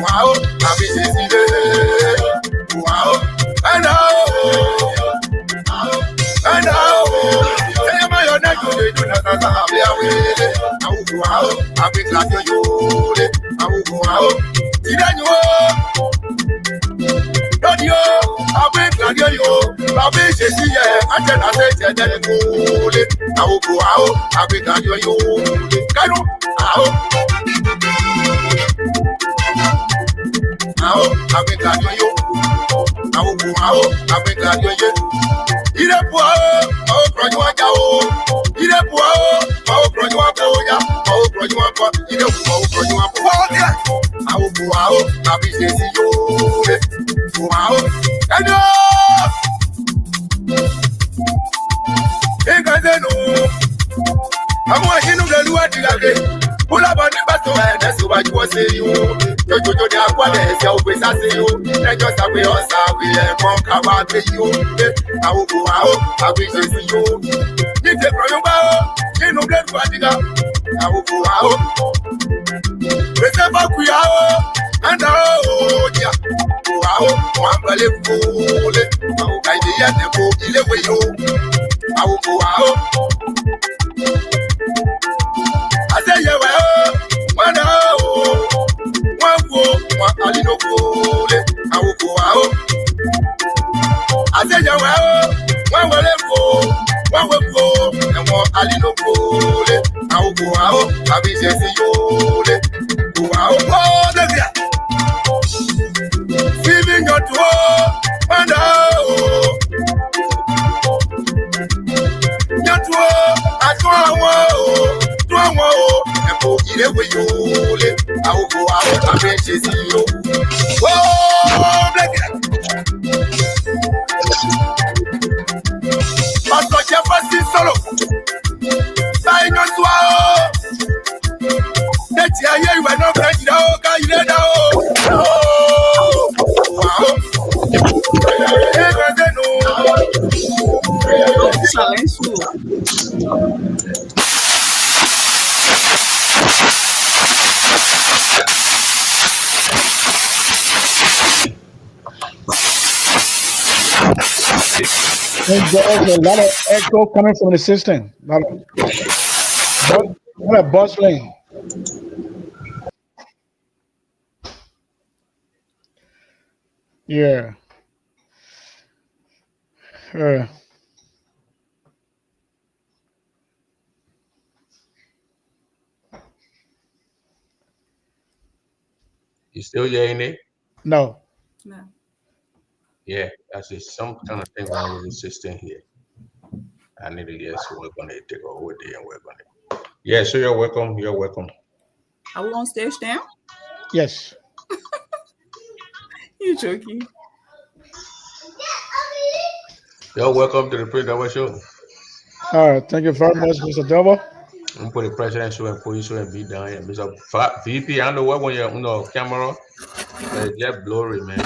wow, I be see wow, and now, say my own neck, you do not have your way. I will go out, I be glad you. I will go out, don't you? I be glad you. I be see I tell I say that I will go out, I be glad you. Can you? I be glad you. I will go out, I be glad you. Il est pour eux, oh, croyez-moi, il est pour eux, oh, croyez-moi, oh, croyez-moi, il est pour eux, croyez-moi, ah, oh, pour eux, ah, puis c'est si yo, pour eux, et non, et quand c'est nous, à moi, qui nous le loue à tirer, pour la bonne bâton, c'est au bas du bois, c'est yo, Jojo de aqua de ya o pesa se yo, ejo sabe o sabe e kon ka wa pe yo, awo ko awo, abi se si yo. Ni te pro yo ba o, ni no bled fatiga, awo ko awo. Pese ba ku ya o, anda o dia. Ko awo, wa bale ko le, awo ka ide ya te ko ile we yo. Awo ko awo. Ase ye we o, wana o. Alino kule, awuko ao. Aseja wao, wawele ko, waweko, emo alino kule, awuko ao. Abise si yole, ko ao. Oh, devia. Siving your tour, and oh, your tour, I ile we yole, awuko ao. Abise si yo. Oh, black. Pastor Jefferson solo. Sai no swao. Deti aye we no break da o ka ile da o. Wow. Silêncio. There's a lot of echo coming from the system. A lot of bustling. Yeah. You still hearing it? No. Yeah, that's just some kind of thing wrong with the system here. I need to just work on it, take over there and work on it. Yeah, so you're welcome. You're welcome. Are we on stage now? Yes. You joking? You're welcome to the Prince Double Show. All right. Thank you very much, Mr. Double. I'm put the president show and police show and be down here. Mr. VP, I know what when you're on the camera, but get blurry, man.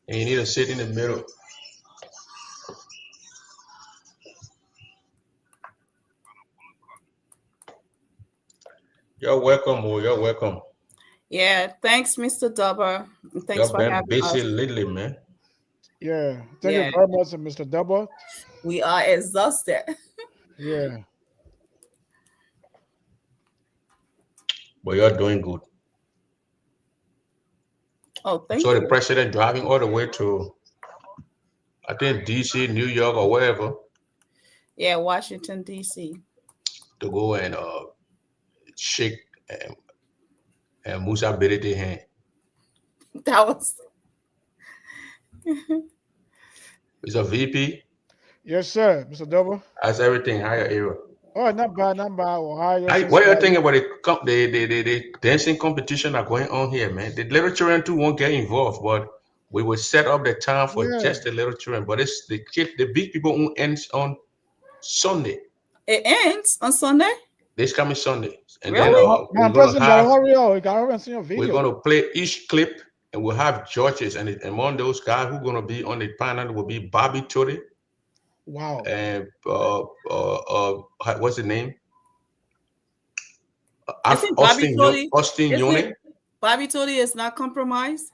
And you need to sit in the middle. You're welcome, oh, you're welcome. Yeah, thanks, Mr. Double. Thanks for having busy us. lately, man. Yeah. Thank you very much, Mr. Double. We are exhausted. Yeah. But you're doing good. Oh, thank you. So the president driving all the way to, I think, DC, New York, or wherever. Yeah, Washington, D.C. To go and shake and Musa Berete hand. That was. It's a VP. Yes, sir, Mr. Double. How's everything? How your era? Oh, not bad, not bad. Ohio. What are you thinking about the dancing competition that going on here, man? The little children too won't get involved, but we will set up the time for just the little children. But it's the big people who ends on Sunday. It ends on Sunday? This coming Sunday. And really? then we're going to play each clip and we'll have judges. And among those guys who are going to be on the panel will be Bobby Tory. Wow. And what's the name? Isn't Bobby Tory? Austin Isn't Union. Bobby Tory is not compromised?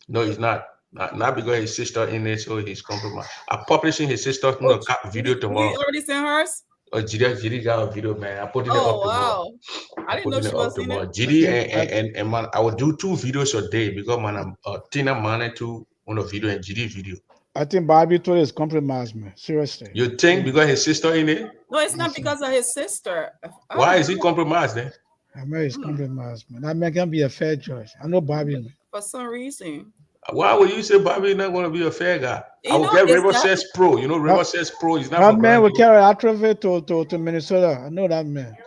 No, he's not. Not because his sister in it, so he's compromised. I'm publishing his sister's Oh, video tomorrow. You already sent hers? Oh, GD got a video, man. I'm putting it Oh up tomorrow. wow! I didn't know she was in it. GD and man, I will do 2 videos a day because man, I'm Tina man to on a video and GD video. I think Bobby Tory is compromised, man. Seriously. You think because his sister in it? No, it's not because of his sister. Why is he compromised then? I mean, he's compromised, man. That man can be a fair judge. I know Bobby, man. For some reason. Why would you say Bobby not going to be a fair guy? You I will know, get it's River not- Says Pro. You know, River Says Pro is not That for man will blind carry atrophy to Minnesota. I know that man.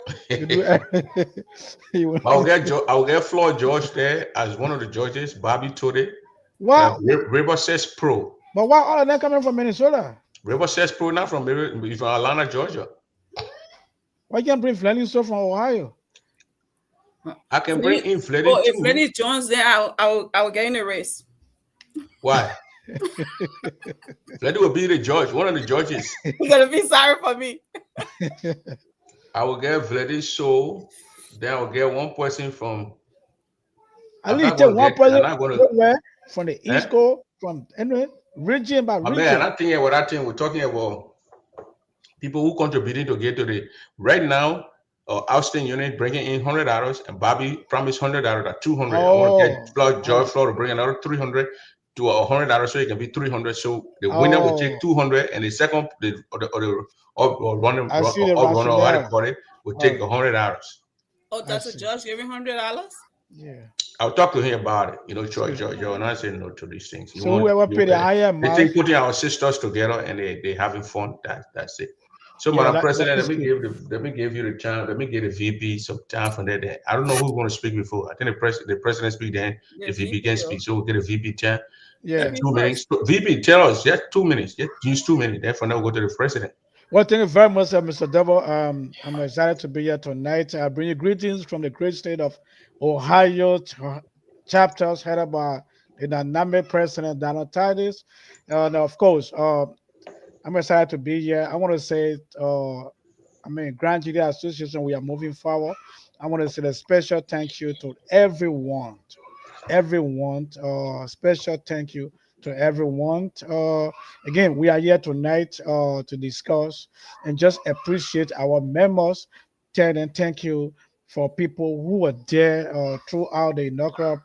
He will- I'll get Floyd George there as one of the judges. Bobby Tory. Wow. River Says Pro. But why all of them coming from Minnesota? River Says Pro, not from Atlanta, Georgia. Why can't bring Flaniso from Ohio? I can bring in Fleddy Oh, if too. Lenny Jones there, I'll get in the race. Why? Fleddy will be the judge, one of the judges. You're gonna be sorry for me. I will get Fleddy show. Then I'll get one person from. At I'm least not take gonna one get- person I'm not gonna- somewhere from the East Coast, from anyway, region by region. Man, I think what I think we're talking about people who contributing to get to the right now. Austin Unit bringing in $100 and Bobby promised $100 at $200. I want to get George Floyd to bring another $300 to $100 so it can be $300. So the winner will take $200 and the second runner will take $100. Oh, that's a judge giving $100? Yeah. I'll talk to him about it. You know, George, and I say no to these things. So whoever pay the higher they amount, think putting our sisters together and they having fun. That's it. So, Yeah, Madam President, that let me give you the chance. Let me give the VP some time for that. I don't know who's going to speak before. I think the president speak then. The VP can speak. So we'll get a VP time. yeah. 2 minutes. VP, tell us just 2 minutes. Just use 2 minutes. Then for now, we'll go to the president. Well, thank you very much, Mr. Double. I'm excited to be here tonight. I bring you greetings from the great state of Ohio, chapters headed by the dynamic President Donald Titus. And of course, I'm excited to be here. I want to say, Grand Ggaa Association, we are moving forward. I want to say a special thank you to everyone. Special thank you to everyone. Again, we are here tonight to discuss and just appreciate our members. Tell them thank you for people who were there throughout the inaugural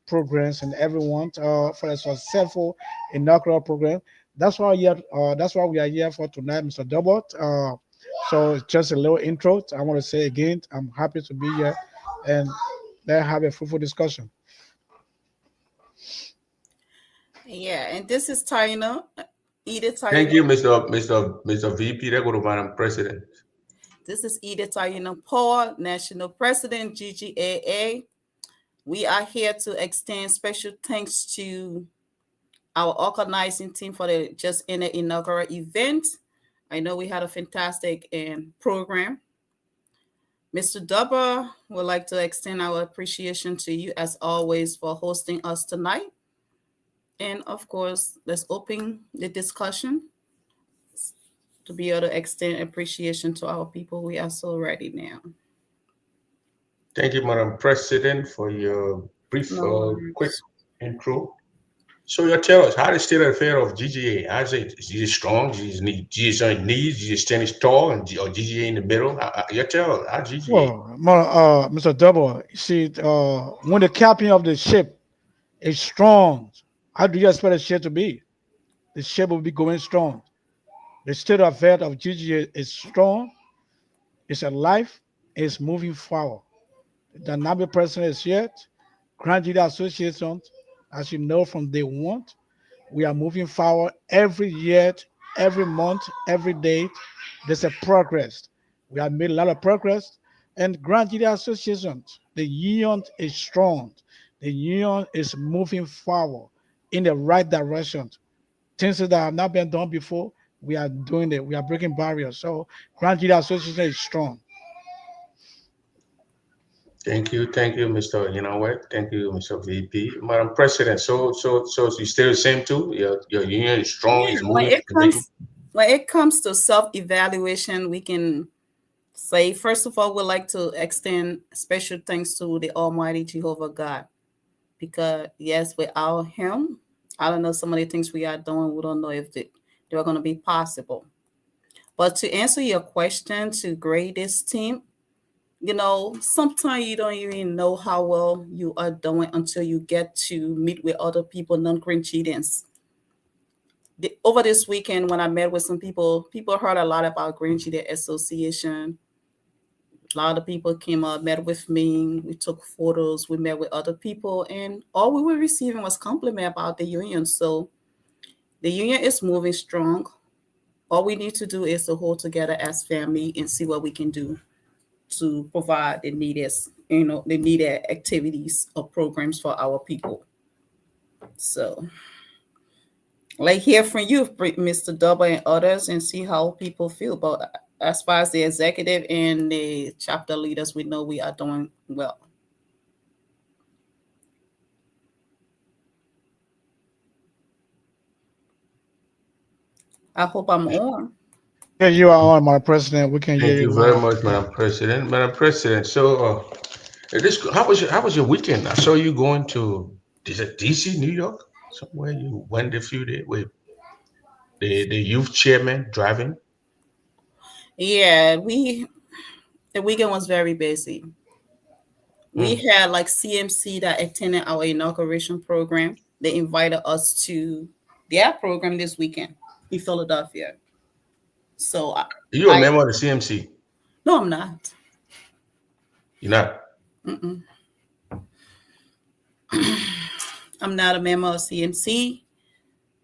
programs and everyone for a successful inaugural program. That's why we are here for tonight, Mr. Double. So just a little intro. I want to say again, I'm happy to be here and let's have a fruitful discussion. Yeah, and this is Taina. Edith Taina. Thank you, Mr. VP. That go to Madam President. This is Edith Taina Paul, National President, GGAA. We are here to extend special thanks to our organizing team for the just in the inaugural event. I know we had a fantastic program. Mr. Dubber would like to extend our appreciation to you as always for hosting us tonight. And of course, let's open the discussion to be able to extend appreciation to our people. We are so ready now. Thank you, Madam President, for your brief, quick intro. So you tell us how the state of affair of GGA. I say, is it strong? Is it knees? Is it standing tall? Or GGA in the middle? You tell us how GGA. Well, Mr. Double, see, when the captain of the ship is strong, how do you expect the ship to be? The ship will be going strong. The state of affairs of GGA is strong. It's alive. It's moving forward. The dynamic president is here. Grand Ggaa Association, as you know from day one, we are moving forward every year, every month, every day. There's a progress. We have made a lot of progress. And Grand Ggaa Association, the union is strong. The union is moving forward in the right direction. Things that have not been done before, we are doing it. We are breaking barriers. So Grand Ggaa Association is strong. Thank you, Mr. You know what? Thank you, Mr. VP, Madam President. So you stay the same too. Your union is strong. Yeah, It's moving. when it comes to self-evaluation, we can say, first of all, we'd like to extend special thanks to the Almighty Jehovah God, because yes, without Him, I don't know, some of the things we are doing, we don't know if they were going to be possible. But to answer your question, to grade this team, sometimes you don't even know how well you are doing until you get to meet with other people, non-Grenadians. Over this weekend, when I met with some people heard a lot about Grenadian Association. A lot of people came up, met with me. We took photos. We met with other people, and all we were receiving was compliment about the union. So the union is moving strong. All we need to do is to hold together as family and see what we can do to provide the needed activities or programs for our people. So, like, hear from you, Mr. Double and others, and see how people feel. But as far as the executive and the chapter leaders, we know we are doing well. I hope I'm on. Yeah, you are on, my president. We can hear Thank you you very loud. much, Madam President. Madam President, so this how was your weekend? I saw you going to is it DC, New York, somewhere you went a few days with the youth chairman driving. Yeah, the weekend was very busy. We Mm. had like CMC that attended our inauguration program. They invited us to their program this weekend in Philadelphia. So You a I member of the CMC? no, I'm not. You're not. Mm-mm. I'm not a member of CMC,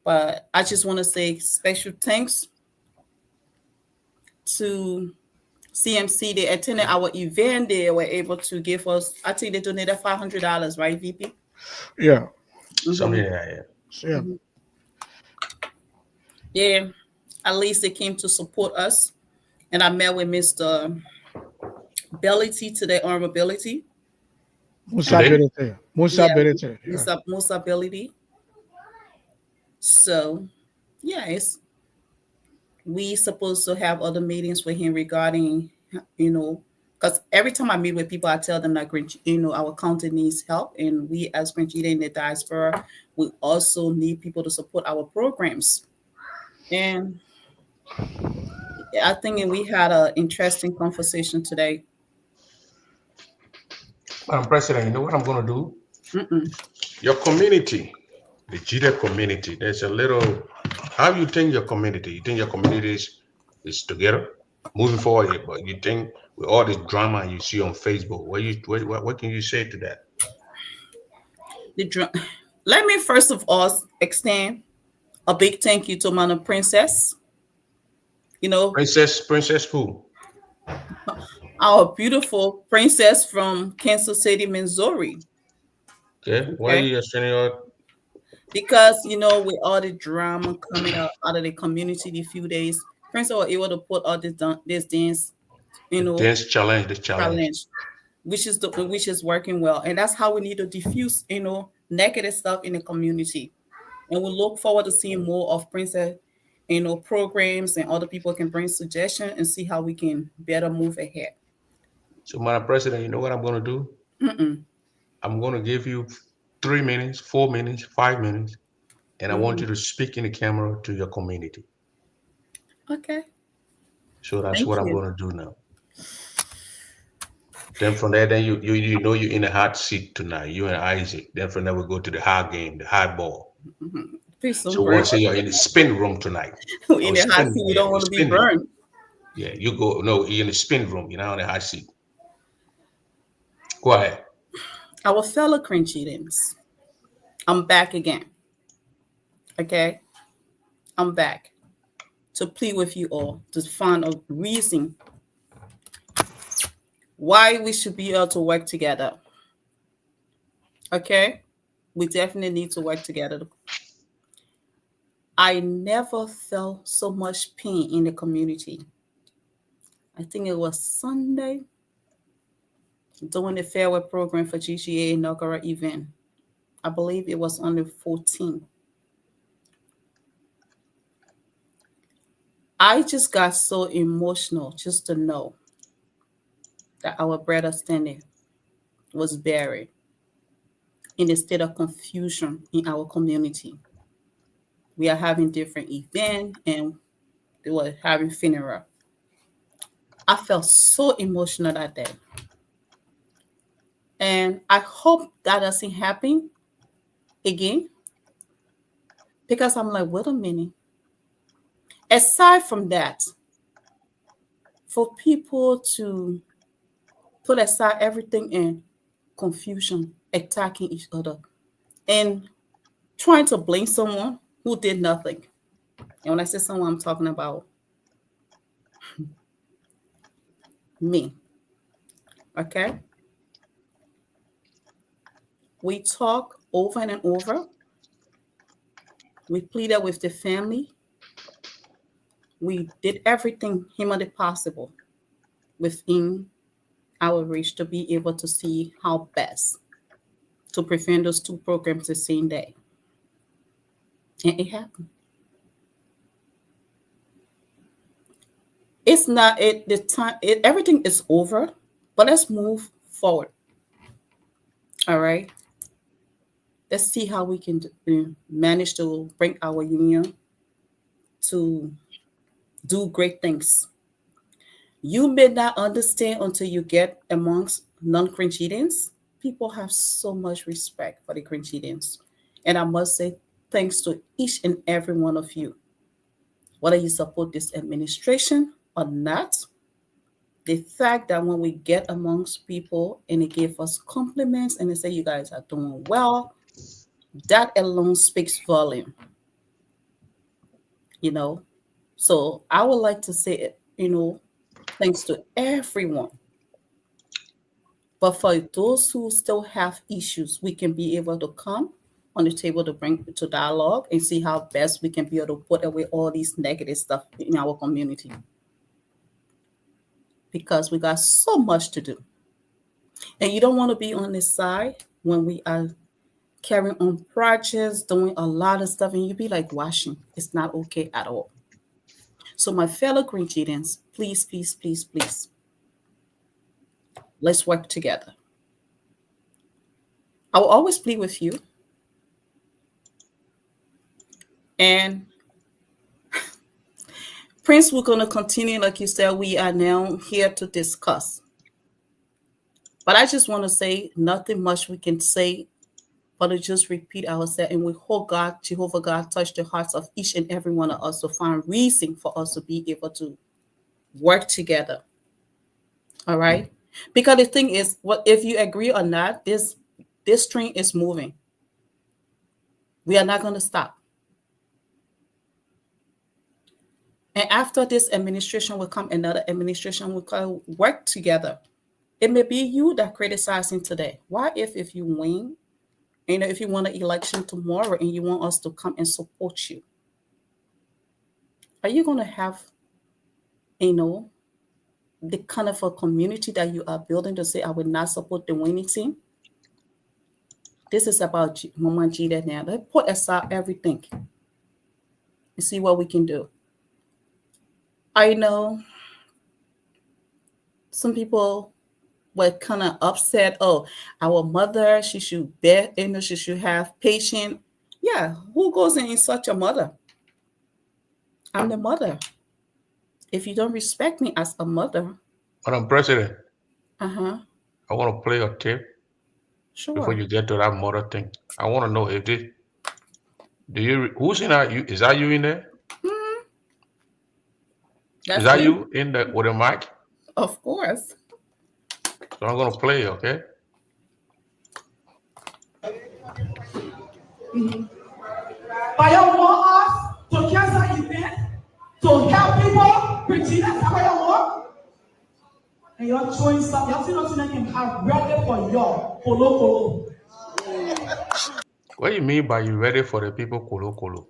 but I just want to say special thanks to CMC. They attended our event. They were able to give us, I think they donated $500, right, VP? Yeah, Something Mm-hmm. like that. yeah. Mm-hmm. Yeah, at least they came to support us. And I met with Mr. Ability today, Arm Ability. Musa And Today? Berete. Musa yeah, Berete. Yeah. Mr. Most Ability. So yeah, we supposed to have other meetings with him regarding, because every time I meet with people, I tell them that our county needs help, and we as Grenada in the diaspora, we also need people to support our programs. And I think we had an interesting conversation today. Madam President, you know what I'm gonna do? Mm-mm. Your community, the Jida community, there's a little. How you think your community? You think your community is together, moving forward? But you think with all this drama you see on Facebook, what can you say to that? The dr- Let me first of all extend a big thank you to Mama Princess. You know, Princess who? our beautiful princess from Kansas City, Missouri. Okay, why Okay, you extending your because with all the drama coming out of the community the few days, Princess was able to put all this dance, you know, dance challenge? The challenge. challenge, which is working well, and that's how we need to diffuse, negative stuff in the community. And we look forward to seeing more of Princess, programs, and other people can bring suggestions and see how we can better move ahead. So, Madam President, you know what I'm gonna do? Mm-mm. I'm gonna give you 3 minutes, 4 minutes, 5 minutes, and I want Mhm. you to speak in the camera to your community. Okay. So that's Thank what I'm you. gonna do now. Then from there, then you know you're in the hot seat tonight. You and Isaac. Then from there we go to the high game, the high ball. Mhm. Please So don't burn once you're us. in the spin room tonight, In or the hot spin, seat, we yeah, don't the want to be spin, yeah, burned. yeah. You go, no, you're in the spin room. You're not on the hot seat. Go ahead. Our fellow Crinchians, I'm back again. Okay? I'm back to plead with you all to find a reason why we should be able to work together. Okay? We definitely need to work together. I never felt so much pain in the community. I think it was Sunday during the farewell program for GGA inaugural event. I believe it was on the 14th. I just got so emotional just to know. that our brother Stanley was buried in a state of confusion in our community. We are having different events and they were having funeral. I felt so emotional that day. And I hope that doesn't happen again because I'm like, wait a minute. Aside from that, for people to put aside everything in confusion, attacking each other, and trying to blame someone who did nothing. And when I say someone, I'm talking about me. Okay? We talk over and over. We pleaded with the family. We did everything humanly possible within our reach to be able to see how best to prevent those two programs the same day. And it happened. It's not the time, everything is over, but let's move forward. All right. Let's see how we can manage to bring our union to do great things. You may not understand until you get amongst non-Grenadians. People have so much respect for the Grenadians. And I must say, thanks to each and every one of you. Whether you support this administration or not, the fact that when we get amongst people and they give us compliments and they say you guys are doing well, that alone speaks volume. You know, so I would like to say, thanks to everyone. But for those who still have issues, we can be able to come on the table to bring to dialogue and see how best we can be able to put away all these negative stuff in our community. Because we got so much to do. And you don't want to be on this side when we are carrying on projects, doing a lot of stuff, and you be like washing. It's not okay at all. So my fellow Grenadians, please, please, please, please, let's work together. I will always plead with you. And Prince, we're going to continue, like you said, we are now here to discuss. But I just want to say nothing much we can say, but to just repeat ourselves. And we hope God, Jehovah God, touch the hearts of each and every one of us to find reason for us to be able to work together. All right? Because the thing is, what if you agree or not, this train is moving. We are not going to stop. And after this administration will come, another administration will work together. It may be you that criticizing today. Why if you win, if you want an election tomorrow and you want us to come and support you, are you going to have, the kind of a community that you are building to say, I will not support the winning team? This is about Mama Ggaa now. Let's put aside everything and see what we can do. I know some people were kind of upset. Oh, our mother, she should bear, she should have patience. Yeah, who goes in such a mother? I'm the mother. If you don't respect me as a mother. Madam President. I want to play a tape. Sure. Before you get to that mother thing. I want to know if who's in that? Is that you in there? Mm-hmm. Is that you in there with a mic? Of course. So I'm going to play, okay? By your us to cancel event, to help people, preaching that's how you work. And you're showing stuff, you're seeing nothing can have ready for your polo. What do you mean by you ready for the people kolo?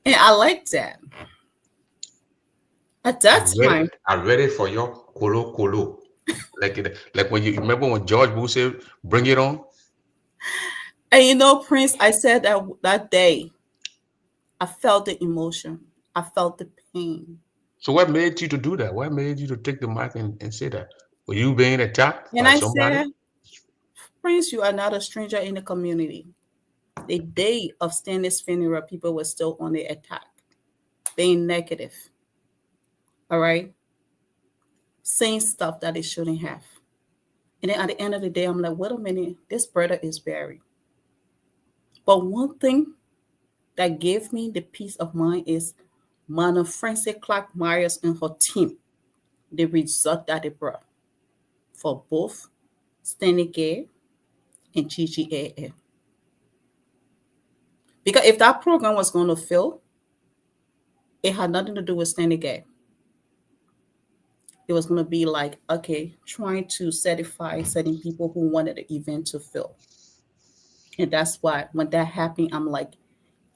And I like that. At that time, I'm ready for your kolo. like when you remember when George Bush said, "Bring it on." And Prince, I said that day, I felt the emotion. I felt the pain. So what made you to do that? What made you to take the mic and say that? Were you being attacked And by I somebody? said, Prince, you are not a stranger in the community. The day of Stanley's funeral, people were still on the attack, being negative. All right? Saying stuff that they shouldn't have. And then at the end of the day, I'm like, wait a minute, this brother is buried. But one thing that gave me the peace of mind is Madam Frances Clark Myers and her team, the result that they brought for both Stanley Ggaa and Ggaa. Because if that program was going to fail, it had nothing to do with Stanley Ggaa. It was going to be like, okay, trying to certify certain people who wanted the event to fail. And that's why when that happened, I'm like,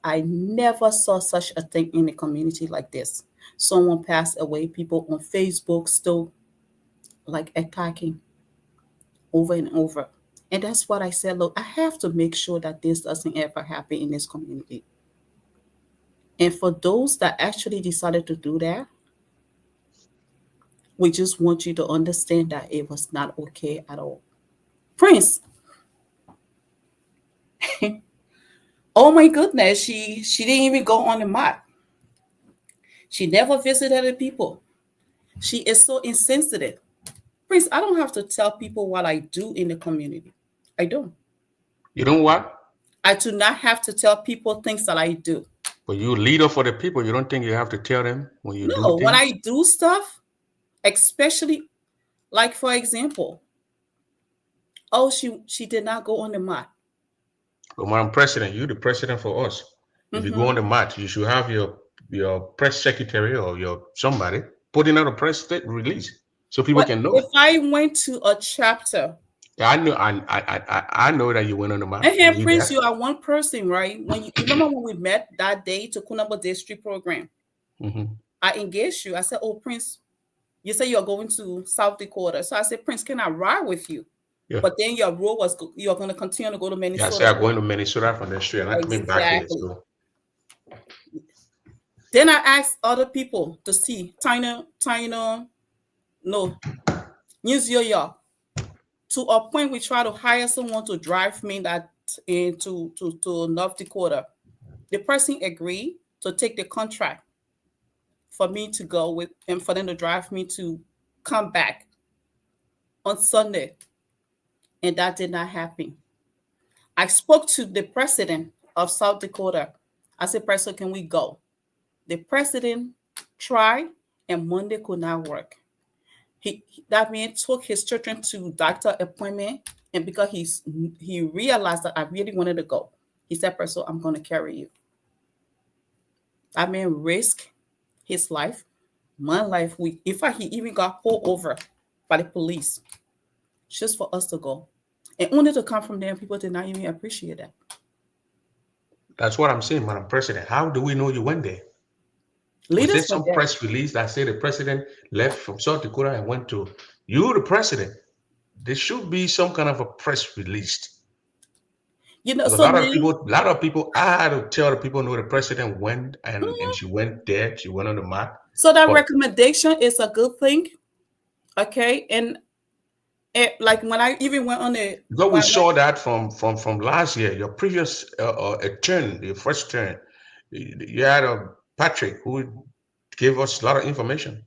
I never saw such a thing in the community like this. Someone passed away, people on Facebook still like attacking over and over. And that's what I said, look, I have to make sure that this doesn't ever happen in this community. And for those that actually decided to do that, we just want you to understand that it was not okay at all. Prince, oh my goodness, she didn't even go on the mat. She never visited the people. She is so insensitive. Prince, I don't have to tell people what I do in the community. I don't. You know what? I do not have to tell people things that I do. But you're a leader for the people. You don't think you have to tell them when you do No, things? when I do stuff, especially like for example, oh, she did not go on the mat. But Madam President, you're the president for us. If you go on the mat, you should have your press secretary or your somebody putting out a press release so people But can know. if I went to a chapter, Yeah, I know that you went on the mat. and here, Prince, you are one person, right? When you remember when we met that day to Kunaba District Program, I engaged you. I said, "Oh, Prince, you say you're going to South Dakota." So I said, "Prince, can I ride with you?" Yeah. But then your role was you're going to continue to go to Minnesota. Yeah, I said I'm going to Minnesota from the street, and I'm coming back here. So. Then I asked other people to see News York. To a point, we try to hire someone to drive me that into to North Dakota. The person agreed to take the contract for me to go with and for them to drive me to come back on Sunday. And that did not happen. I spoke to the president of South Dakota. I said, President, can we go? The president tried, and Monday could not work. That man took his children to doctor appointment, and because he realized that I really wanted to go, he said, President, I'm going to carry you. That man risked his life, my life. In fact, he even got pulled over by the police just for us to go. And only to come from there, people did not even appreciate that. That's what I'm saying, Madam President. How do we know you went there? Was there some press release that said the president left from South Dakota and went to you, the president? There should be some kind of a press release. You know, so a lot of people. I had to tell the people, know the president went and she went there. She went on the mat. So that recommendation is a good thing, okay? And like when I even went on the, because we saw that from last year, your previous turn, your first turn, you had a Patrick who gave us a lot of information.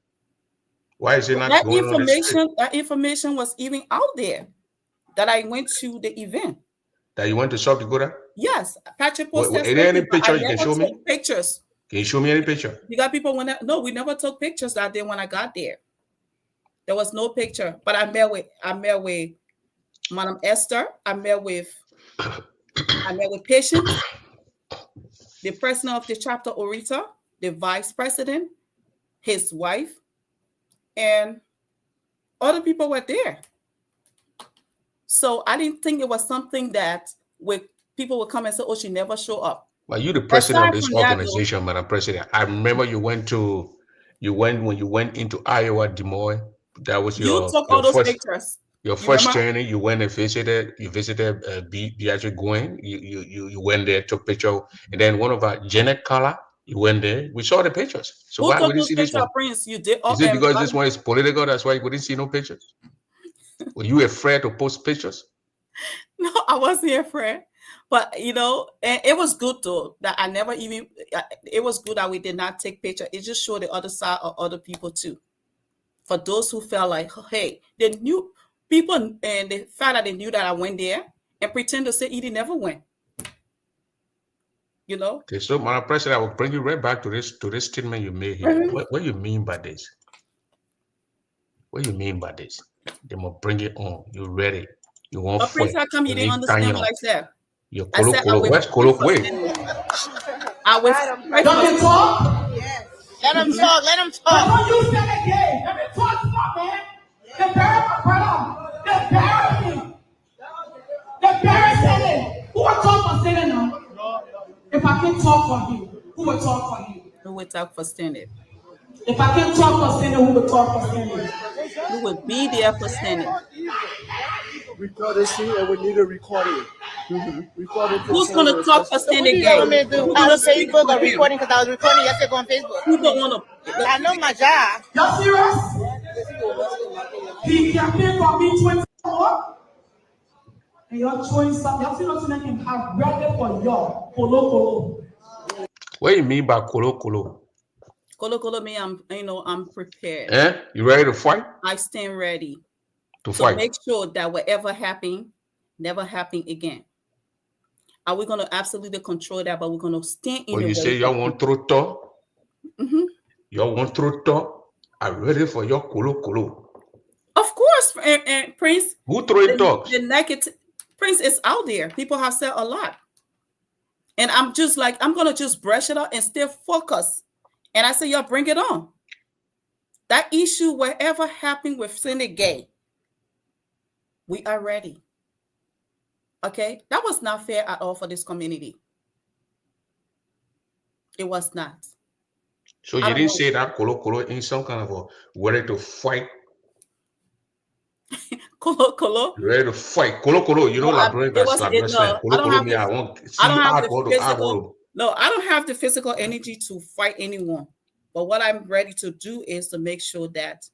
Why is it not that going information? on That information was even out there that I went to the event. That you went to South Dakota? Yes, Patrick posted. Is there any picture you can show me? Pictures. Can you show me any picture? You got people when no, we never took pictures that day when I got there. There was no picture, but I met with Madam Esther. I met with Patience, the president of the chapter Orita, the vice president, his wife, and other people were there. So I didn't think it was something that people would come and say, "Oh, she never show up." Well, you're the president of this organization, Madam President. I remember when you went into Iowa, Des Moines. That was your pictures. Your first journey. You went and visited. You visited Beatrice Gwen. You went there, took picture, and then one of our Janet Kala. You went there. We saw the pictures. So why we didn't see this one? Prince, you did. Is it because this one is political? That's why we didn't see no pictures. Were you afraid to post pictures? No, I wasn't afraid. But you know, and it was good though that I never even. It was good that we did not take picture. It just showed the other side of other people too. For those who felt like, hey, they knew people, and the fact that they knew that I went there and pretend to say Edie never went. You know. Okay, so Madam President, I will bring you right back to this statement you made here. What you mean by this? What you mean by this? They must bring it on. You ready? You want But Prince, how come you didn't understand what I said? Your I said colo. Where's colo? Wait. I was. Don't you talk? Yes. Let them talk. Let them But talk. don't you say it again. Let me talk to my man. They buried my brother. They buried him. They buried Senate. Who will talk for Senate now? If I can talk for him, who will talk for him? Who would talk for Senate? If I can talk for Senate, who will talk for Senate? Who would be there for Senate? Record this thing, and we need to record it. Record it. Who's going to talk for So what Senate do you want me gay? to do? Who's I going to was speak Facebook for or him? recording because I was recording yesterday on Facebook. Who don't want to? I know my job. Y'all serious? He campaigned for me 24. And y'all showing something. Y'all see nothing I can have ready for y'all. Kolo. What do you mean by colo? Kolo me, I'm prepared. You ready to fight? I stand ready To to fight. make sure that whatever happened, never happen again. Are we going to absolutely control that? But we're going to stand in When the you way. say y'all want throw talk, y'all want throw talk, I'm ready for your colo. Of course, and Prince. Who throw it talks? The negative Prince is out there. People have said a lot. And I'm just like, I'm going to just brush it up and stay focused. And I say, y'all bring it on. That issue, whatever happened with Cindy Gay, we are ready. Okay? That was not fair at all for this community. It was not. So you didn't say that colo in some kind of a ready to fight. Kolo. Ready to fight. Colo. You know, like bring that slap. Colo me. I want see No, I don't have the physical energy to fight anyone. But what I'm ready to do is to make sure that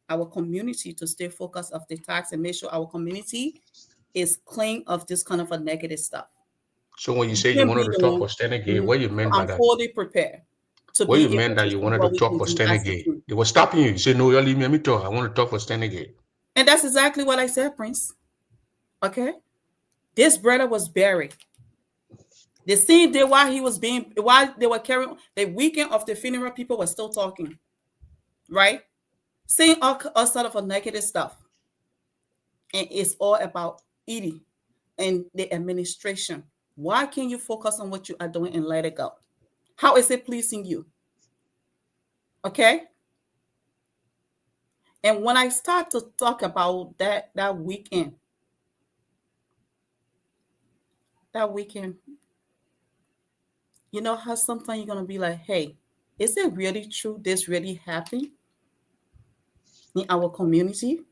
our community to stay focused of the tax and make sure our community is clean of this kind of a negative stuff. So when you say you wanted to talk for standing gay, what you meant by that? I'm fully prepared. What you meant that you wanted to talk for standing gay? They were stopping you. You said, no, y'all leave me talk. I want to talk for standing gay. And that's exactly what I said, Prince. Okay? This brother was buried. The same day while they were carrying the weekend of the funeral, people were still talking. Right? Saying all sort of a negative stuff. And it's all about Edie and the administration. Why can't you focus on what you are doing and let it go? How is it pleasing you? Okay? And when I start to talk about that weekend, you know how sometimes you're going to be like, hey, is it really true this really happened in our community?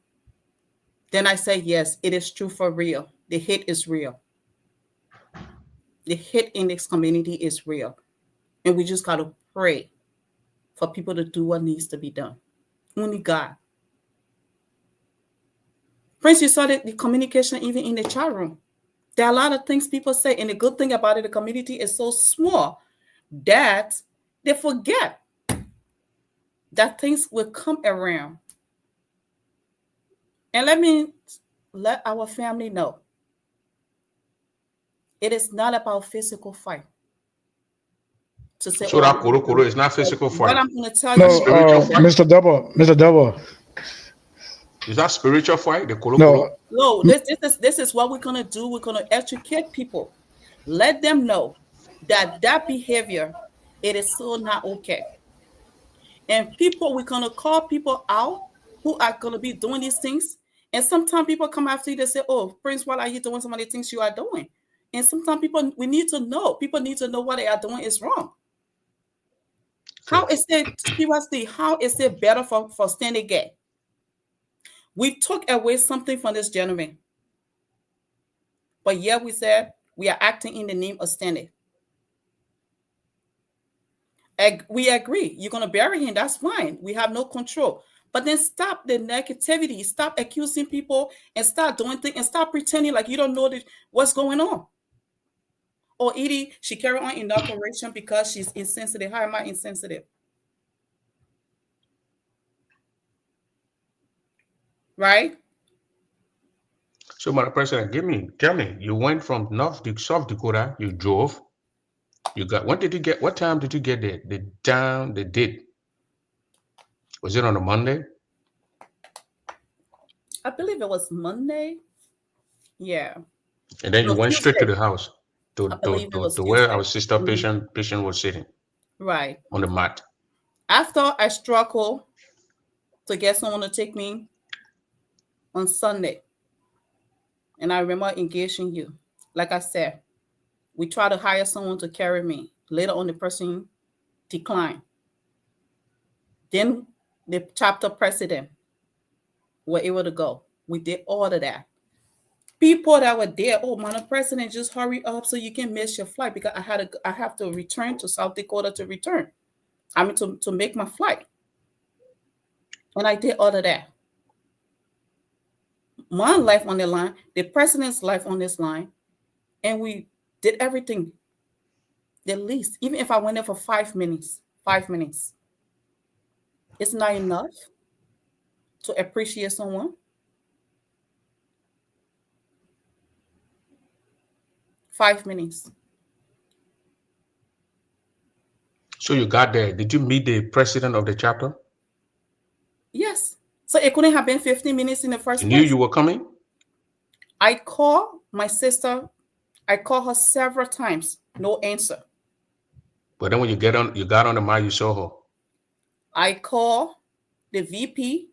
Then I say, yes, it is true for real. The hate is real. The hate in this community is real. And we just got to pray for people to do what needs to be done. Only God. Prince, you saw the communication even in the chat room. There are a lot of things people say. And the good thing about it, the community is so small that they forget that things will come around. And let our family know. It is not about physical fight. To say, so that koro is not physical fight. What I'm going to tell No, you, Mr. Double. Is that spiritual fight? The koro? No, this is what we're going to do. We're going to educate people. Let them know that behavior, it is so not okay. And we're going to call people out who are going to be doing these things. And sometimes people come after you, they say, oh, Prince, what are you doing some of the things you are doing? And sometimes people need to know what they are doing is wrong. How is it, seriously, how is it better for standing gay? We took away something from this gentleman. But yet we said we are acting in the name of standing. We agree. You're going to bury him. That's fine. We have no control. But then stop the negativity, stop accusing people, and start doing things, and stop pretending like you don't know what's going on. Or Edie, she carried on inauguration because she's insensitive. How am I insensitive? Right? So, Madam President, tell me, you went from South Dakota, you drove, what time did you get there? The date. Was it on a Monday? I believe it was Monday. Yeah. And then you No, went straight to Tuesday. the house I believe it was to where Tuesday. our sister Mhm. patient was sitting Right. on the mat. After I struggled to get someone to take me on Sunday, and I remember engaging you. Like I said, we tried to hire someone to carry me. Later on, the person declined. Then the chapter president were able to go. We did all of that. People that were there, oh, Madam President, just hurry up so you can miss your flight, because I have to return to South Dakota to return. I mean to make my flight. And I did all of that. My life on the line, the president's life on this line, and we did everything. The least, even if I went there for 5 minutes, it's not enough to appreciate someone. 5 minutes. So you got there. Did you meet the president of the chapter? Yes. So it couldn't have been 15 minutes in the first He place. knew you were coming? I called my sister. I called her several times. No answer. But then when you got on the mic, you saw her. I called the VP.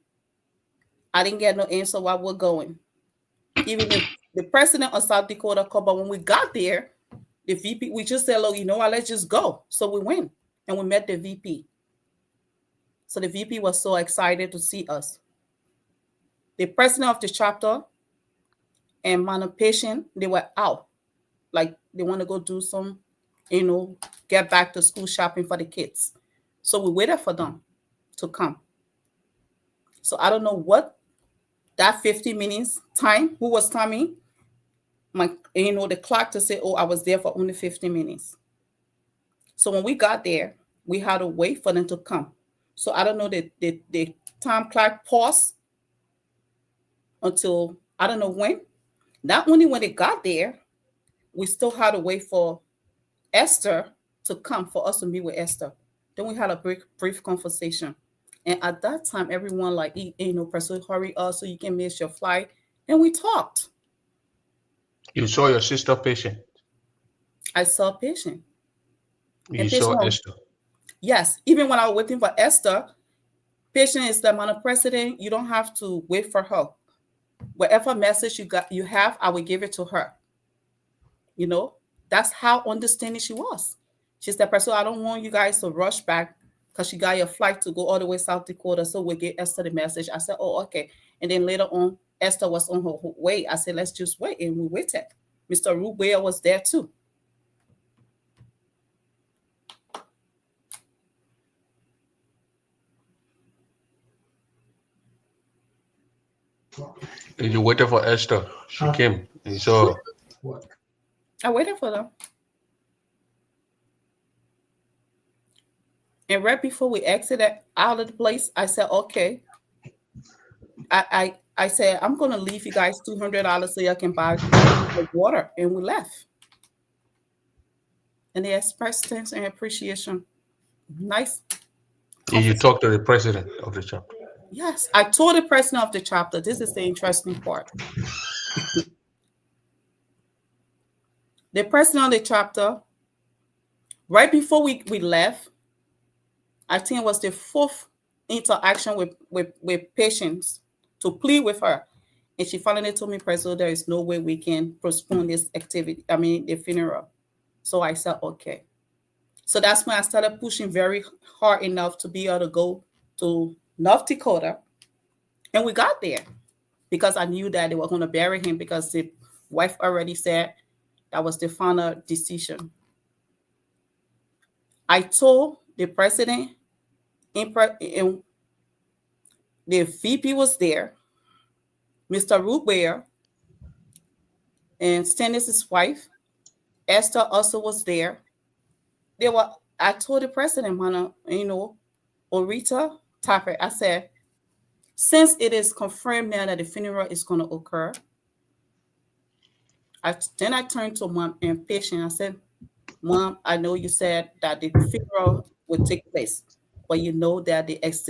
I didn't get no answer while we're going. Even the president of South Dakota called, but when we got there, the VP, we just said, look, you know what, let's just go. So we went and we met the VP. So the VP was so excited to see us. The president of the chapter and my patient, they were out. Like they want to go do some, get back to school shopping for the kids. So we waited for them to come. So I don't know what that 50 minutes time, who was timing the clock to say, oh, I was there for only 50 minutes. So when we got there, we had to wait for them to come. So I don't know, the time clock paused until I don't know when. Not only when they got there, we still had to wait for Esther to come for us to meet with Esther. Then we had a brief conversation. And at that time, everyone person, hurry up so you can miss your flight. And we talked. You saw your sister patient. I saw a patient. You saw Esther. Yes. Even when I was waiting for Esther, patient is the Madam President. You don't have to wait for her. Whatever message you have, I will give it to her. That's how understanding she was. She's the person, I don't want you guys to rush back because you got your flight to go all the way South Dakota. So we'll get Esther the message. I said, oh, okay. And then later on, Esther was on her way. I said, let's just wait. And we waited. Mr. Rubea was there too. And you waited for Esther. She came and you saw her. I waited for them. And right before we exited out of the place, I said, okay. I said, I'm going to leave you guys $200 so you can buy the water. And we left. And they expressed thanks and appreciation. Nice. You talked to the president of the chapter. Yes, I told the president of the chapter. This is the interesting part. The president of the chapter, right before we left, I think it was the fourth interaction with patients to plead with her. And she finally told me, President, there is no way we can postpone this activity, the funeral. So I said, okay. So that's when I started pushing very hard enough to be able to go to North Dakota. And we got there because I knew that they were going to bury him because the wife already said that was the final decision. I told the president, The VP was there, Mr. Rubear, and Stannis's wife, Esther, also was there. They were. I told the president, Mana, Orita Tapper, I said, since it is confirmed now that the funeral is going to occur, then I turned to Mom and patient. I said, Mom, I know you said that the funeral would take place, but you know that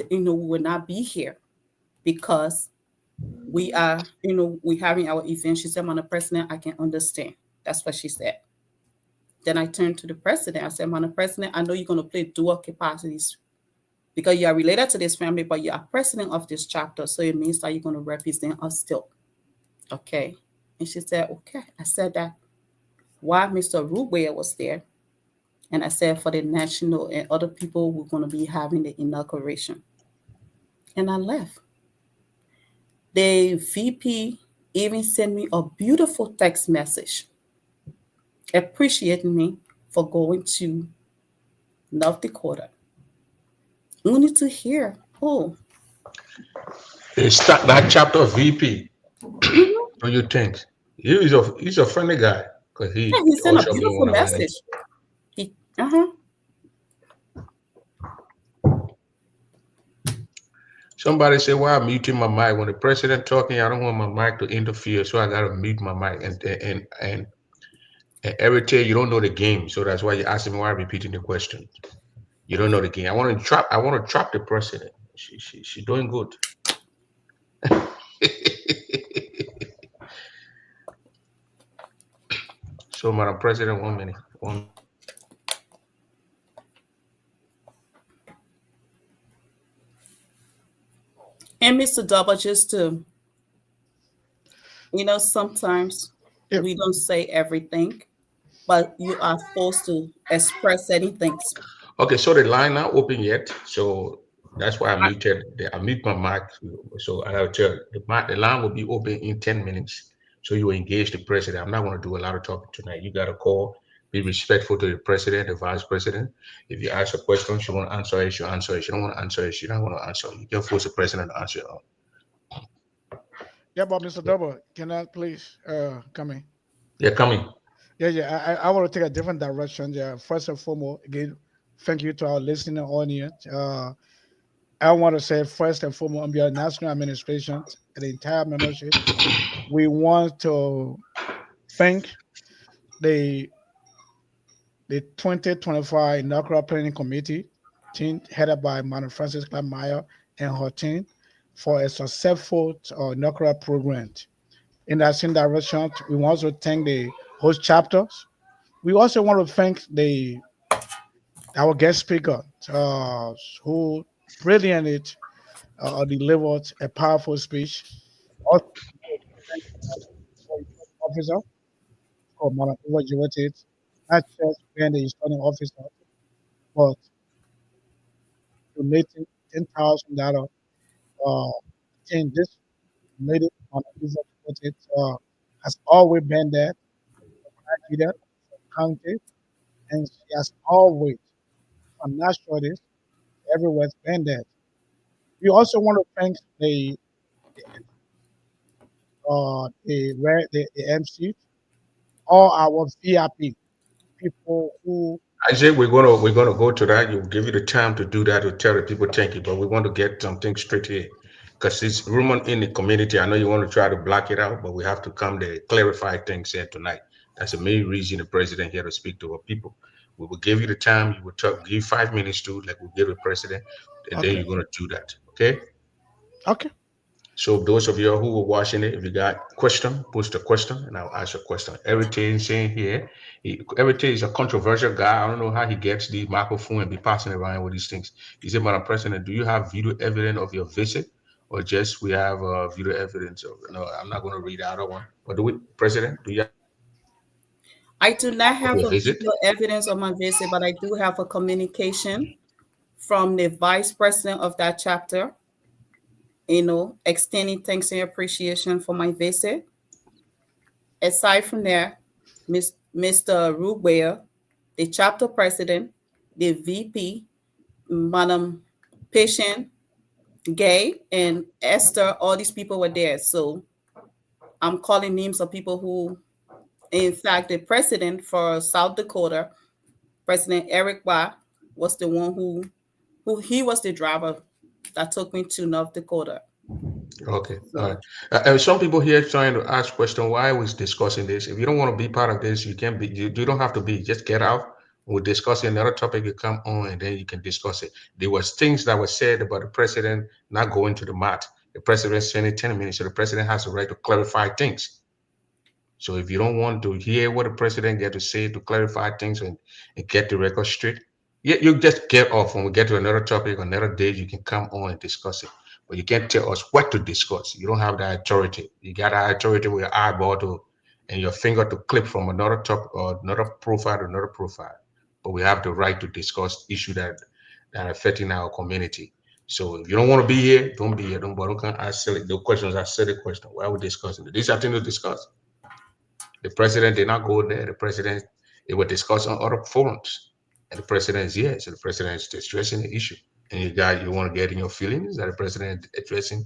we will not be here because we are, we having our event. She said, Madam President, I can understand. That's what she said. Then I turned to the president. I said, Madam President, I know you're going to play dual capacities because you are related to this family, but you are president of this chapter. So it means that you're going to represent us still. Okay. And she said, okay. I said that while Mr. Rubway was there, and I said for the national and other people who are going to be having the inauguration. And I left. The VP even sent me a beautiful text message appreciating me for going to North Dakota. Only to hear, Start that chapter of VP. What do you think? He's a funny guy because he sent a also beautiful message. Somebody said, "Why I'm muting my mic when the president talking? I don't want my mic to interfere, so I gotta mute my mic." And every day you don't know the game, so that's why you're asking me why I'm repeating the question. You don't know the game. I want to trap the president. She's doing good. So, Madam President, 1 minute. And Mr. Double, just to, sometimes we don't say everything, but you are supposed to express certain things. Okay, so the line not open yet, so that's why I muted. I mute my mic, so I'll tell you, the line will be open in 10 minutes. So you engage the president. I'm not going to do a lot of talking tonight. You got to call. Be respectful to the president, the vice president. If you ask a question, she want to answer it, she answer it. She don't want to answer it, she don't want to answer it. You can force the president to answer it. Yeah, but Mr. Double, can I please come in? Yeah, coming. Yeah. I want to take a different direction. Yeah, first and foremost, again, thank you to our listening audience. I want to say first and foremost, on behalf of national administration and the entire membership, we want to thank the 2025 inaugural planning committee team headed by Madam Frances Meyer and her team for a successful inaugural program. In that same direction, we want to thank the host chapters. We also want to thank our guest speaker who brilliantly delivered a powerful speech. Also, thank the officer for Madam Overjoyed, not just being the historian officer, but donating $10,000 in this lady on Overjoyed has always been there, leader, county, and she has always, I'm not sure this, everywhere's been there. We also want to thank the MC, all our VIP people who. I say we're gonna go to that. You'll give you the time to do that to tell the people thank you, but we want to get something straight here because it's rumor in the community. I know you want to try to block it out, but we have to come to clarify things here tonight. That's the main reason the president here to speak to our people. We will give you the time. You will talk. Give 5 minutes to like we'll give the president, and then you're gonna do that. Okay. Okay. So those of you who were watching it, if you got question, post a question, and I'll ask a question. Everything saying here, everything is a controversial guy. I don't know how he gets the microphone and be passing around with these things. He said, Madam President, do you have video evidence of your visit, or just we have video evidence of? No, I'm not going to read out of one. But President, do you? I do not have a visit? video evidence of my visit, but I do have a communication from the vice president of that chapter, extending thanks and appreciation for my visit. Aside from that, Mr. Rubway, the chapter president, the VP, Madam Patient, Ggaa and Esther, all these people were there. So I'm calling names of people who, in fact, the president for South Dakota, President Eric Ggaa, was the one who he was the driver that took me to North Dakota. Okay, So, all right. Some people here trying to ask question why we're discussing this. If you don't want to be part of this, you can be. You don't have to be. Just get out. We're discussing another topic. You come on, and then you can discuss it. There was things that were said about the president not going to the mat. The president spending 10 minutes, so the president has the right to clarify things. So if you don't want to hear what the president get to say to clarify things and get the record straight, yeah, you just get off. When we get to another topic, another day, you can come on and discuss it. But you can't tell us what to discuss. You don't have that authority. You got that authority with your eyeball to and your finger to clip from another topic or another profile to another profile. But we have the right to discuss issues that are affecting our community. So if you don't want to be here, don't be here. Don't come ask silly. The questions are silly questions. Why are we discussing it? These are things to discuss. The president did not go there. The president, they were discussing on other forums. And the president is here. So the president is addressing the issue. And you want to get in your feelings that the president addressing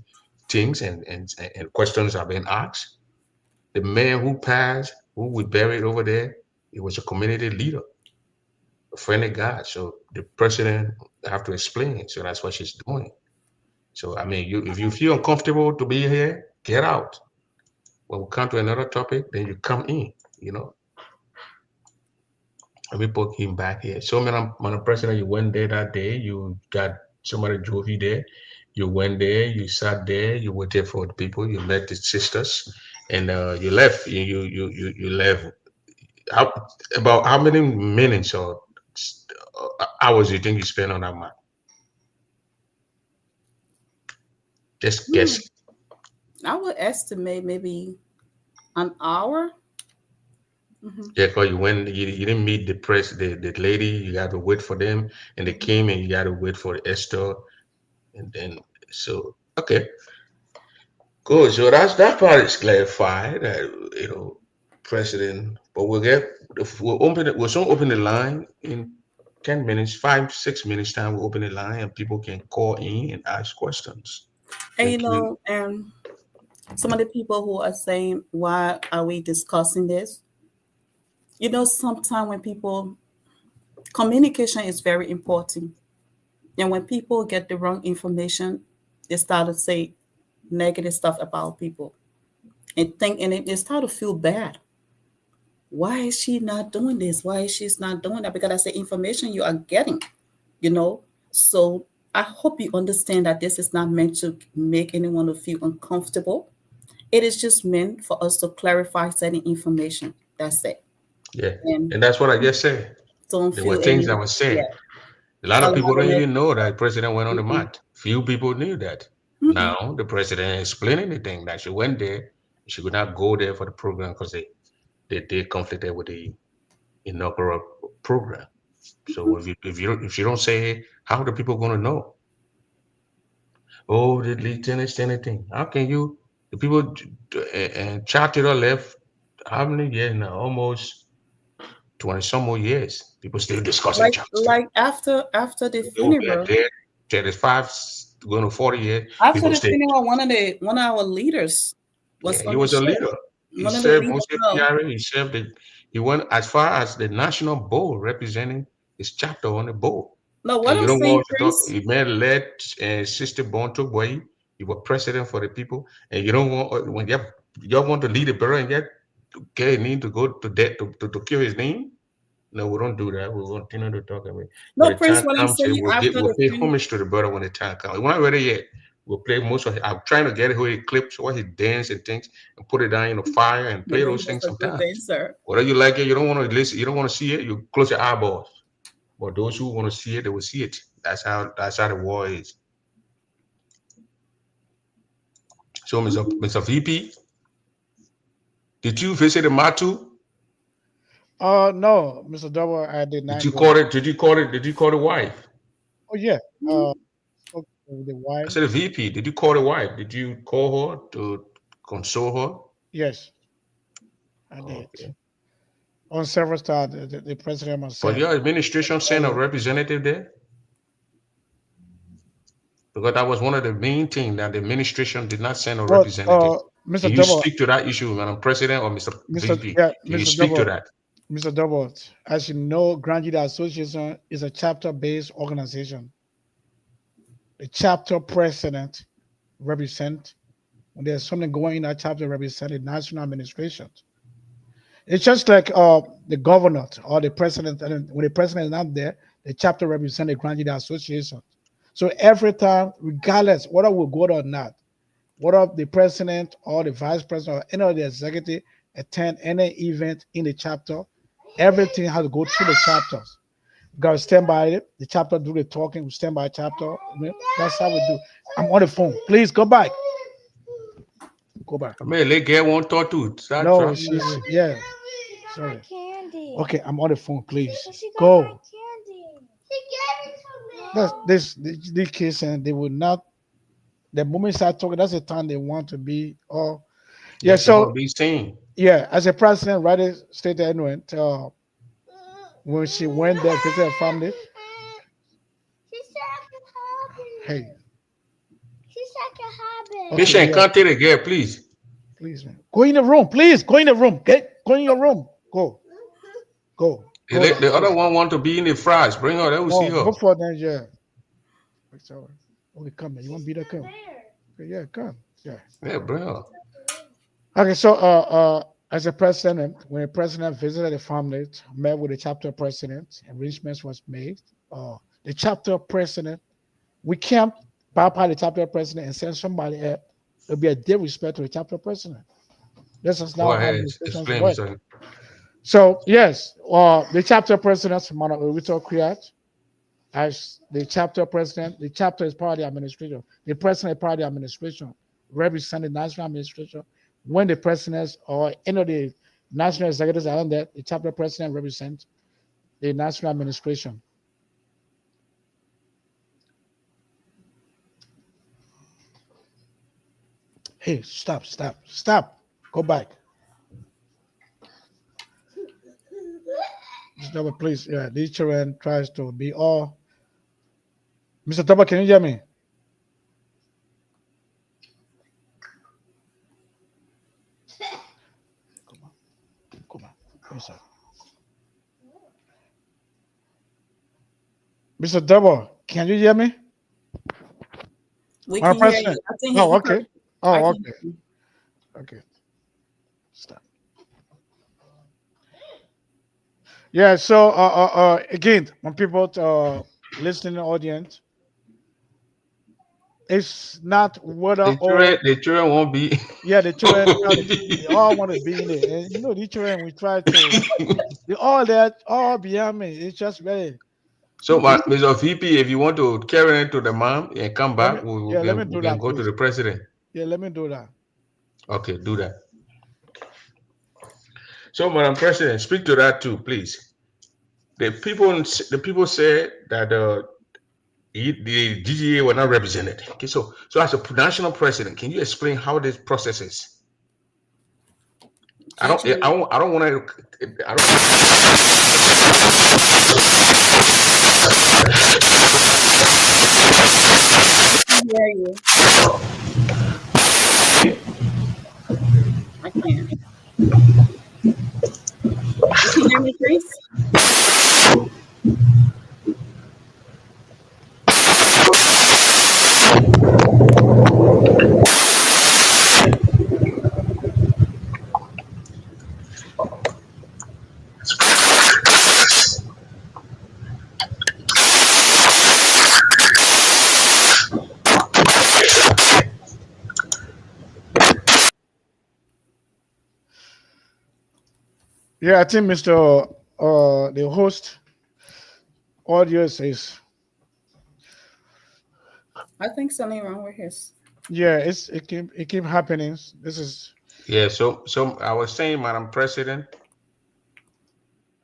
things and questions are being asked. The man who passed, who we buried over there, he was a community leader, a friend of God. So the president have to explain. So that's what she's doing. So I mean, if you feel uncomfortable to be here, get out. When we come to another topic, then you come in, you know. Let me put him back here. So, Madam President, you went there that day. You got somebody drove you there. You went there. You sat there. You waited for the people. You met the sisters, and you left. You left. About how many minutes or hours do you think you spent on that map? Just guess. I would estimate maybe an hour. Yeah, because you didn't meet the press, the lady, you got to wait for them, and they came and you got to wait for Esther, and then so okay, cool. So that part is clarified. President, but we'll get if we'll open it. We'll soon open the line in 10 minutes, 5, 6 minutes time. We'll open the line and people can call in and ask questions. And Thank you. and some of the people who are saying, why are we discussing this? Sometimes when communication is very important. And when people get the wrong information, they start to say negative stuff about people and they start to feel bad. Why is she not doing this? Why is she not doing that? Because that's the information you are getting, So I hope you understand that this is not meant to make anyone feel uncomfortable. It is just meant for us to clarify certain information. That's it. Yeah, and that's what I just said. Don't There were feel things any. that were said. Yeah. A lot of people don't Elaborate. even know that the president went on the Mm-mm. mat. Few people knew that. Mm-mm. Now the president explained anything that she went there. She could not go there for the program because they conflicted with the inaugural program. So if you don't say it, how are the people going to know? Oh, the lieutenant anything. How can you? The people and charted or left. How many years now? Almost 20 some more years. People still discussing charter. Like after the They'll be funeral, dead. 35 going to 40 years. after People the stay. funeral, one of our leaders was Yeah, he on the was a show. leader. He One of the served leaders. most of No, PRA. He went as far as the national board representing his chapter on the board. no. What And you I'm don't saying, want to talk. Prince. He made led Sister Born took away. You were president for the people, and you don't want when you want to lead the borough and yet get need to go to death to kill his name. No, we don't do that. We want to talk about it. When No, the Prince. time What I'm comes, saying after we'll the pay funeral. homage to the brother when the time comes. We're not ready yet. We'll play most of it. I'm trying to get who he clips, what he dance and things, and put it down in the fire and You play know, those he was things a good sometimes. dancer. Whether you like it, you don't want to listen, you don't want to see it, you close your eyeballs. But those who want to see it, they will see it. That's how the war is. So, Mr. VP, did you visit the Matu? No, Mr. Double, I did Did not you go. call it? Did you call it? Did you call the wife? Oh yeah. Spoke to the I wife. said the VP. Did you call the wife? Did you call her to console her? Yes, I did. Okay. On several times, the president was But sent. your administration sent a representative there? Because that was one of the main things that the administration did not send a representative. Mr. Can you Double, speak to that issue, Madam President or Mr. Mr. VP? Yeah, Can you Mr. speak to Double, that? Mr. Double, as you know, Grand Ggaa Association is a chapter-based organization. The chapter president represent when there's something going in that chapter represent the national administration. It's just like the governor or the president, and when the president is not there, the chapter represent the Grand Ggaa Association. So every time, regardless whether we go or not, whether the president or the vice president or any of the executive attend any event in the chapter, everything has to go through the chapters. You gotta stand by it. The chapter do the talking. We stand by chapter. That's how we do. I'm on the phone. Please go back. Go back. I mean, let get one talk to. No, she's yeah. Sorry. Okay, I'm on the phone. Please go. These kids and they will not. The moment I start talking, that's the time they want to be. Oh, yeah. So be seen. yeah, as a president, right? State anyway. When she went there to visit her family. Hey. Patient, can't take the girl, please. Please, man. Go in the room, please. Go in the room. Go in your room. Go. The other one want to be in the fries. Bring her. Let us see her. Go for that, yeah. Okay, come, man. You want to be there? Come. Okay, yeah, come. Yeah. Yeah, bring her. Okay, so as a president, when the president visited the family, met with the chapter president, arrangements was made. The chapter president, we can't bypass the chapter president and send somebody else. It'll be a disrespect to the chapter president. This is not how explain work. Sorry. So yes, the chapter president, Mana Orito Kriat, as the chapter president, the chapter is part of the administration. The president is part of the administration, represent the national administration. When the presidents or any of the national executives are on there, the chapter president represents the national administration. Hey, stop. Go back. Mr. Double, please. Yeah, these children tries to be all. Mr. Double, can you hear me? Come on. Yes, sir. Mr. Double, can you hear me? We can hear you. I think okay. Okay. Stop. Yeah, so again, when people listening to the audience, it's not whether the children won't be. Yeah, the children they all want to be in it. And you know, the children we try to they all behind me. It's just very. So, Mr. VP, if you want to carry it to the mom and come back, we can go to the president. Yeah, let me do that. Okay, do that. So, Madam President, speak to that too, please. The people say that the GGA were not represented. Okay, so as a national president, can you explain how this process is? I don't want to. hear you. I can't. You can hear me, Chris? Yeah, I think Mr. The host audio says. I think something wrong with his. Yeah, it keep happening. This is. Yeah, so I was saying, Madam President,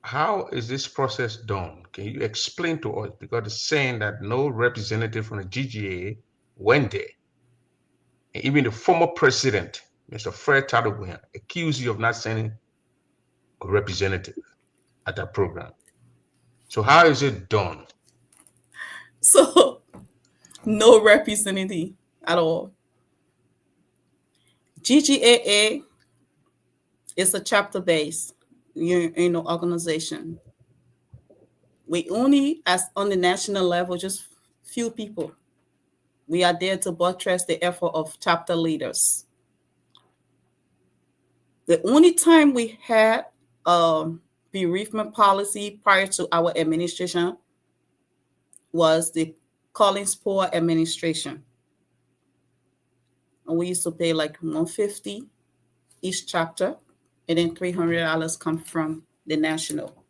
how is this process done? Can you explain to us? Because it's saying that no representative from the GGA went there. And even the former president, Mr. Fred Tadobuya, accused you of not sending a representative at that program. So how is it done? So No representative at all. GGAA is a chapter-based, organization. We only, as on the national level, just few people. We are there to buttress the effort of chapter leaders. The only time we had a bereavement policy prior to our administration was the Collins Poor administration. And we used to pay like $150 each chapter, and then $300 come from the national.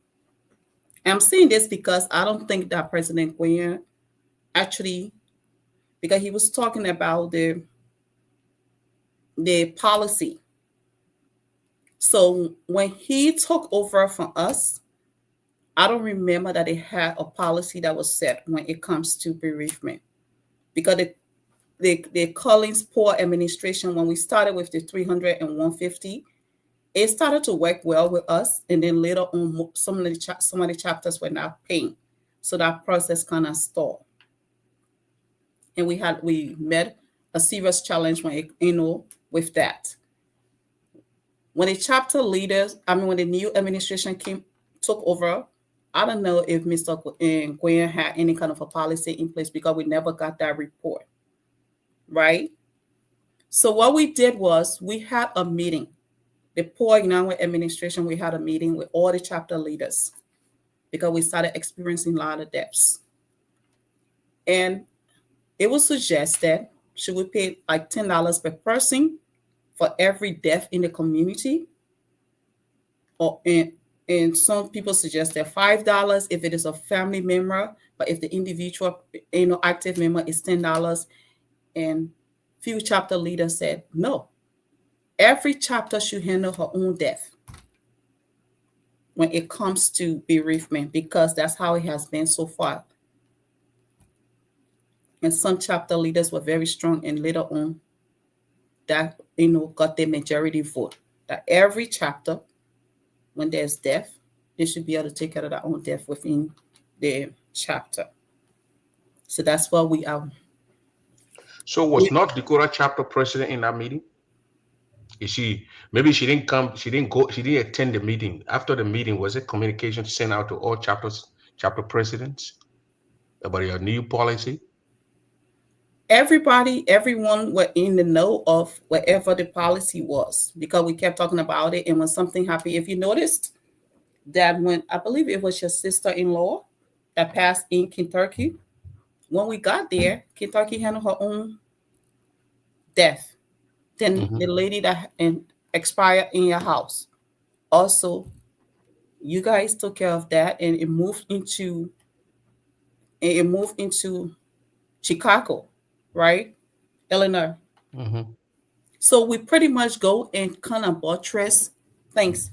And I'm saying this because I don't think that President Ggaa actually, because he was talking about the policy. So when he took over from us, I don't remember that they had a policy that was set when it comes to bereavement. Because the Collins Poor administration, when we started with the 300 and 150, it started to work well with us. And then later on, some of the chapters were not paying. So that process kind of stalled. And we met a serious challenge when with that. When the chapter leaders, when the new administration took over, I don't know if Mr. Ggaa had any kind of a policy in place because we never got that report, right? So what we did was we had a meeting. The Poor Economic Administration, we had a meeting with all the chapter leaders because we started experiencing a lot of deaths. And it was suggested, should we pay like $10 per person for every death in the community? And some people suggested $5 if it is a family member, but if the individual, active member is $10. And few chapter leaders said, no, every chapter should handle her own death when it comes to bereavement, because that's how it has been so far. And some chapter leaders were very strong, and later on that, got the majority vote that every chapter, when there's death, they should be able to take care of their own death within the chapter. So that's what we are. So was North Dakota chapter president in that meeting? Maybe she didn't come, she didn't attend the meeting. After the meeting, was it communication sent out to all chapter presidents about your new policy? Everyone were in the know of whatever the policy was, because we kept talking about it. And when something happened, if you noticed that when, I believe it was your sister-in-law that passed in Kentucky, when we got there, Kentucky handled her own death. Then the lady that expired in your house, also, you guys took care of that, and it moved into Chicago, right, Illinois. So we pretty much go and kind of buttress things,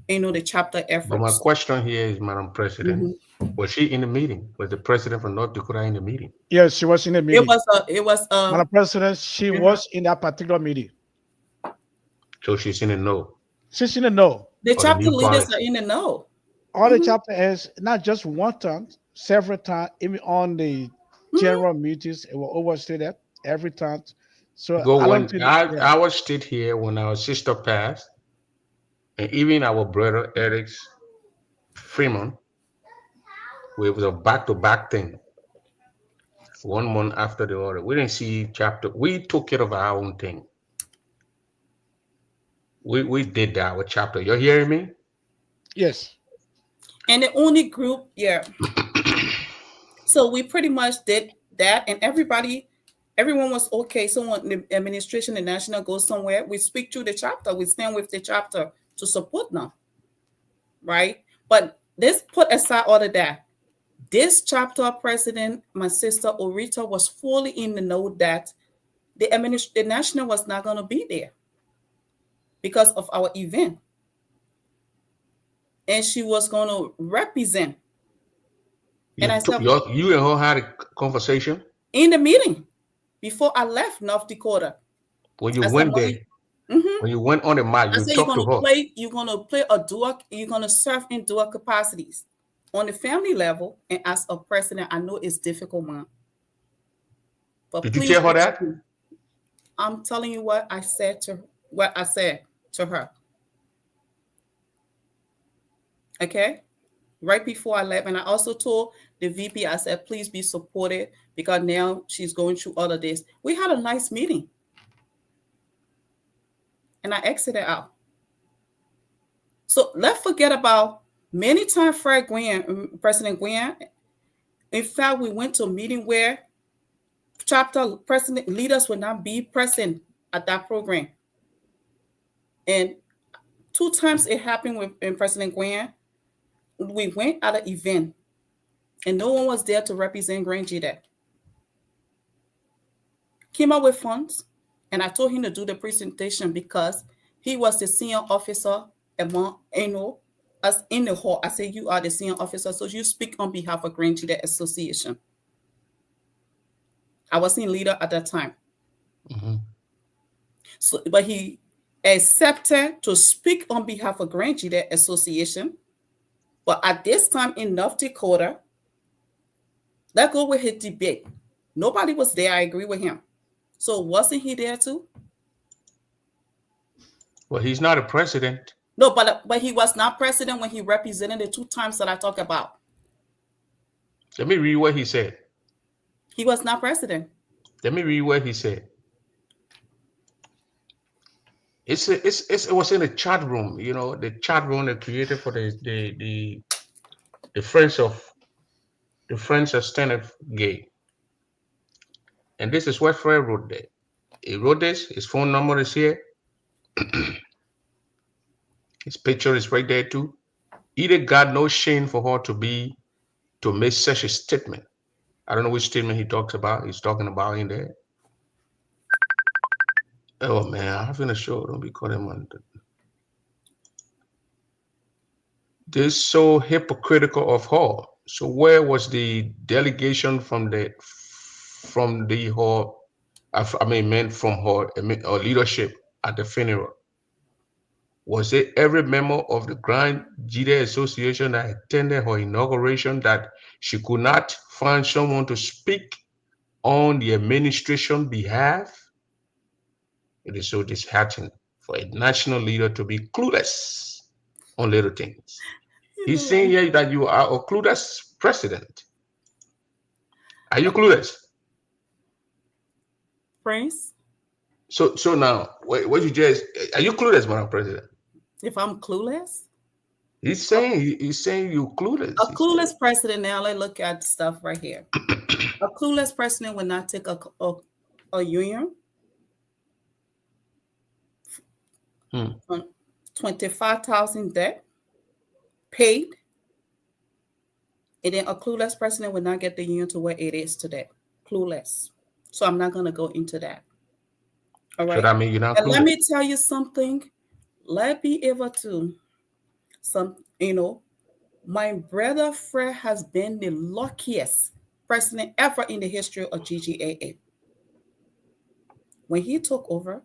the chapter efforts. But my question here is, Madam President, was she in the meeting? Was the president from North Dakota in the meeting? Yes, she was in the meeting. It was Madam President, she was in that particular meeting. So she's in the know. She's in the know. The chapter leaders are in the know. All the chapter is not just one time, several times, even on the general meetings, it will oversee that every time. So I was still here when our sister passed, and even our brother Eric Freeman, it was a back-to-back thing. 1 month after the other. We didn't see chapter. We took care of our own thing. We did that with chapter. You're hearing me? Yes. And the only group, So we pretty much did that, and everyone was okay. So when the administration, the national goes somewhere, we speak to the chapter. We stand with the chapter to support them, right? But this put aside all of that. This chapter president, my sister Orita, was fully in the know that the national was not going to be there because of our event. And she was going to represent. And I said, you and her had a conversation? In the meeting before I left North Dakota. When you went there, when you went on the mat, you talked to her. You're going to play a dual, you're going to serve in dual capacities. On the family level, and as a president, I know it's difficult, man. But Did you please, tell her that? I'm telling you what I said to her. Okay, right before I left, and I also told the VP, I said, please be supported because now she's going through all of this. We had a nice meeting, and I exited out. So let's forget about many times President Gwan. In fact, we went to a meeting where chapter president leaders would not be present at that program. And 2 times it happened with President Gwan. We went at an event and no one was there to represent Grand Ggaa. Came up with funds, and I told him to do the presentation because he was the senior officer among us in the hall. I said, you are the senior officer, so you speak on behalf of Grand Ggaa Association. I wasn't leader at that time. Mm-hmm. So, but he accepted to speak on behalf of Grand Ggaa Association. But at this time in North Dakota, let's go with his debate. Nobody was there. I agree with him. So wasn't he there too? Well, he's not a president. No, but he was not president when he represented the 2 times that I talk about. Let me read what he said. He was not president. Let me read what he said. It was in the chat room, you know, the chat room they created for the friends of Stanley Gay. And this is what Fred wrote there. He wrote this, his phone number is here. His picture is right there too. Either got no shame for her to make such a statement. I don't know which statement he talks about. He's talking about in there. Oh man, I'm having a show. Don't be calling on. This is so hypocritical of her. So where was the delegation from her leadership at the funeral? Was it every member of the Grand Ggaa Association that attended her inauguration that she could not find someone to speak on the administration behalf? It is so disheartening for a national leader to be clueless on little things. He's saying here that you are a clueless president. Are you clueless? Prince? So now, what you just, are you clueless, Madam President? If I'm clueless? He's saying you're clueless. A clueless president, now let's look at stuff right here. A clueless president would not take a union. 25,000 debt paid, and then a clueless president would not get the union to where it is today. Clueless. So I'm not going to go into that. All right. So that means you're not and clueless. Let me tell you something. Let's be able to my brother Fred has been the luckiest president ever in the history of GGAA. When he took over,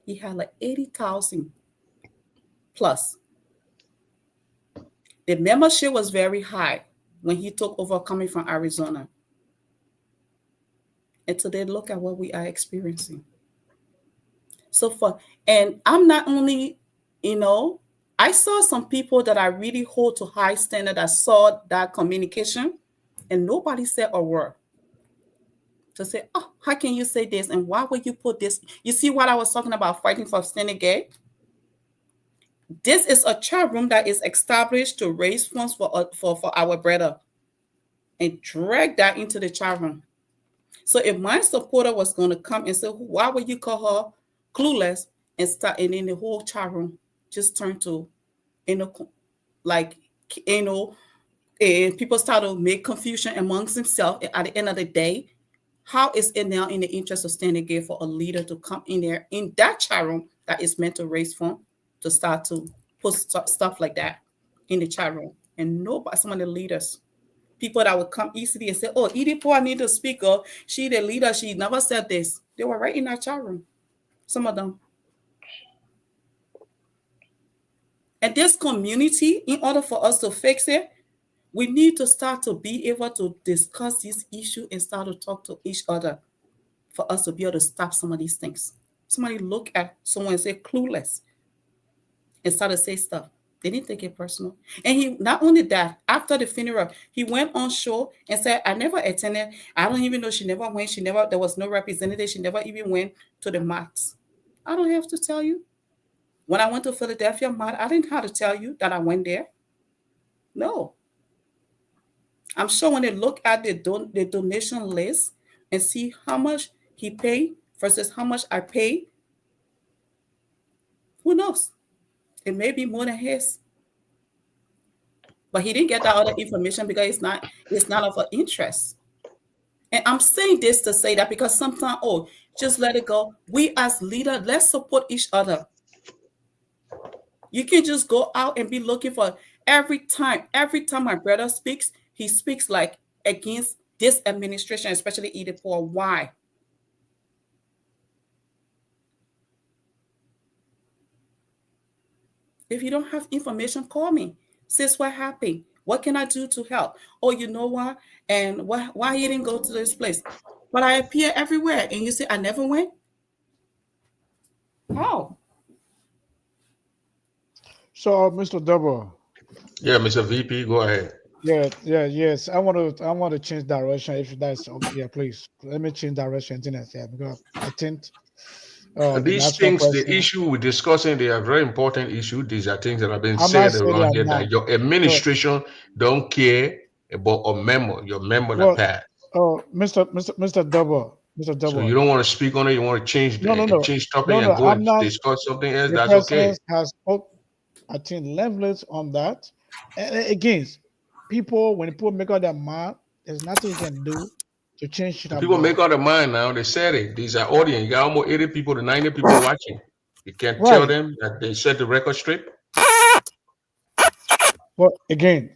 he had like 80,000 plus. The membership was very high when he took over coming from Arizona. And today, look at what we are experiencing. And I'm not only, I saw some people that I really hold to high standard that saw that communication, and nobody said a word. To say, oh, how can you say this? And why would you put this? You see what I was talking about, fighting for Stanley Gay? This is a chat room that is established to raise funds for our brother and drag that into the chat room. So if my supporter was going to come and say, why would you call her clueless, and start, and then the whole chat room just turned to, and people start to make confusion amongst themselves. At the end of the day, how is it now in the interest of Stanley Gay for a leader to come in there in that chat room that is meant to raise funds to start to put stuff like that in the chat room? And nobody, some of the leaders, people that would come easily and say, oh, Edie Poor need to speak up. She the leader. She never said this. They were right in that chat room. Some of them. And this community, in order for us to fix it, we need to start to be able to discuss this issue and start to talk to each other. for us to be able to stop some of these things. Somebody look at someone and say clueless and start to say stuff. They didn't take it personal. And he, not only that, after the funeral, he went on show and said, I never attended. I don't even know, she never went. There was no representative. She never even went to the march. I don't have to tell you. When I went to Philadelphia march, I didn't have to tell you that I went there. No. I'm sure when they look at the donation list and see how much he paid versus how much I paid, who knows? It may be more than his. But he didn't get that other information because it's not of interest. And I'm saying this to say that because sometimes, just let it go. We as leaders, let's support each other. You can just go out and be looking for every time my brother speaks, he speaks like against this administration, especially Edith Paul. Why? If you don't have information, call me. Sis, what happened? What can I do to help? Oh, you know what? And why you didn't go to this place? But I appear everywhere. And you say, I never went? How? So, Mr. Double. Yeah, Mr. VP, go ahead. Yes. I want to change direction. If that's okay, please let me change direction. Because I think these things, the issue we're discussing, they are very important issues. These are things that have been said around here that your administration don't care about a member, your member that passed. Oh, Mr. Double. So you don't want to speak on it. You want to change change topic and go and discuss something else. That's okay. Has I think leverage on that. And again, when people make up their mind, there's nothing you can do to change it. People make up their mind now. They said it. These are audience. You got almost 80 people to 90 people watching. You can't tell them that they set the record straight. But again,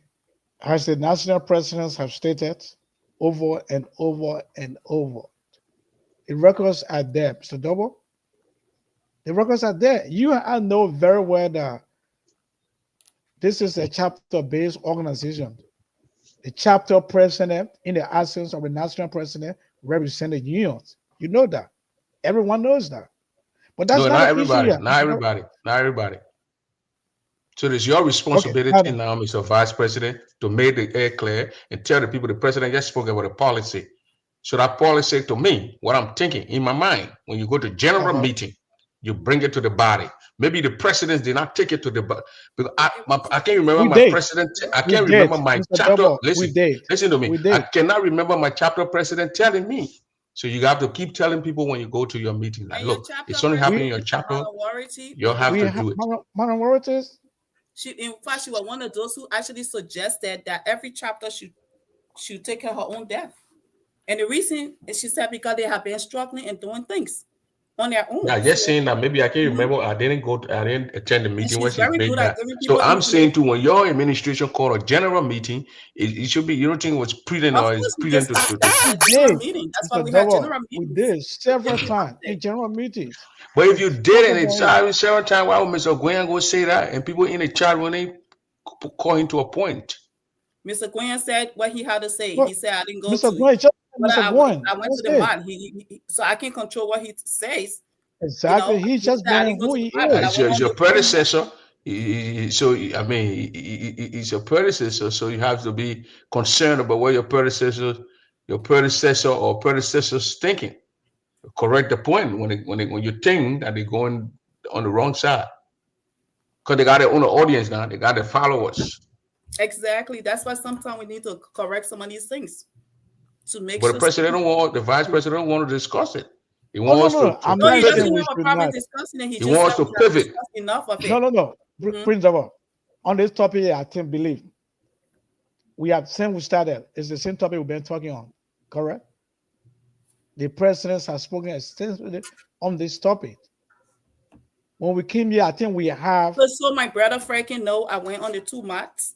as the national presidents have stated over and over and over, the records are there, Mr. Double. The records are there. You and I know very well that this is a chapter-based organization. The chapter president, in the absence of the national president, represent the unions. You know that. Everyone knows that. But that's not everybody. Not everybody. So it's your responsibility now, Mr. Vice President, to make the air clear and tell the people the president just spoke about a policy. So that policy to me, what I'm thinking in my mind, when you go to general meeting, you bring it to the body. Maybe the president did not take it to the body. Because I can't remember my president. I can't remember my chapter. Listen to me. I cannot remember my chapter president telling me. So you have to keep telling people when you go to your meeting. Like, look, it's only happening in your chapter. You have to do it. Minorities. In fact, she was one of those who actually suggested that every chapter should take her own death. And the reason is, she said, because they have been struggling and doing things on their own. Yeah, just saying that maybe I can't remember. I didn't attend the meeting where she made that. So I'm saying too, when your administration called a general meeting, it should be, you don't think it was prudent or it's prudent to meeting. That's why we had general meetings. We did several times in general meetings. But if you did it several times, why would Mr. Ggaa go say that? And people in the chat, when they call him to a point. Mr. Ggaa said what he had to say. He said, I didn't go Mr. to I went to the man. So I can control what he says. Exactly. He's just being who he is. He's your predecessor. So, I mean, he's your predecessor. So you have to be concerned about what your predecessor or predecessors thinking. Correct the point when you think that they're going on the wrong side. Because they got their own audience now. They got their followers. Exactly. That's why sometimes we need to correct some of these things. To make but the president don't want, the vice president don't want to discuss it. He wants to pivot. Enough of it. No. Prince of on this topic, I can't believe we started. It's the same topic we've been talking on, correct? The presidents have spoken extensively on this topic. When we came here, I think we have. So my brother freaking know I went on the 2 marches.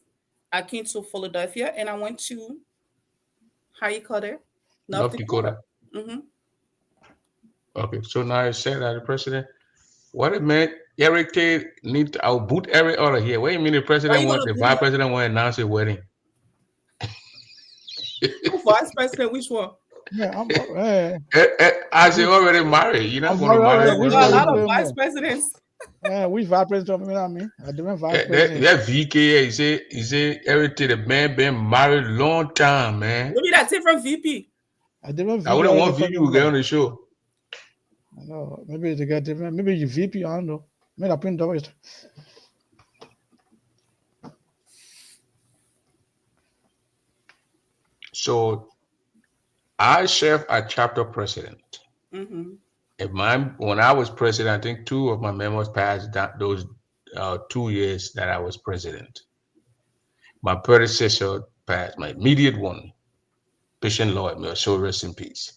I came to Philadelphia and I went to, how you call it? North Dakota. Okay, so now you said that the president, what it meant, Eric Tate need to boot Eric out of here. What do you mean the president the vice president want to announce a wedding? Vice president, which one? Yeah, As they already married, you're not I'm going to married marry already. No, We we got a ready lot to of another. do vice more. presidents. Yeah, we vice president. You know what I mean? A different vice president. That VK, he say everything. The man been married long time, man. Maybe that's it from VP. A different I VP wouldn't already want VP talking to get about. on the show. I know. Maybe they got different. Maybe you VP. I don't know. Maybe I print double. So I serve as chapter president. Mm-hmm. When I was president, I think two of my members passed those 2 years that I was president. My predecessor passed, my immediate one, Patient Lloyd, may so rest in peace.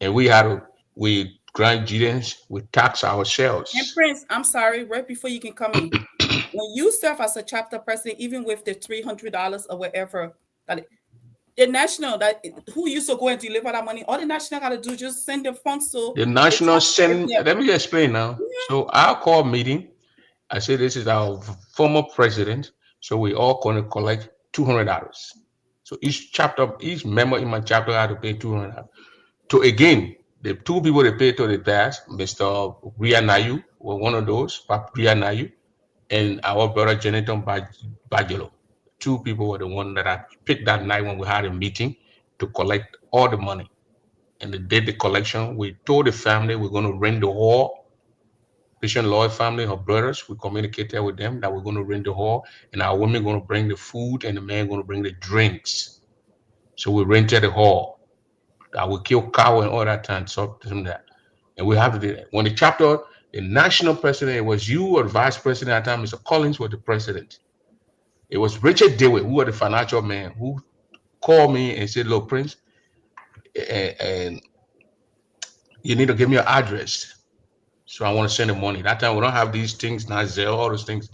And we grant guidance, we tax And ourselves. Prince, I'm sorry, right before you can come in. When you serve as a chapter president, even with the $300 or whatever, the national who used to go and deliver that money, all the national got to do just send the funds to The national send, yeah. let me explain now. So our call meeting, I say this is our former president, so we all going to collect $200. So each member in my chapter had to pay $200. So again, the two people they paid to the past, Mr. Ria Nayu, were one of those, Ria Nayu, and our brother Jonathan Bajolo. Two people were the one that I picked that night when we had a meeting to collect all the money. And they did the collection. We told the family we're going to rent the hall. Patient Lloyd family, her brothers, we communicated with them that we're going to rent the hall, and our women going to bring the food, and the men going to bring the drinks. So we rented the hall. I would kill cow and all that time, so that. And we have to do that. When the national president, it was you or the vice president at the time, Mr. Collins was the president. It was Richard Dewey, who was the financial man, who called me and said, "Look, Prince, and you need to give me your address. So I want to send the money." That time we don't have these things, not Zelle, all those things.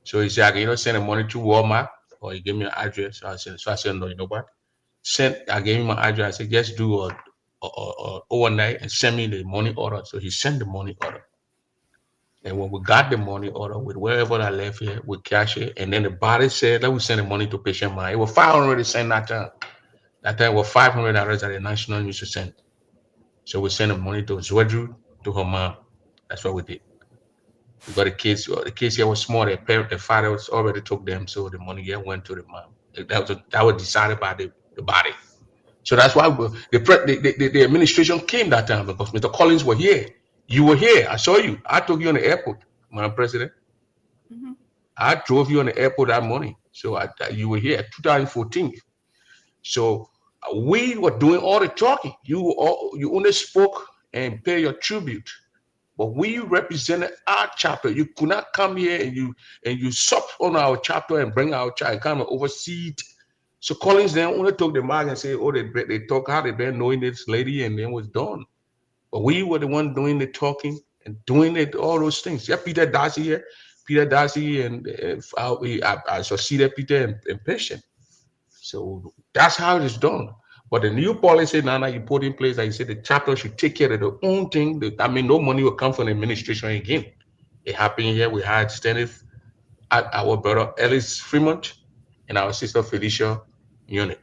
So he said, "I can either send the money to Walmart or you give me an address." So I said, "No, you know what? I gave him my address. I said, just do a overnight and send me the money order." So he sent the money order. And when we got the money order with wherever I left here, we cash it. And then the body said, "Let me send the money to patient mine." It was 500 to send that time. That time was $500 that the national used to send. So we sent the money to Zwedru, to her mom. That's what we did. We got the kids. The kids here was small. The father was already took them, so the money here went to the mom. That was decided by the body. So that's why the administration came that time because Mr. Collins were here. You were here. I saw you. I took you on the airport, Madam President. Mm-hmm. I drove you on the airport that morning. So you were here 2014. So we were doing all the talking. You only spoke and pay your tribute. But we represented our chapter. You could not come here and you sup on our chapter and bring our child, come and oversee it. So Collins then only took the mark and said, "Oh, they talk how they been knowing this lady," and then was done. But we were the one doing the talking and doing it, all those things. Yeah, Peter Darcy here, and I succeeded Peter and Patient. So that's how it is done. But the new policy now that you put in place, like you said, the chapter should take care of their own thing. I mean, no money will come from the administration again. It happened here. We had standing at our brother Ellis Fremont and our sister Felicia Unit.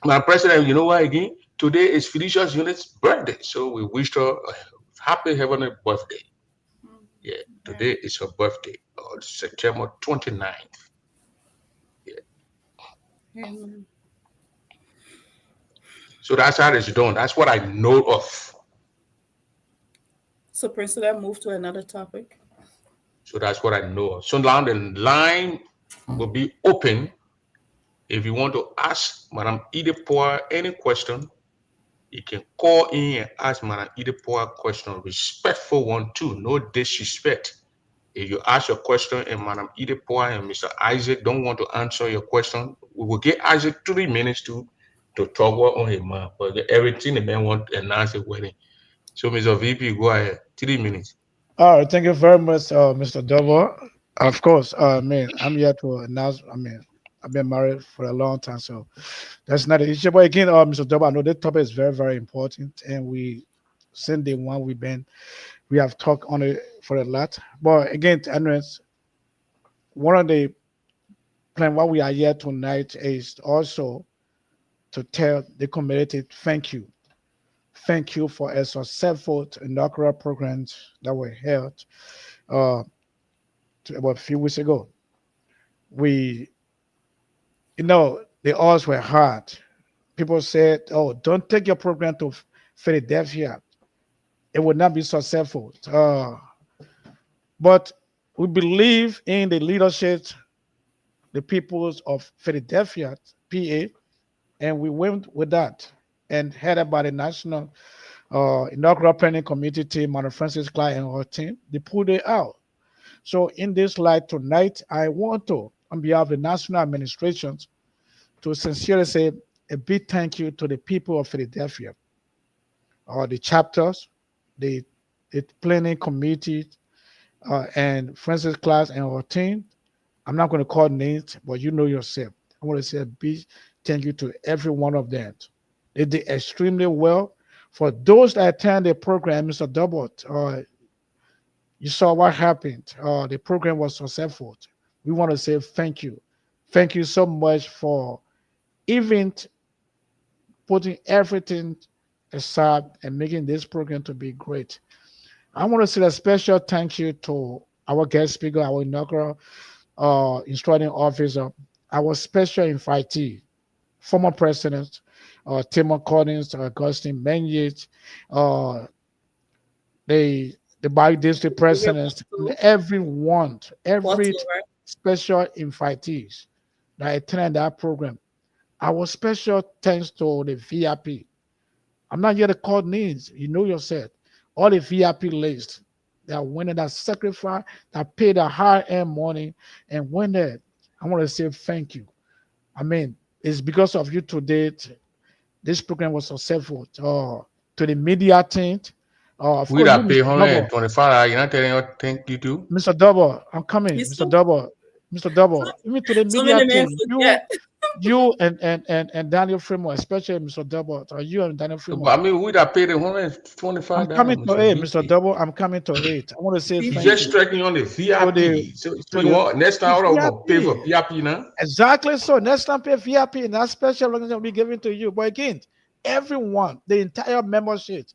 My president, you know what again? Today is Felicia's Unit's birthday. So we wished her a happy heavenly birthday. Yeah, today is her birthday, September 29th. Yeah. Amen. So that's how it's done. That's what I know of. So Prince, let's move to another topic. So that's what I know of. So now the line will be open. If you want to ask Madam Idepoa any question, you can call in and ask Madam Idepoa a question. Respectful one too, no disrespect. If you ask your question and Madam Idepoa and Mr. Isaac don't want to answer your question, we will give Isaac 3 minutes to talk on his mind. But everything the man want to announce a wedding. So Mr. VP, go ahead. 3 minutes. All right, thank you very much, Mr. Double. Of course, I'm here to announce. I've been married for a long time, so that's not an issue. But again, Mr. Double, I know this topic is very, very important, and since day one, we have talked on it for a lot. But again, I know it's one of the plan. What we are here tonight is also to tell the community thank you. Thank you for a successful inaugural programs that were held uh, about a few weeks ago. We, the odds were hard. People said, "Oh, don't take your program to Philadelphia; it would not be successful." But we believe in the leadership, the peoples of Philadelphia, PA, and we went with that and headed by the National Inaugural Planning Committee team, Madam Francis Clark and her team. They pulled it out. So in this light tonight, I want to, on behalf of the national administrations, to sincerely say a big thank you to the people of Philadelphia, the chapters, the, the planning committee, and Francis Class and her team. I'm not going to call names, but you know yourself. I want to say a big thank you to every one of them. They did extremely well. For those that attend the program, Mr. Double, you saw what happened. The program was successful. We want to say thank you. Thank you so much for even putting everything aside and making this program to be great. I want to say a special thank you to our guest speaker, our inaugural instructing officer, our special invitee, former president, Tim Collins, Augustine Menyates, uh, the Bali district presidents, and everyone, every Whatsoever. special invitees that attended that program. Our special thanks to the VIP. I'm not here to call names. You know yourself. All the VIP list that went in that sacrifice, that paid a high end money and went there. I want to say thank you. I mean, it's because of you today. This program was successful. To the media team, of We course, you, that pay Mr. Double. 125, you're not telling you thank you too. Mr. Double, I'm coming. You Mr. so, Double, Mr. Double, even to the so media many men team, forget. you and Daniel Fremont, especially Mr. Double, or you and Daniel But Fremont. I mean, we that paid the I'm $125, coming to Mr. it, Mr. VP. Double. I'm coming to it. I want to say You We- thank just you striking on the to the VIP. So to you the want next the time I'm gonna pay for VIP. VIP now? Exactly so. Next time pay VIP and that special organization will be given to you. But again, everyone, the entire membership,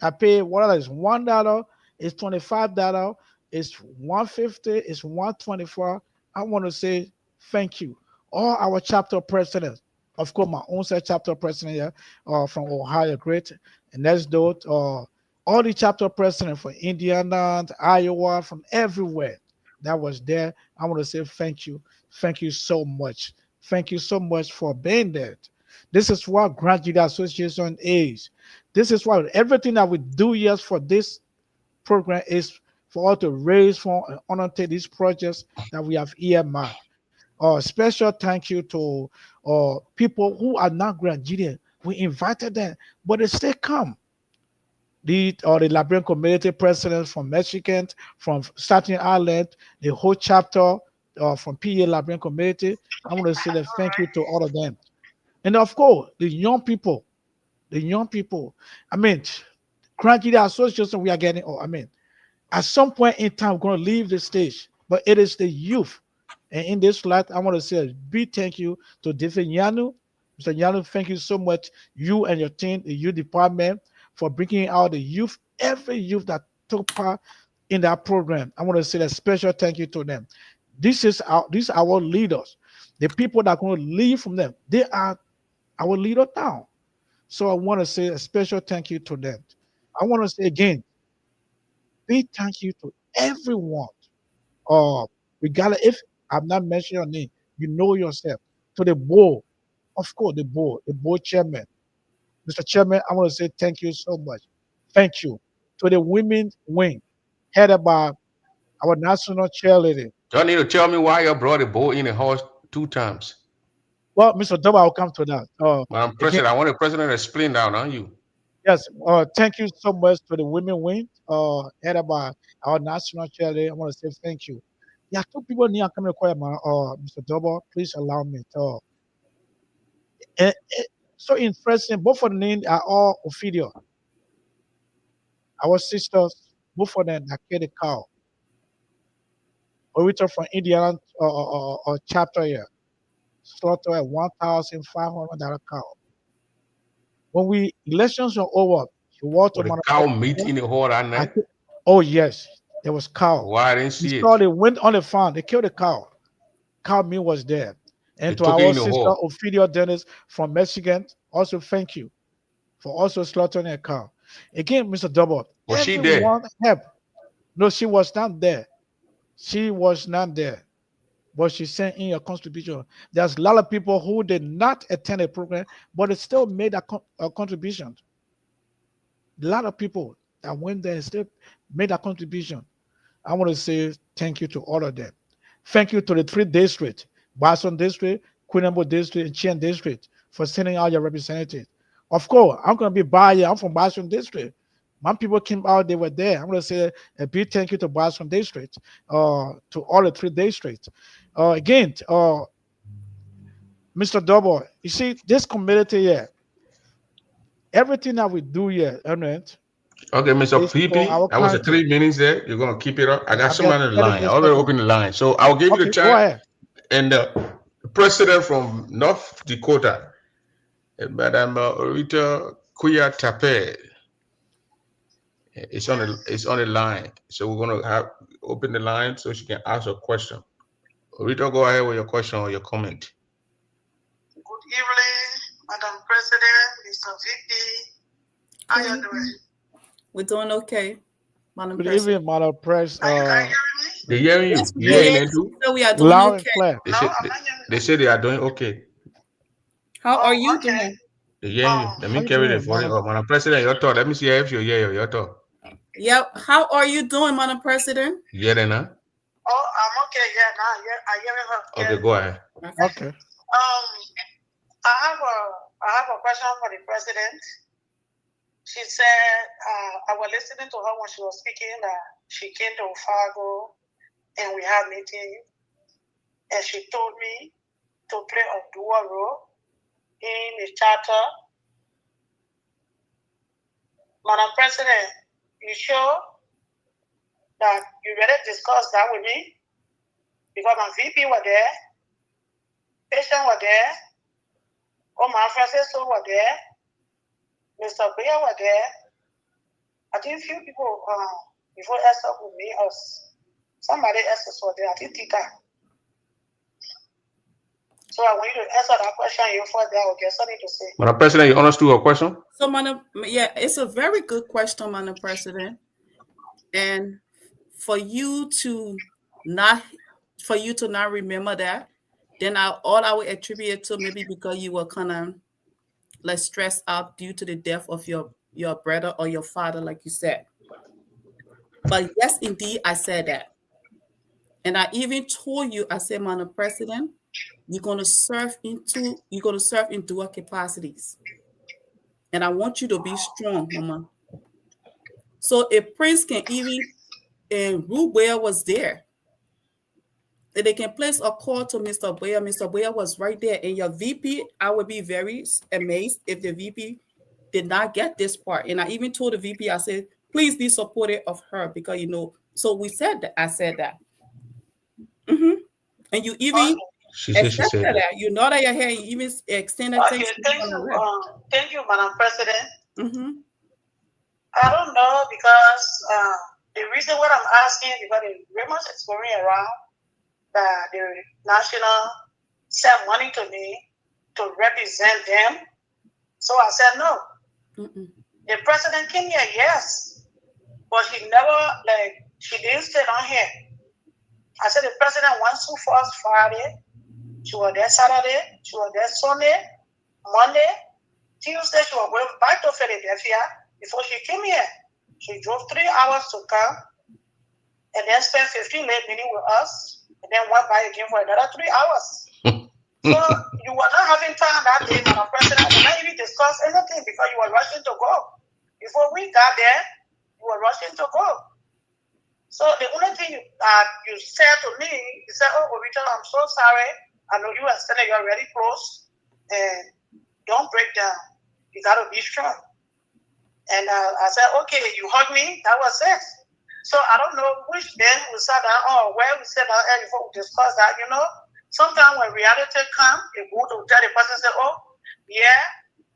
I pay whatever is $1, it's $25, it's 150, it's 124. I want to say thank you. All our chapter presidents, of course, my own set chapter president here, from Ohio, great, and that's those, all the chapter presidents from Indiana, Iowa, from everywhere that was there. I want to say thank you. Thank you so much. Thank you so much for being there. This is what Graduate Association is. This is what everything that we do here for this program is for us to raise for and undertake these projects that we have earmarked. Special thank you to people who are not graduating. We invited them, but they still come. The Liberian community presidents from Michigan, from Staten Island, the whole chapter from PA Liberian community. I want to say that thank you to all of them. And of course, the young people. I mean, graduate association we are getting, I mean, at some point in time, we're going to leave the stage, but it is the youth. And in this light, I want to say a big thank you to David Yanu. Mr. Yanu, thank you so much, you and your team, the youth department, for bringing out the youth, every youth that took part in that program. I want to say a special thank you to them. These are our leaders, the people that are going to lead from them. They are our leader now. So I want to say a special thank you to them. I want to say again, big thank you to everyone. Uh, regardless if I'm not mentioning your name, you know yourself. To the board, of course, the board chairman, Mr. Chairman. I want to say thank you so much. Thank you to the women wing, headed by our national cheerleader. Y'all need to tell me why you brought a bull in the house 2 times. Well, Mr. Double, I'll come to that. Madam Again, President, I want the president to explain that on you. yes. Thank you so much to the women wing, headed by our national cheerleader. I want to say thank you. Yeah, two people need to come require my Mr. Double. Please allow me to. So interesting. Both of the names are all Ophidia. Our sisters, both of them are carry cow. Orita from Indiana chapter here. Slaughter at $1,500 cow. when elections were over, he walked Or to the my cow meat in the hall that night. Oh yes, there was cow. Why I didn't We see saw it? they went on the farm. They killed the cow. Cow meat was there. They And to took it our in the sister hall. Ophelia Dennis from Michigan, also thank you for also slaughtering a cow. Again, Mr. Double, Was she there? everyone helped. No, she was not there. She was not there. But she sent in a contribution. There's a lot of people who did not attend the program, but they still made a contribution. A lot of people that went there and still made a contribution. I want to say thank you to all of them. Thank you to the 3 districts, Boston District, Queen Elizabeth District, and Chien District for sending out your representatives. Of course, I'm going to be biased. I'm from Boston District. My people came out, they were there. I'm going to say a big thank you to Boston District, to all the 3 districts. Again, Mr. Double, you see, this community here, everything that we do here, Ernest, Okay, Mr. is for PP, our that was a country. 3 minutes there. You're gonna keep it up. I got I got someone in the 30 line. I more already seconds. opened the line. So I'll give you the Okay, go time. ahead. And the president from North Dakota, Madam Rita Kuya Tape, it's on the line. So we're gonna have open the line so she can ask a question. Rita, go ahead with your question or your comment. Good evening, Madam President, Mr. VP. How you doing? We're doing okay, Madam Good President. evening, Madam Press. Are you hearing me? They hearing you. Yes, we You hearing can. them too? So we are doing Loud and okay. clear. They No, say I'm not hearing they say they are doing okay. How are you okay. doing? They hearing you. Let How me you carry the doing, volume Madam? up. Madam President, your thought. Let me see if you hear your thought. Yep. How are you doing, Madam President? You hear them now? Oh, I'm okay. Yeah, now I hearing her. Okay, go ahead. Okay. I have a question for the president. She said I was listening to her when she was speaking that she came to Fargo and we had meeting, and she told me to play a dual role in the charter. Madam President, you sure that you ready to discuss that with me? Because my VP were there, patient were there, all my Francisco were there, Mr. Bear were there. I think few people before Esther with me, somebody else was there. I think Tita. So I want you to answer that question. You for there, I'll get something to say. Madam President, you understood her question? So, Madam, yeah, it's a very good question, Madam President. And for you to not remember that, then all I would attribute it to maybe because you were kind of like stressed out due to the death of your brother or your father, like you said. But yes, indeed, I said that. And I even told you, I said, Madam President, you're gonna serve in dual capacities. And I want you to be strong, Mama. So if Prince can even, and Ruth Boyer was there, that they can place a call to Mr. Boyer. Mr. Boyer was right there. And your VP, I would be very amazed if the VP did not get this part. And I even told the VP, I said, please be supportive of her because, so we said that. I said that. And you even She said that. You know that your hair, you even extended things. Thank you, Madam President. I don't know because the reason what I'm asking because the rumors is going around that the national sent money to me to represent them. So I said no. The president came here, yes, but she didn't stay on here. I said the president went to first Friday, she was there Saturday, she was there Sunday, Monday, Tuesday she was going back to Philadelphia before she came here. She drove 3 hours to come and then spent 15 minutes meeting with us and then went back again for another 3 hours. So you were not having time that day, Madam President, to not even discuss anything because you were rushing to go. Before we got there, you were rushing to go. So the only thing you said to me, you said, oh, Rita, I'm so sorry. I know you are saying you're really close and don't break down. You got to be strong. And I said, okay, you hug me. That was it. So I don't know which then we sat down or where we sat down and before we discussed that, Sometimes when reality comes, it's good to tell the person, say, oh, yeah,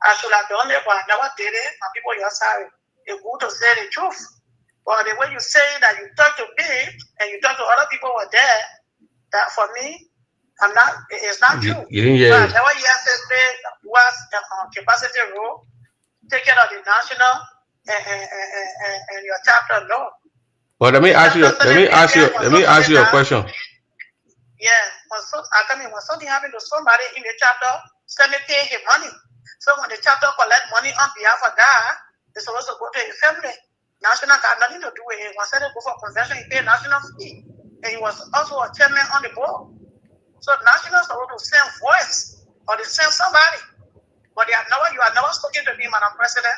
I should have done it, but I never did it. And people just sorry. It's good to say the truth. But the way you say that you talk to me and you talk to other people who were there, that for me, it's not true. You didn't hear But it. never was capacity role, take care of the national and your chapter, no. But let me ask you a question. Yeah, when something happened to somebody in the chapter, send me pay him money. So when the chapter collect money on behalf of God, it's supposed to go to his family. National got nothing to do with it. When said go for convention, he paid national fee. And he was also a chairman on the board. So national is supposed to send voice or they send somebody. But you are never spoken to me, Madam President.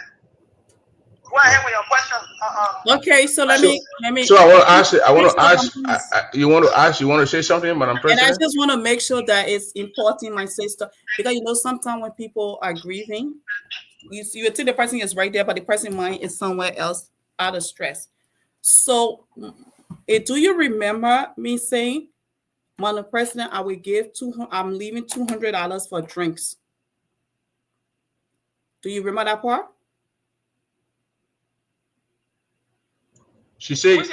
Go ahead with your question. Okay, so let me. So I want to ask. You want to say something, Madam President? And I just want to make sure that it's important, my sister, because sometimes when people are grieving, you think the person is right there, but the person's mind is somewhere else, out of stress. So, do you remember me saying, Madam President, I will give I'm leaving $200 for drinks? Do you remember that part? She said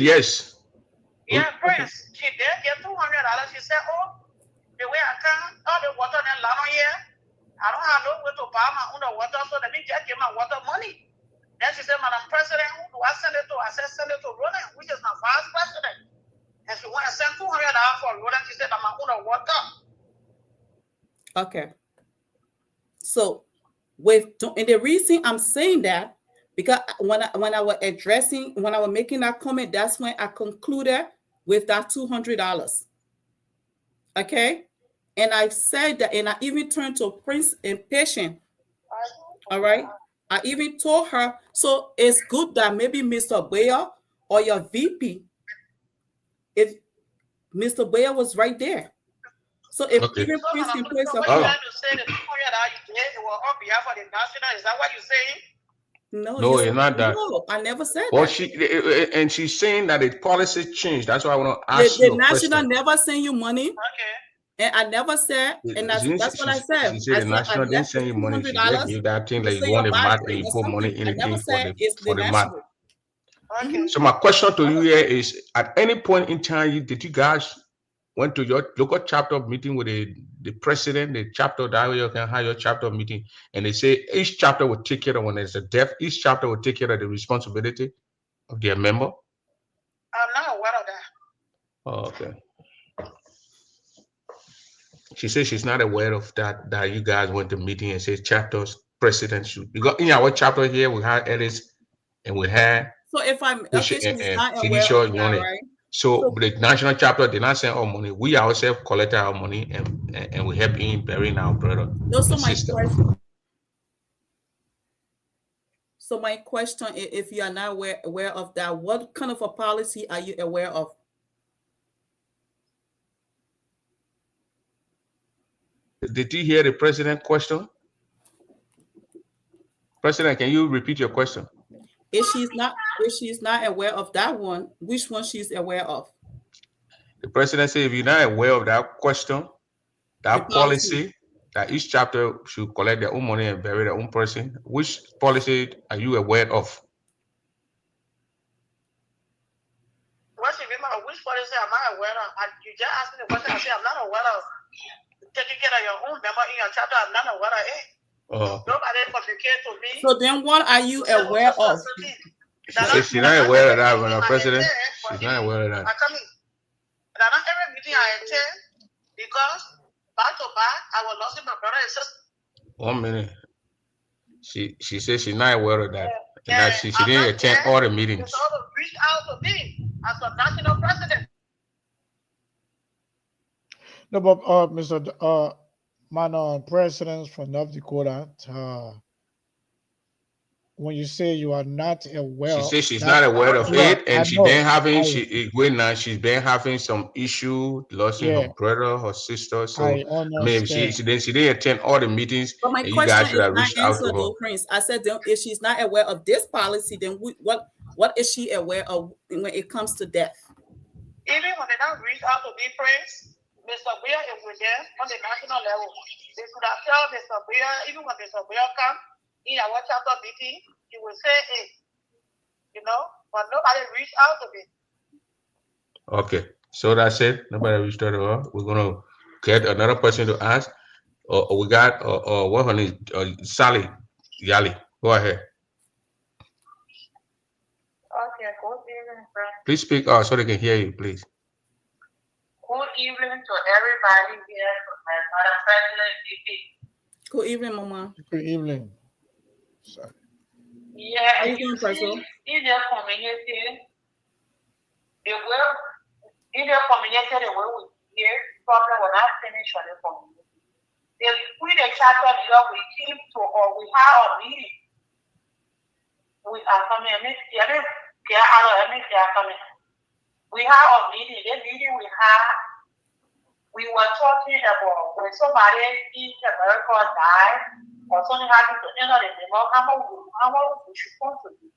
yes. Yeah, Prince. She did get $200. She said, oh, the way I can, all the water in Lano here, I don't have no way to buy my own water, so let me just give my water money. Then she said, Madam President, who do I send it to? I said, send it to Roland, which is my vice president. And she went and sent $200 for Roland. She said, I'm my own water. Okay. So, and the reason I'm saying that, because when I was making that comment, that's when I concluded with that $200. Okay, and I said that, and I even turned to Prince and Patient. All right, I even told her, so it's good that maybe Mr. Bayer or your VP, if Mr. Bayer was right there. So if even Prince and Patient, so what you trying to say, the $200 you gave was on behalf of the national? Is that what you're saying? No, it's not that. No, I never said well, that. And she's saying that the policy changed. That's why I want to ask you a question. The national never send you money. Okay. And I never said, and that's what I said. She said the national didn't send you money. She just gave that thing that you want the mat and you put money in the thing for the mat. Okay. So my question to you here is: at any point in time, did you guys went to your local chapter meeting with the president, the chapter that way you can have your chapter meeting, and they say each chapter will take care of when there's a death, each chapter will take care of the responsibility of their member? I'm not aware of that. Oh, okay. She says she's not aware of that you guys went to meeting and said chapters president should, because in our chapter here we had Ellis and we had so if I'm okay, she's not aware of that, right? So the national chapter did not send our money. We ourselves collected our money and we help in burying our brother. So my question is, if you are not aware of that, what kind of a policy are you aware of? Did you hear the president question? President, can you repeat your question? If she's not aware of that one, which one she's aware of? The president said if you're not aware of that question, that policy, that each chapter should collect their own money and bury their own person, which policy are you aware of? Which policy am I aware of? You just asked me the question. I said I'm not aware of taking care of your own member in your chapter. I'm not aware of it. Nobody communicate to me. So then what are you aware of? She's not aware of that, Madam President. She's not aware of that. Not every meeting I attend, because back to back, I was losing my brother and sister. 1 minute. She says she's not aware of that. And that she didn't attend all the meetings. It's all reached out to me as a national president. No, but Mr. Madam President from North Dakota, when you say you are not aware, she says she's not aware of it, and she's been having some issue, losing her brother, her sister. So maybe she didn't attend all the meetings. But my question is not answered though, Prince. I said if she's not aware of this policy, then what is she aware of when it comes to death? Even when they don't reach out to me, Prince, Mr. Weir is with them on the national level. They could have told Mr. Boyer, even when Mr. Boyer come in our chapter meeting, he will say, hey, you know, but nobody reached out to me. Okay, so that's it. Nobody reached out to her. We're gonna get another person to ask. We got what her name? Sally Yali. Go ahead. Okay, good evening, friend. Please speak so they can hear you, please. Good evening to everybody here, Madam President DP. Good evening, Mama. Good evening. Sorry. Yeah, How you you doing, President? see, in their community, the way in their community, the way we hear problem will not finish on the community. They we the chapter leader, we came to or we had a meeting. We are coming, we had a meeting. The meeting we were talking about when somebody in America died or something happened to another member, how much we should contribute.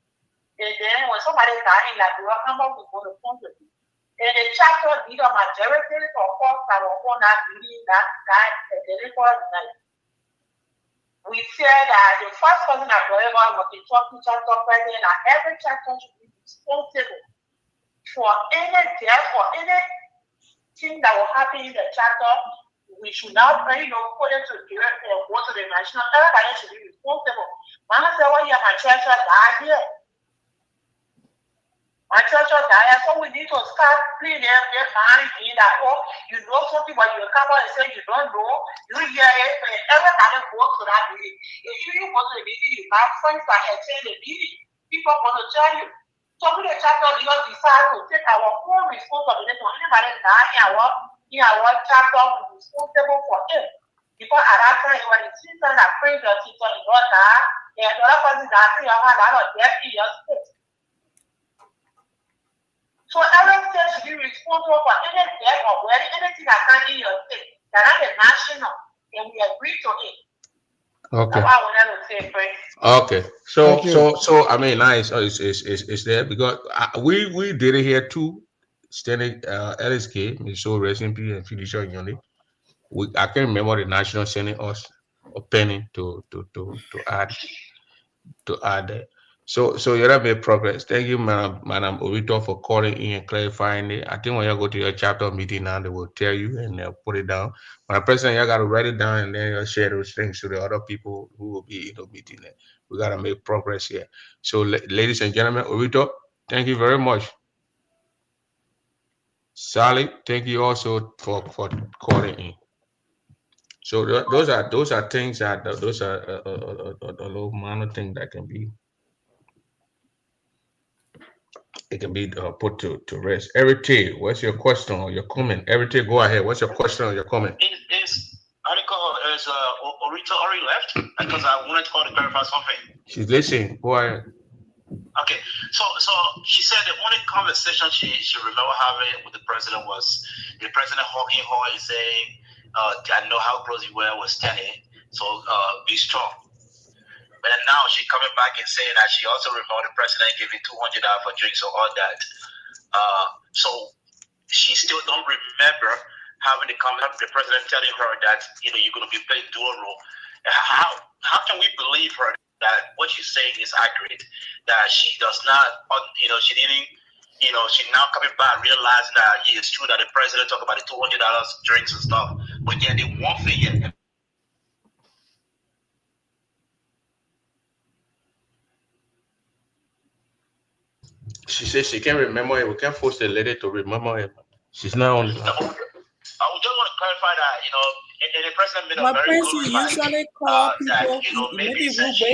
And then when somebody died in Liberia, how much we going to contribute. And the chapter leader majority of us that were on that meeting that the record night. We said that the first person that whoever was the talking chapter president, that every chapter should be responsible for any death or anything that will happen in the chapter. We should not, put it to go to the national. Everybody should be responsible. Man, I said, well, yeah, my church died here. My church died, so we need to start cleaning up their mind in that, oh, you know something, but you come out and say you don't know, you hear it, and everybody goes to that meeting. If you go to the meeting, you have friends that attend the meeting. People are going to tell you. So we the chapter leaders decide to take our own responsibility for anybody that in our chapter is responsible for it. Because at that time, it was the sister that prayed your sister in your that, and the other person that prayed your hand out of death in your state. So every state should be responsible for any death or wedding, anything that comes in your state. That is national, and we agree to it. Okay. That's what I wanted to say, Frank. Okay. So I mean, nice. It's there because we did it here too. Standing LSK, so rest in peace and Felicia Yoni. I can't remember the national sending us a penny to add that. So you have made progress. Thank you, Madam Orito, for calling in and clarifying it. I think when you go to your chapter meeting now, they will tell you and they'll put it down. Madam President, you got to write it down and then you'll share those things to the other people who will be in the meeting. We got to make progress here. So, ladies and gentlemen, Orito, thank you very much. Sally, thank you also for calling in. So those are things that those are a little minor thing that can be. It can be put to rest. Everything, what's your question or your comment? Everything, go ahead. What's your question or your comment? This article is Orita already left because I wanted to call to clarify something. She's listening. Go ahead. Okay, so she said the only conversation she remember having with the president was the president hugging her and saying, "I know how close you were with Stanley, so be strong." But then now she's coming back and saying that she also remember the president giving $200 for drinks or all that. So she still don't remember having the president telling her that you're going to be playing dual role. How can we believe her that what she's saying is accurate? That she does not, she didn't, she's now coming back realizing that it's true that the president talked about the $200 drinks and stuff. But then the one thing. She says she can't remember it. We can't force the lady to remember it. She's not on. I just want to clarify that, and the president made a But very Prince, good you remark usually call that, people, maybe since she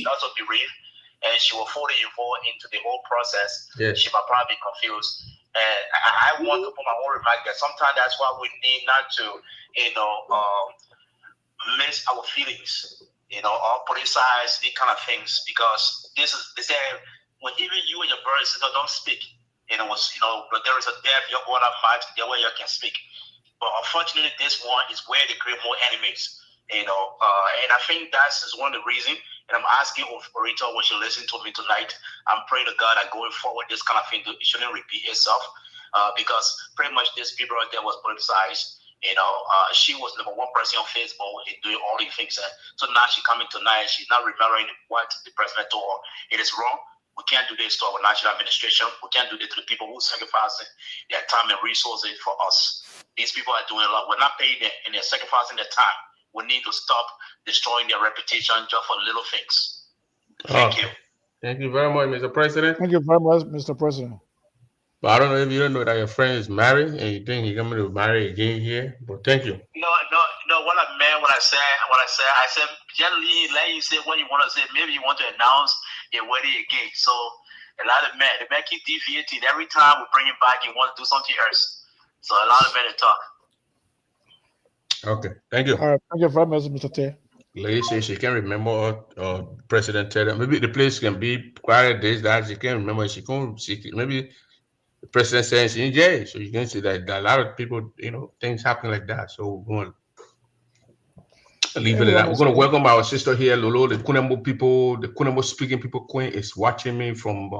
also bereaved and she was fully involved into the whole process, yes. She might probably be confused. And I want to put my own remark that sometimes that's why we need not to, miss our feelings, or politicize these kind of things, because they say when even you and your brother and sister don't speak, but there is a death, your order might the way you can speak. But unfortunately, this one is where they create more enemies, and I think that's one of the reasons. And I'm asking Orita when she listens to me tonight, I'm praying to God that going forward, this kind of thing shouldn't repeat itself, because pretty much this people right there was politicized, She was number one person on Facebook and doing all these things. So now she's coming tonight. She's not remembering what the president told her. It is wrong. We can't do this to our national administration. We can't do this to the people who are sacrificing their time and resources for us. These people are doing a lot. We're not paying them and they're sacrificing their time. We need to stop destroying their reputation just for little things. Thank you. Thank you very much, Mr. President. Thank you very much, Mr. President. But I don't know if you don't know that your friend is married and you think he's coming to marry again here. But thank you. No. What I meant when I said, generally let you say what you want to say. Maybe you want to announce a wedding again. So a lot of men, the men keep deviating. Every time we bring him back, he wants to do something else. So a lot of men talk. Okay, thank you. All right, thank you very much, Mr. Tay. Lady says she can't remember President tell her. Maybe the place can be quiet days that she can't remember. Maybe the president saying she's in jail. So you can see that a lot of people, things happen like that. So we're going to leave it at that. We're going to welcome our sister here, Lolo. The Kunembo people, the Kunembo speaking people, Queen is watching me from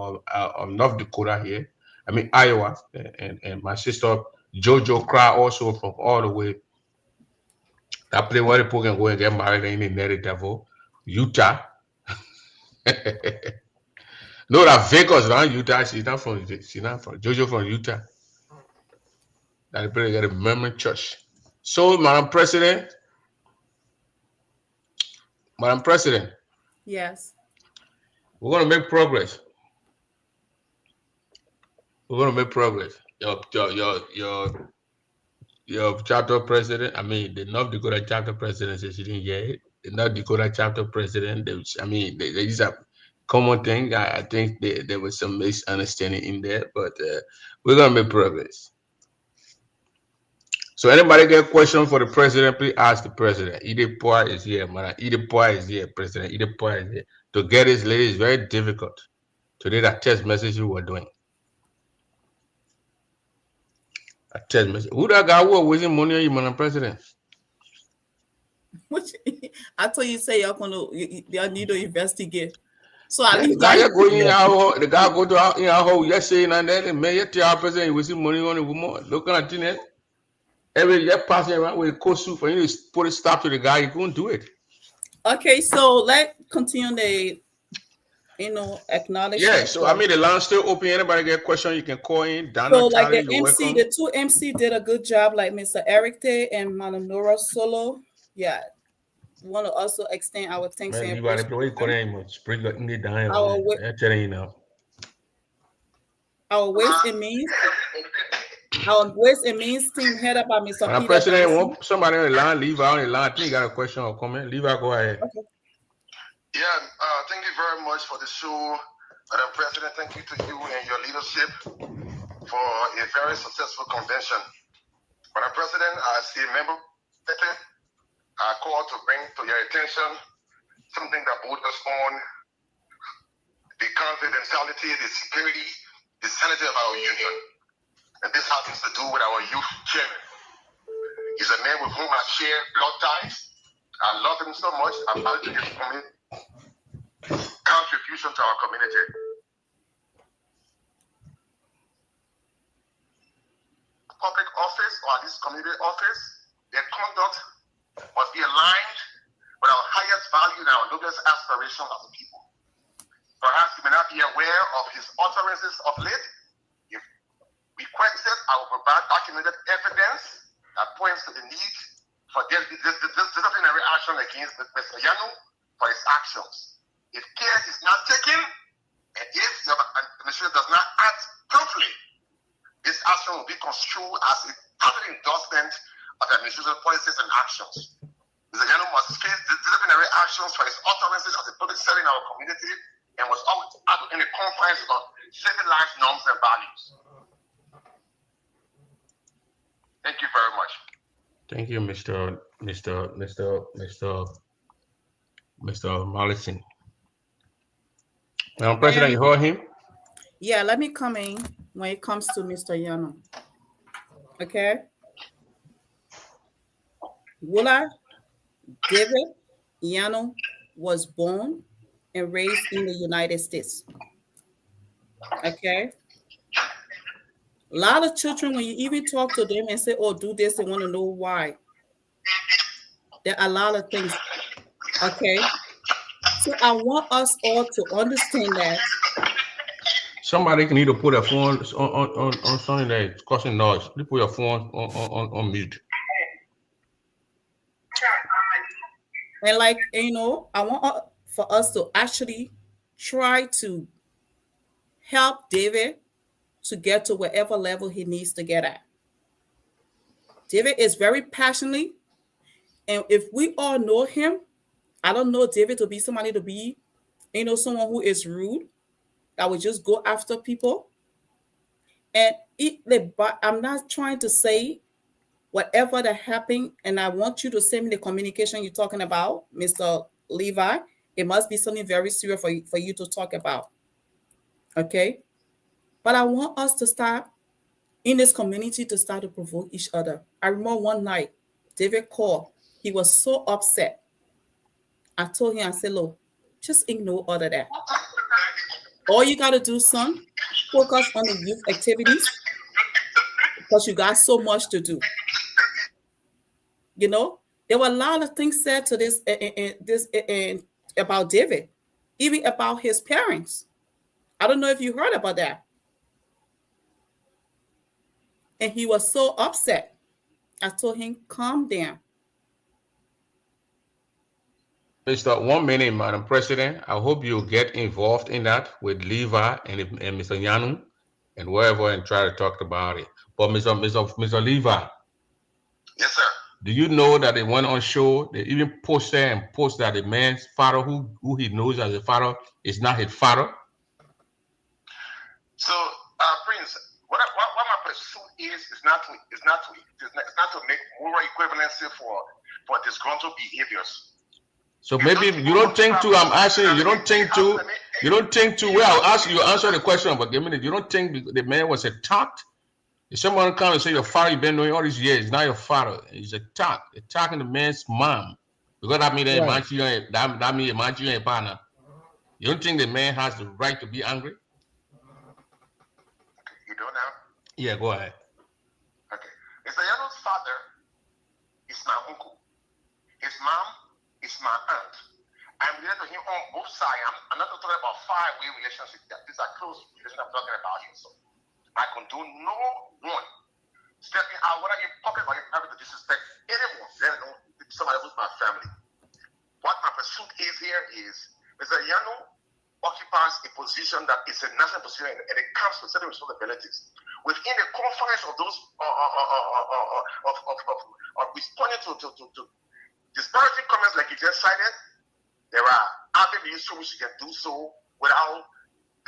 North Dakota here. I mean, Iowa. And my sister, Jojo Cry, also from all the way. That place where people can go and get married in the Neri Devil, Utah. No, that Vegas around Utah. She's not from Jojo from Utah. That place got a Mormon church. So, Madam President. Yes. We're gonna make progress. Your chapter president, the North Dakota chapter president says she didn't get it. The North Dakota chapter president, these are common thing. I think there was some misunderstanding in there, but we're gonna make progress. So anybody get a question for the president, please ask the president. Idepoa is here, man. Idepoa is here, President. Idepoa is here. To get his lady is very difficult. Today, that text message we were doing. A text message. Who that guy who was wasting money on you, Madam President? I told you say y'all need to investigate. So I the guy go in the guy go to our home yesterday and then the mayor tell our president wasting money on the woman. Looking at it. Every year passing around with a coat suit for you to put a stop to the guy, you couldn't do it. Okay, so let's continue the acknowledge. Yeah, so the line still open. Anybody get a question, you can call in. So like the MC, the two MC did a good job, like Mr. Eric Tay and Madam Nora Solo. Yeah. We want to also extend our thanks and our ways and means team headed by Mr. Peter. President, somebody on the line, leave out on the line. I think you got a question or comment. Leave out, go ahead. Okay. Yeah, thank you very much for the show, Madam President. Thank you to you and your leadership for a very successful convention. Madam President, as a member, I call to bring to your attention something that borders on the confidentiality, the security, the sanity of our union. And this happens to do with our youth chairman. He's a man with whom I share blood ties. I love him so much. I'm proud to his contribution to our community. Public office, or at least community office, their conduct must be aligned with our highest value and our noblest aspiration as a people. Perhaps you may not be aware of his utterances of late. If requested, I will provide documented evidence that points to the need for disciplinary action against Mr. Yanu for his actions. If care is not taken, and if the administration does not act promptly, this action will be construed as a public endorsement of the administration's policies and actions. Mr. Yanu must face disciplinary actions for his utterances as a public servant in our community and must always act in the confines of civilized norms and values. Thank you very much. Thank you, Mr. Mollison. Now, President, you heard him? Yeah, let me come in when it comes to Mr. Yanu. Okay. Wula David Yanu was born and raised in the United States. Okay. A lot of children, when you even talk to them and say, oh, do this, they want to know why. There are a lot of things, okay? So I want us all to understand that. Somebody can either put their phone on something that's causing noise. You put your phone on mute. And like, I want for us to actually try to help David to get to wherever level he needs to get at. David is very passionate. And if we all know him, I don't know David to be somebody to be, someone who is rude, that would just go after people. And but I'm not trying to say whatever that happened, and I want you to send me the communication you're talking about, Mr. Levi. It must be something very serious for you to talk about. Okay? But I want us to start in this community to start to provoke each other. I remember one night, David called. He was so upset. I told him, I said, look, just ignore all of that. All you got to do, son, focus on the youth activities because you got so much to do. There were a lot of things said to this about David, even about his parents. I don't know if you heard about that. And he was so upset. I told him, calm down. Mr. 1 minute, Madam President. I hope you get involved in that with Levi and Mr. Yanu and wherever and try to talk about it. But Mr. Levi. Yes, sir. Do you know that they went on show? They even post that the man's father, who he knows as a father, is not his father. So, Prince, what my pursuit is not to make moral equivalency for disgruntled behaviors. So maybe you don't think to. I'm asking you. You don't think to. You don't think to. Well, I'll ask you. Answer the question, but give me. You don't think the man was attacked? If someone comes and say your father, you've been knowing all these years, he's not your father. He's attacking the man's mom. Because that means that means you a partner. You don't think the man has the right to be angry? Okay, you don't now? Yeah, go ahead. Okay. Mr. Yano's father is my uncle. His mom is my aunt. I'm related to him on both sides. I'm not talking about five-way relationships. These are close relationships I'm talking about here. So I condone no one stepping out, whether in public or in private, to disrespect anyone, let alone somebody who's my family. What my pursuit is here is Mr. Yano occupies a position that is a national position and it comes with certain responsibilities. Within the confines of those of responding to disparaging comments like you just cited, there are avenues through which you can do so without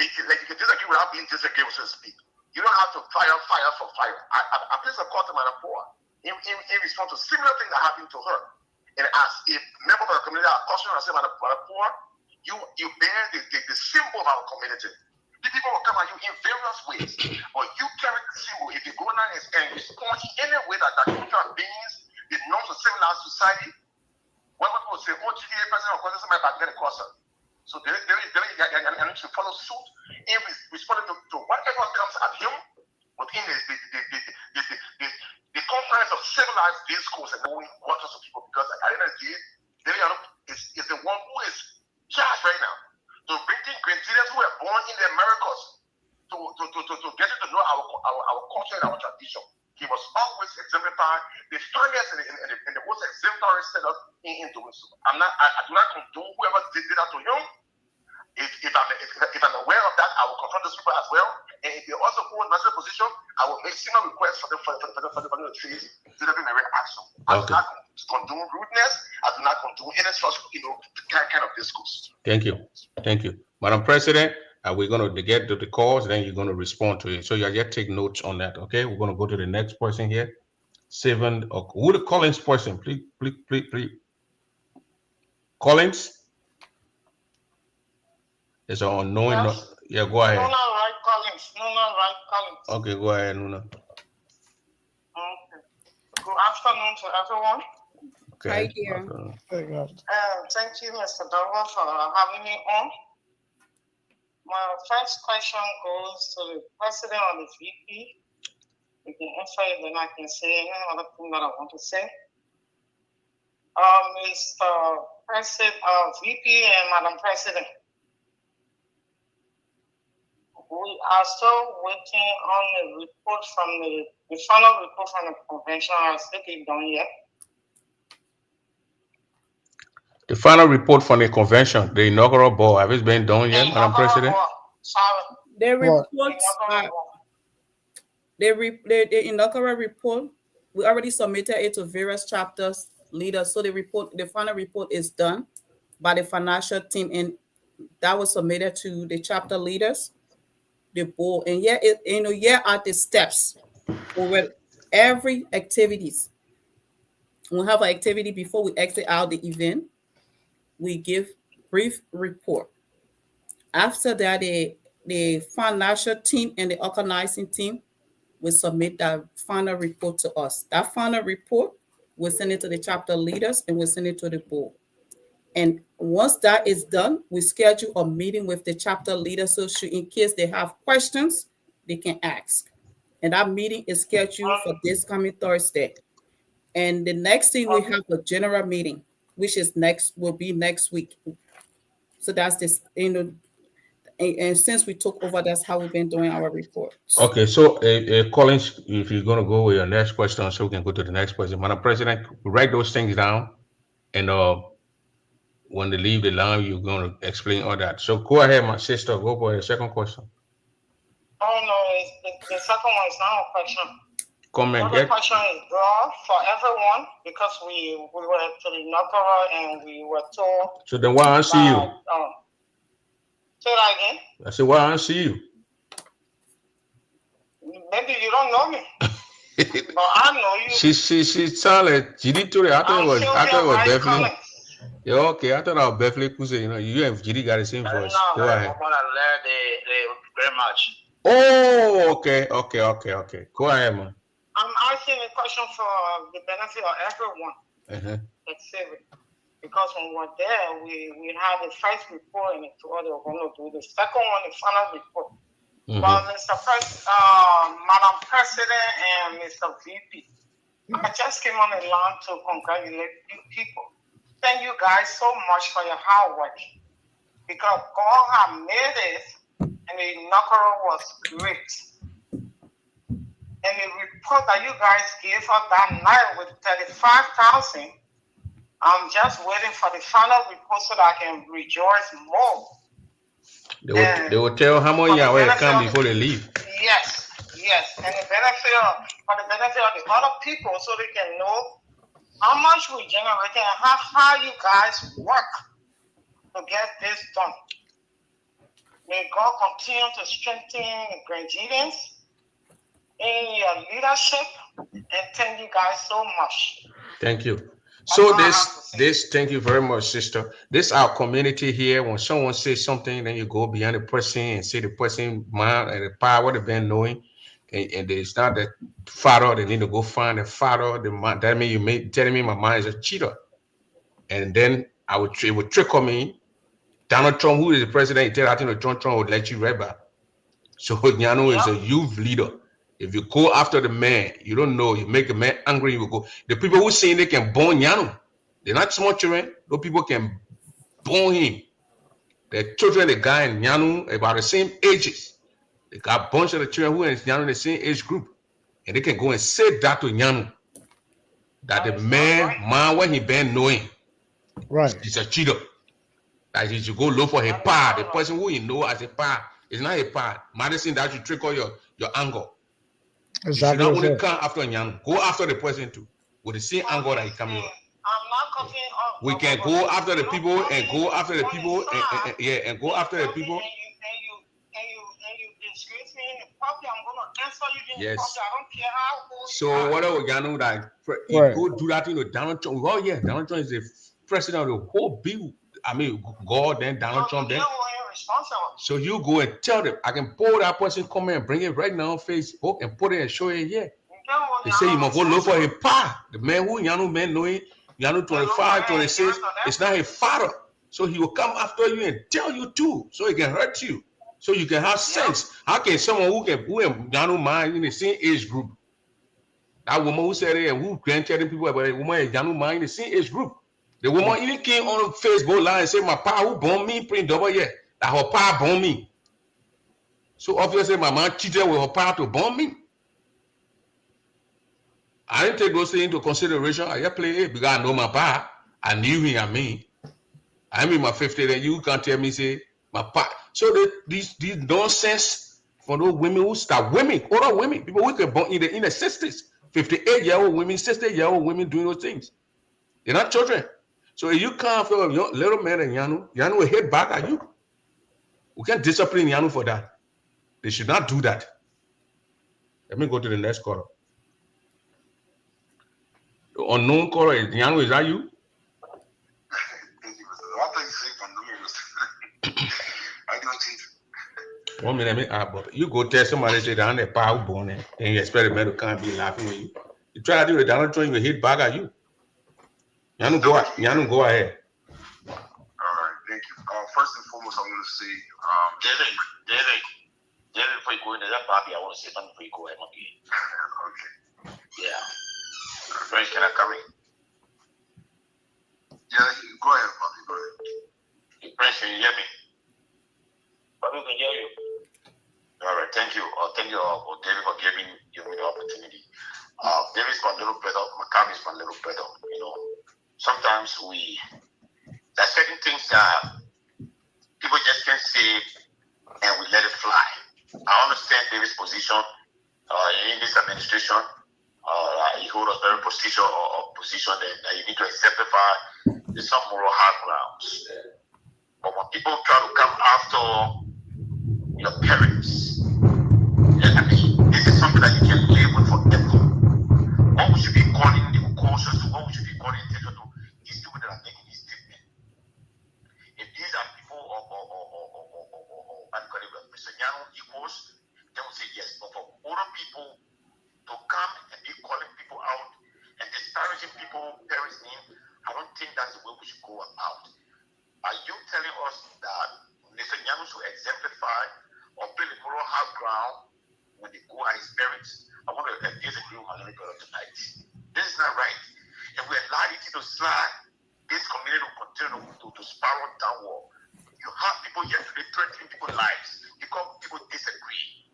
being, like you can disagree without being disagreeable, so to speak. You don't have to fire for fire. I placed a call to Madam Poor in response to similar things that happened to her. And as a member of our community, I caution her and say, Madam Poor, you bear the symbol of our community. The people will come at you in various ways, but you carry the symbol. If you go down and respond in any way that human beings, the norms of civilized society, when people say, oh, GTA president or causes somebody back then across her. So I need to follow suit in responding to whatever comes at him within the confines of civilized discourse and knowing what sorts of people, because at the end of the day, is the one who is charged right now to bring in Grenadiers who were born in the Americas to get to know our culture and our tradition. He was always exemplified, the finest and the most exemplary setup in doing so. I do not condone whoever did that to him. If I'm aware of that, I will confront those people as well. And if they also hold national position, I will make similar requests for them to treat to them in direct action. I do not condone rudeness. I do not condone any such kind of discourse. Thank you, Madam President. We're going to get to the calls, then you're going to respond to it. So you just take notes on that, okay? We're going to go to the next person here. Who the Collins person? Please. Collins? It's an unknown. Yes. Yeah, go ahead. Nuna Wright Collins. Okay, go ahead, Nuna. Okay. Good afternoon to everyone. Okay. Right here. Thank you, Mr. Dover, for having me on. My first question goes to the president or the VP. You can answer it, then I can say any other thing that I want to say. Mr. President, VP and Madam President, we are still waiting on the report from the final report from the convention. Has it been done yet? The final report from the convention, the inaugural ball, have it been done yet, Madam President? Sorry. The What? reports, the inaugural report, we already submitted it to various chapters leaders. So the final report is done by the financial team, and that was submitted to the chapter leaders, the board, and here are the steps for every activities. We have an activity before we exit out the event. We give brief report. After that, the financial team and the organizing team will submit that final report to us. That final report, we'll send it to the chapter leaders and we'll send it to the board. And once that is done, we schedule a meeting with the chapter leaders so in case they have questions, they can ask. And that meeting is scheduled for this coming Thursday. And the next thing we have a general meeting, which is will be next week. So that's this, and since we took over, that's how we've been doing our reports. Okay, so Collins, if you're going to go with your next question, so we can go to the next question. Madam President, write those things down, and when they leave the line, you're going to explain all that. So go ahead, my sister, go for your second question. Oh no, the second one is not a question. Comment. The question is broad for everyone because we were to the inaugural and we were told. So then why answer you? Say that again. I said, why answer you? Maybe you don't know me, but I know you. She sounded. She did to it. I thought it was Beverly. Yeah, okay. I thought I was Beverly Kuse. You and GD got the same voice. No, go ahead. I'm gonna learn the very much. Oh, okay. Go ahead, man. I'm asking a question for the benefit of everyone. Because when we were there, we had the first report and the tour they were going to do. The second one, the final report. But Madam President and Mr. VP, I just came on the line to congratulate you people. Thank you guys so much for your hard work. Because God had made it and the inaugural was great. And the report that you guys gave us that night with 35,000, I'm just waiting for the final report so that I can rejoice more. They will tell how much Yahweh come before they leave. Yes. And for the benefit of the other people so they can know how much we generate and how you guys work to get this done. May God continue to strengthen the Grenadians in your leadership, and thank you guys so much. Thank you. So thank you very much, sister. This our community here. When someone says something, then you go behind the person and say the person mind and the power they've been knowing, and it's not the father. They need to go find the father. The man. That means you telling me my mind is a cheater, and then it would trick on me. Donald Trump, who is the president, you tell I think Donald Trump would let you right back. So Nyano is a youth leader. If you go after the man, you don't know, you make the man angry, you will go. The people who saying they can burn Nyano, they're not small children. Those people can burn him. The children, the guy in Nyano, about the same ages. They got a bunch of the children who are in Nyano in the same age group. And they can go and say that to Nyano. That the man, when he been knowing, right, he's a cheater. That he should go look for a power. The person who you know as a power is not a power. Madison, that should trigger your anger. Exactly. You should not only come after Nyano, go after the person too. With the same anger that he coming with. I'm not cutting off. We can go after the people and go after the people and go after the people. And you disgrace me in the public, I'm gonna answer you in the Yes. public. I don't care how old So whatever Nyano that he go do that thing with Donald Trump. Oh yeah, Donald Trump is the president of the whole bill. I mean, God, then Donald Trump, then. So you go and tell them, I can pull that person, come and bring it right now on Facebook and put it and show it here. They say you must go look for his pa. The man who Nyano man knowing, Nyano 25, 26, it's not his father. So he will come after you and tell you too, so he can hurt you. So you can have sense. How can someone who Nyano mind in the same age group That woman who said it and who grandchildren people, but the woman is young man in the same age group. The woman even came on Facebook Live and said, "My pa who born me, print double yet. That her pa born me." So obviously, my man cheated with her pa to born me. I didn't take those things into consideration. I just play it because I know my pa. I knew him. I'm in my 50s, and you can't tell me say my pa. So these nonsense for those women who start women, older women, people who can born in the 60s, 58-year-old women, 60-year-old women doing those things. They're not children. So if you come from a little man and Yanu will hit back at you. We can't discipline Yanu for that. They should not do that. Let me go to the next caller. The unknown caller is Yanu. Is that you? One minute, you go tell somebody say down there power born and you expect the man to come be laughing with you. You try to do it, Donald Trump will hit back at you. Yanu, go ahead. All right, thank you. First and foremost, I want to say, David, before you go into that, Bobby, I want to say something before you go ahead, okay? Yeah. Friends, can I come in? Yeah, go ahead, Bobby. Go ahead. Friends, can you hear me? Bobby, can hear you? All right, thank you. Thank you, David, for giving me the opportunity. David's my little brother. Maccabi's my little brother. You know, sometimes there's certain things that people just can't say and we let it fly. I understand David's position in this administration. He holds a very position that you need to exemplify some moral high grounds. But when people try to come after your parents, this is something that you can live with forever. What we should be calling the cautious to, what we should be calling attention to, these people that are making this statement. If these are people Mr. Nyano equals, then we say yes. But for older people to come and be calling people out and disparaging people, parents' name, I don't think that's the way we should go about. Are you telling us that Mr. Nyano should exemplify or play the moral high ground when they go at his parents? I want to disagree with my little brother tonight. This is not right. If we allow it to slide, this community will continue to spiral downward. You have people here today threatening people's lives because people disagree.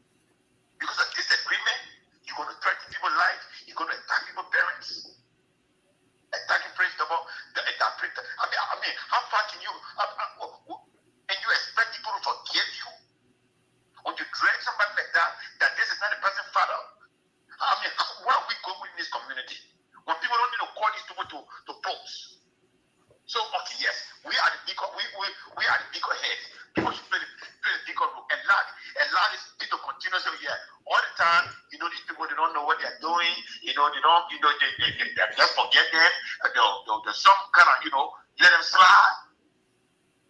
Because of disagreement, you're going to threaten people's lives. You're going to attack people's parents. Attacking praise the Lord. I mean, how far can you? And you expect people to forgive you? When you drag somebody like that this is not a person's father. I mean, where are we going in this community? When people don't need to call these people to post. So, okay, yes, we are the bigger heads. People should play the bigger role. And allow this people to continue so all the time, these people, they don't know what they're doing, they just forget them, there's some kind of, let them slide.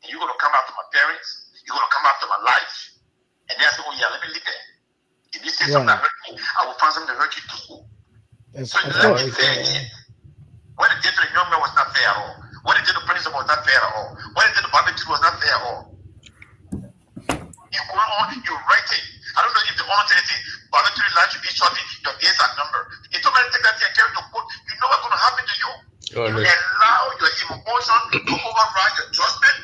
And you're going to come after my parents, you're going to come after my life, and then I say, let me leave it. If you say something that hurt me, I will find something to hurt you too. So let me fair again. What they did to the young man was not fair at all. What they did to the principal was not fair at all. What they did to barbecue was not fair at all. You're going on, you're writing. I don't know if the honor barbecue line should be shortened, your days are numbered. If somebody take that thing and carry to court, you know what's going to happen to you. You allow your emotion to override your judgment.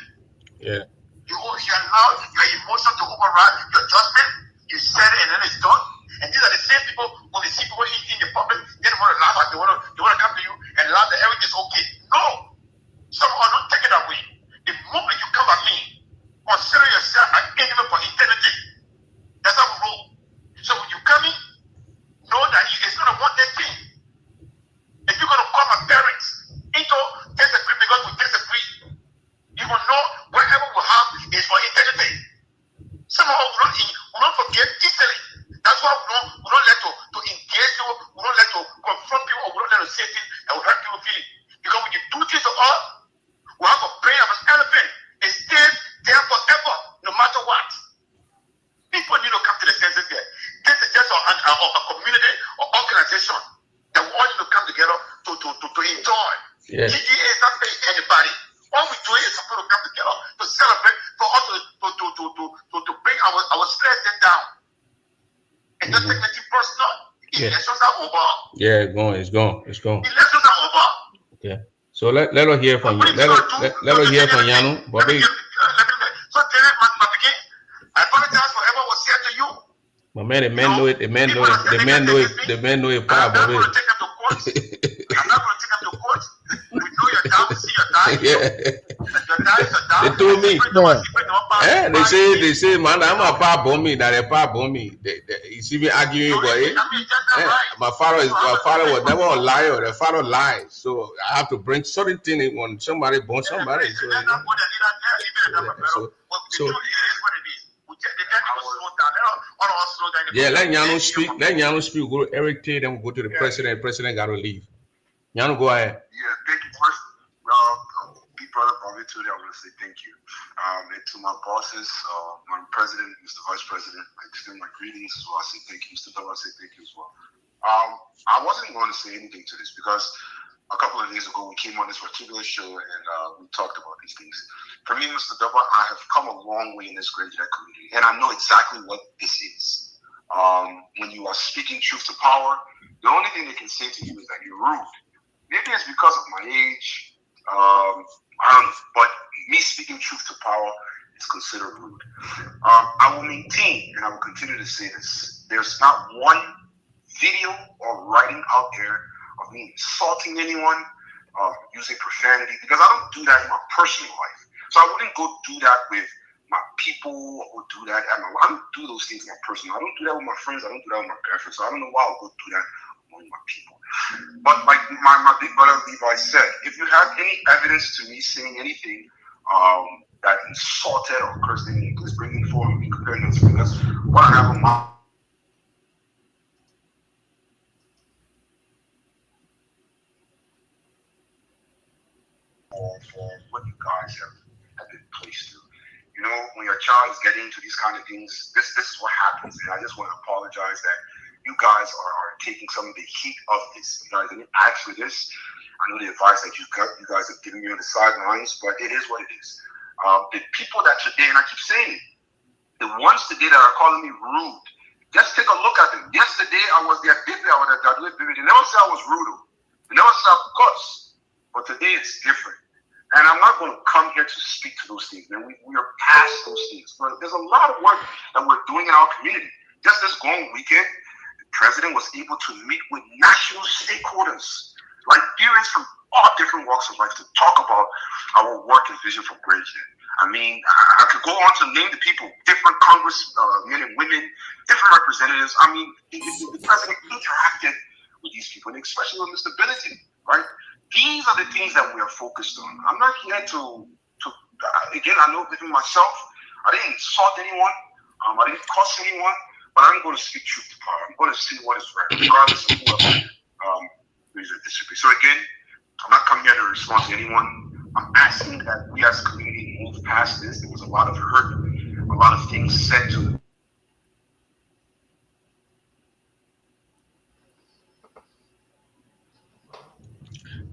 Yeah. You allow your emotion to override your judgment. You said it and then it's done. And these are the same people, when they see people in the public, they don't want to laugh at, they want to come to you and laugh that everything's okay. No. Some are not taking that way. The moment you come at me, consider yourself an enemy for eternity. That's how we roll. So when you come in, know that it's not a one-day thing. If you're going to call my parents into disagree because we disagree, you will know whatever we have is for eternity. Some of us will not forget easily. That's why we don't let to engage people, we don't let to confront people, or we don't let to say things that will hurt people feeling. Because when you do things to us, we have a brain of an elephant. It stays there forever, no matter what. People need to come to the senses there. This is just a community or organization that we all need to come together to enjoy. Yes. GGA is not paying anybody. All we do is supposed to come together to celebrate, for us to bring our stress down. And don't take anything personal. Elections are over. Yeah, it's gone. It's gone. It's gone. Elections are over. Okay. So let us hear from you. Let us hear from Yano. Bobby. So then, my begin. I apologize for whatever was said to you. My man, the man know it. The man know it. The man know it. The man know it. I'm not going to take them to court. I'm not going to take them to court. We know you're down to see your guy. Yeah. Your guys are down. They told me. Eh, they say, man, I'm a pop on me. That a pop on me. You see me arguing, but my father was never a liar. The father lies, so I have to bring certain thing when somebody born somebody. So yeah, let Yano speak. Let Yano speak. Go to Eric Tate, then we'll go to the president. President got to leave. Yano, go ahead. Yeah, thank you first. Big brother Bobby today, I want to say thank you. And to my bosses, my president, Mr. Vice President, I extend my greetings as well. I say thank you. Mr. Dubba, I say thank you as well. I wasn't going to say anything to this because a couple of days ago we came on this particular show and we talked about these things. For me, Mr. Dubba, I have come a long way in this great community, and I know exactly what this is. When you are speaking truth to power, the only thing they can say to you is that you're rude. Maybe it's because of my age. I don't know, but me speaking truth to power is considered rude. I will maintain, and I will continue to say this. There's not one video or writing out there of me insulting anyone, using profanity, because I don't do that in my personal life. So I wouldn't go do that with my people or do that at my. I don't do those things in my personal. I don't do that with my friends. I don't do that with my girlfriend. So I don't know why I'll go do that among my people. But like my big brother Levi said, if you have any evidence to me saying anything that insulted or cursed anyone, please bring me forward and be comparing those things. That's what I have on my. For what you guys have been placed through. You know, when your child is getting into these kind of things, this is what happens. And I just want to apologize that you guys are taking some of the heat of this. You guys didn't ask for this. I know the advice that you guys have given me on the sidelines, but it is what it is. The people that today, and I keep saying it, the ones today that are calling me rude, just take a look at them. Yesterday, I was there, they never said I was rude. They never said I was cuss. But today, it's different. And I'm not going to come here to speak to those things, man. We are past those things. But there's a lot of work that we're doing in our community. Just this going weekend, the president was able to meet with national stakeholders, Liberians from all different walks of life, to talk about our work and vision for Bridgeton. I mean, I could go on to name the people, different congressmen and women, different representatives. I mean, the president interacted with these people, and especially with Mr. Billington, right? These are the things that we are focused on. I'm not here to again, I know even myself, I didn't insult anyone, I didn't curse anyone, but I'm going to speak truth to power. I'm going to see what is right, regardless of who disagree. So again, I'm not coming here to respond to anyone. I'm asking that we as a community move past this. There was a lot of hurt, a lot of things said to.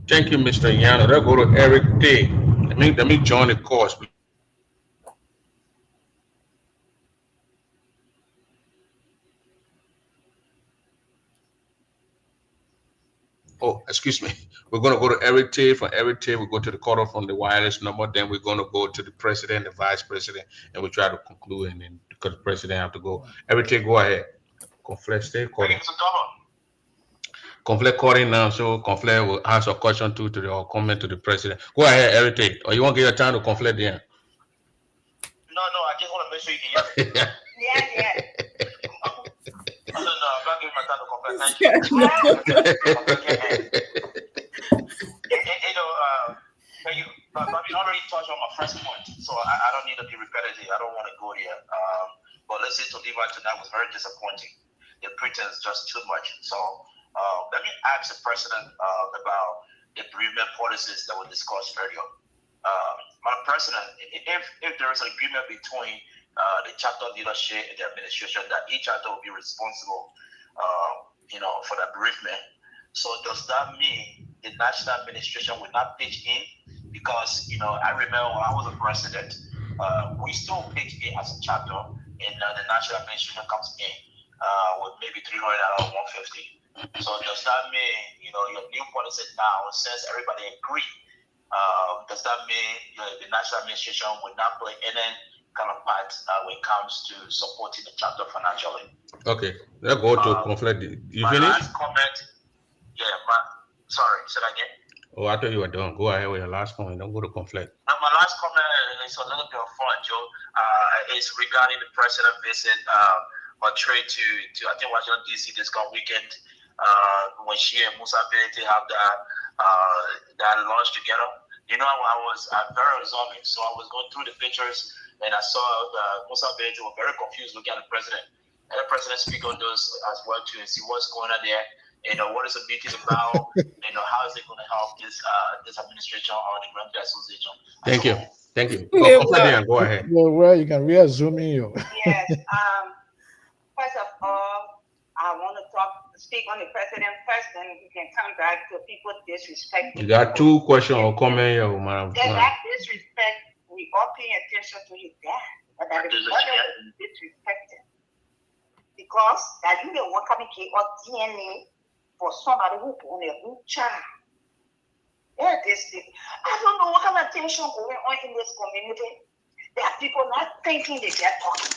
Thank you, Mr. Yano. Let's go to Eric Tate. Let me join the course. Oh, excuse me. We're going to go to Eric Tate. From Eric Tate, we go to the caller from the wireless number. Then we're going to go to the president, the vice president, and we try to conclude. And then because the president have to go. Eric Tate, go ahead. Conflict state calling. Conflict calling now, so Conflict will answer a question or comment to the president. Go ahead, Eric Tate. Or you want to give your time to Conflict there? No, I just want to make sure you can hear me. Yeah. No, I'm not giving my time to Conflict. Thank you. Thank you. But you already touched on my first point, so I don't need to be repetitive. I don't want to go there. But listening to Levi tonight was very disappointing. The pretense just too much. So let me ask the president about the bereavement policies that were discussed earlier. Madam President, if there is an agreement between the chapter leadership and the administration that each chapter will be responsible, for the bereavement, so does that mean the national administration will not pitch in? Because I remember when I was a president, we still pitch in as a chapter, and the national administration comes in with maybe $300 or $150. So does that mean, your new policy now, since everybody agree, does that mean the national administration will not play any kind of part when it comes to supporting the chapter financially? Okay, let's go to conflict. You my finished? last comment, sorry, say that again. Oh, I thought you were done. Go ahead with your last comment. Don't go to conflict. Now, my last comment is a little bit of fun, Joe. It's regarding the president visit or trade to I think Washington DC this coming weekend. When she and Musa Bete have that lunch together. I was very observant, so I was going through the pictures and I saw Musa Bete was very confused looking at the president. And the president speak on those as well too and see what's going on there. What is the meeting about? How is it going to help this administration or the Grand Association? Thank you. Go ahead. Well, you can really zoom in. Yes. First of all, I want to speak on the president first, then we can come back to people disrespecting. You got two questions or comment here, madam. That disrespect, we all pay attention to his dad, but that is disrespected. Because that you don't want to come or DNA for somebody who born a good child. I don't know what kind of tension going on in this community. There are people not thinking they get talking.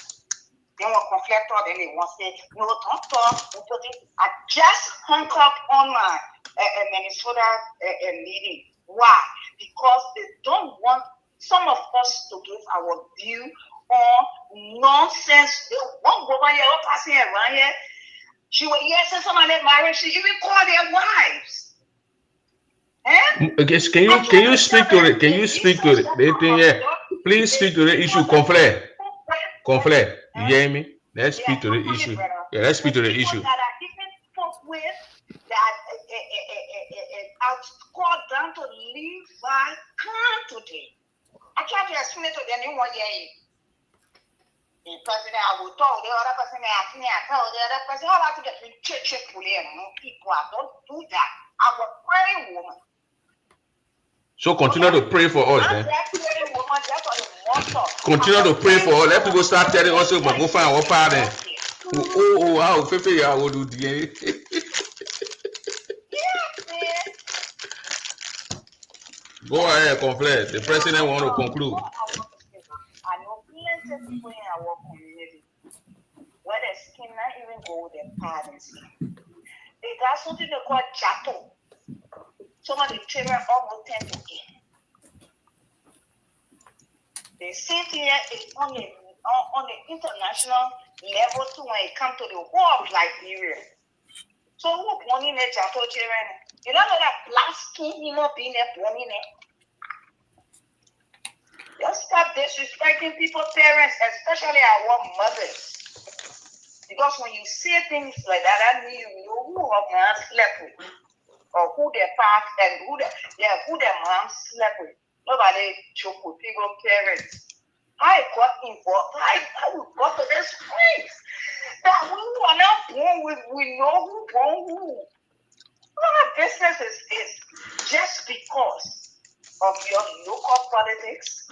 They want conflict or then they want to say, no, don't talk. I just hung up on my Minnesota meeting. Why? Because they don't want some of us to give our view on nonsense. They won't go by here or passing around here. She was yes, somebody married. She even called their wives. Okay, can you speak to it? Can you speak to it? Please speak to the issue. Conflict. You hear me? Let's speak to the issue. Yeah, let's speak to the issue. That I even spoke with that I called down to Levi Khan today. I tried to explain it to them in 1 year. The president, I will tell the other person, I tell the other person, all I have to get to church people. I don't do that. I'm a praying woman. So continue to pray for us, then. Continue to pray for us. Let people start telling us, but go find our father. How Fefe I will do the. Go ahead, complain. The president want to conclude. I know plenty of people in our community where the skin not even go with their parents. They got something they call chattel. Some of the children almost 10 to 8. The same thing is on the international level too when it comes to the whole of Liberia. So who born in a chattel children? You know that black skin, being born in it. Just stop disrespecting people's parents, especially our mothers. Because when you say things like that, that means you know who her mom slept with, or who their past and who their mom slept with. Nobody joke with people's parents. I got involved. I got to this place that we are not born with. We know who born who. What our business is this? Just because of your local politics.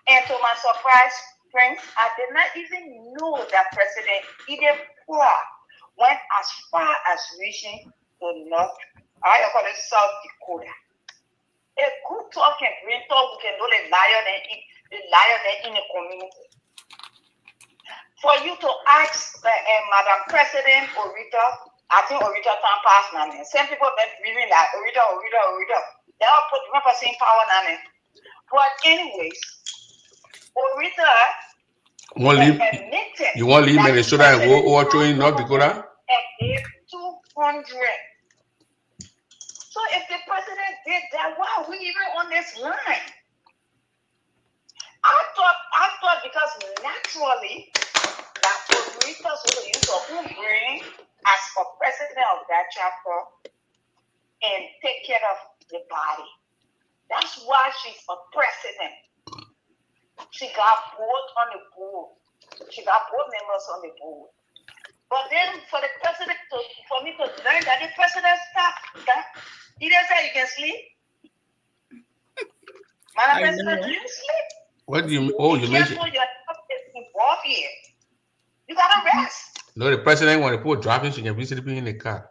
And to my surprise, friends, I did not even know that President Eden Poor went as far as reaching to South Dakota. A good talk and green talk, we can know the lion in the community. For you to ask Madam President Orita, I think Orita time passed now. Some people been believing that Orita. They all put the same power now. But anyways, Orita you want to leave Minnesota and go over to North Dakota? And gave 200. So if the president did that, why are we even on this line? I thought because naturally that Orita so use of who bring as a president of that chapter and take care of the body. That's why she's a president. She got both on the board. She got both members on the board. But then for the president for me to learn that the president stopped that, he didn't say you can sleep. Madam President, do you sleep? What do you? Oh, you mentioned. You're involved here. You gotta rest. No, the president when the poor driving, she can be sleeping in the car.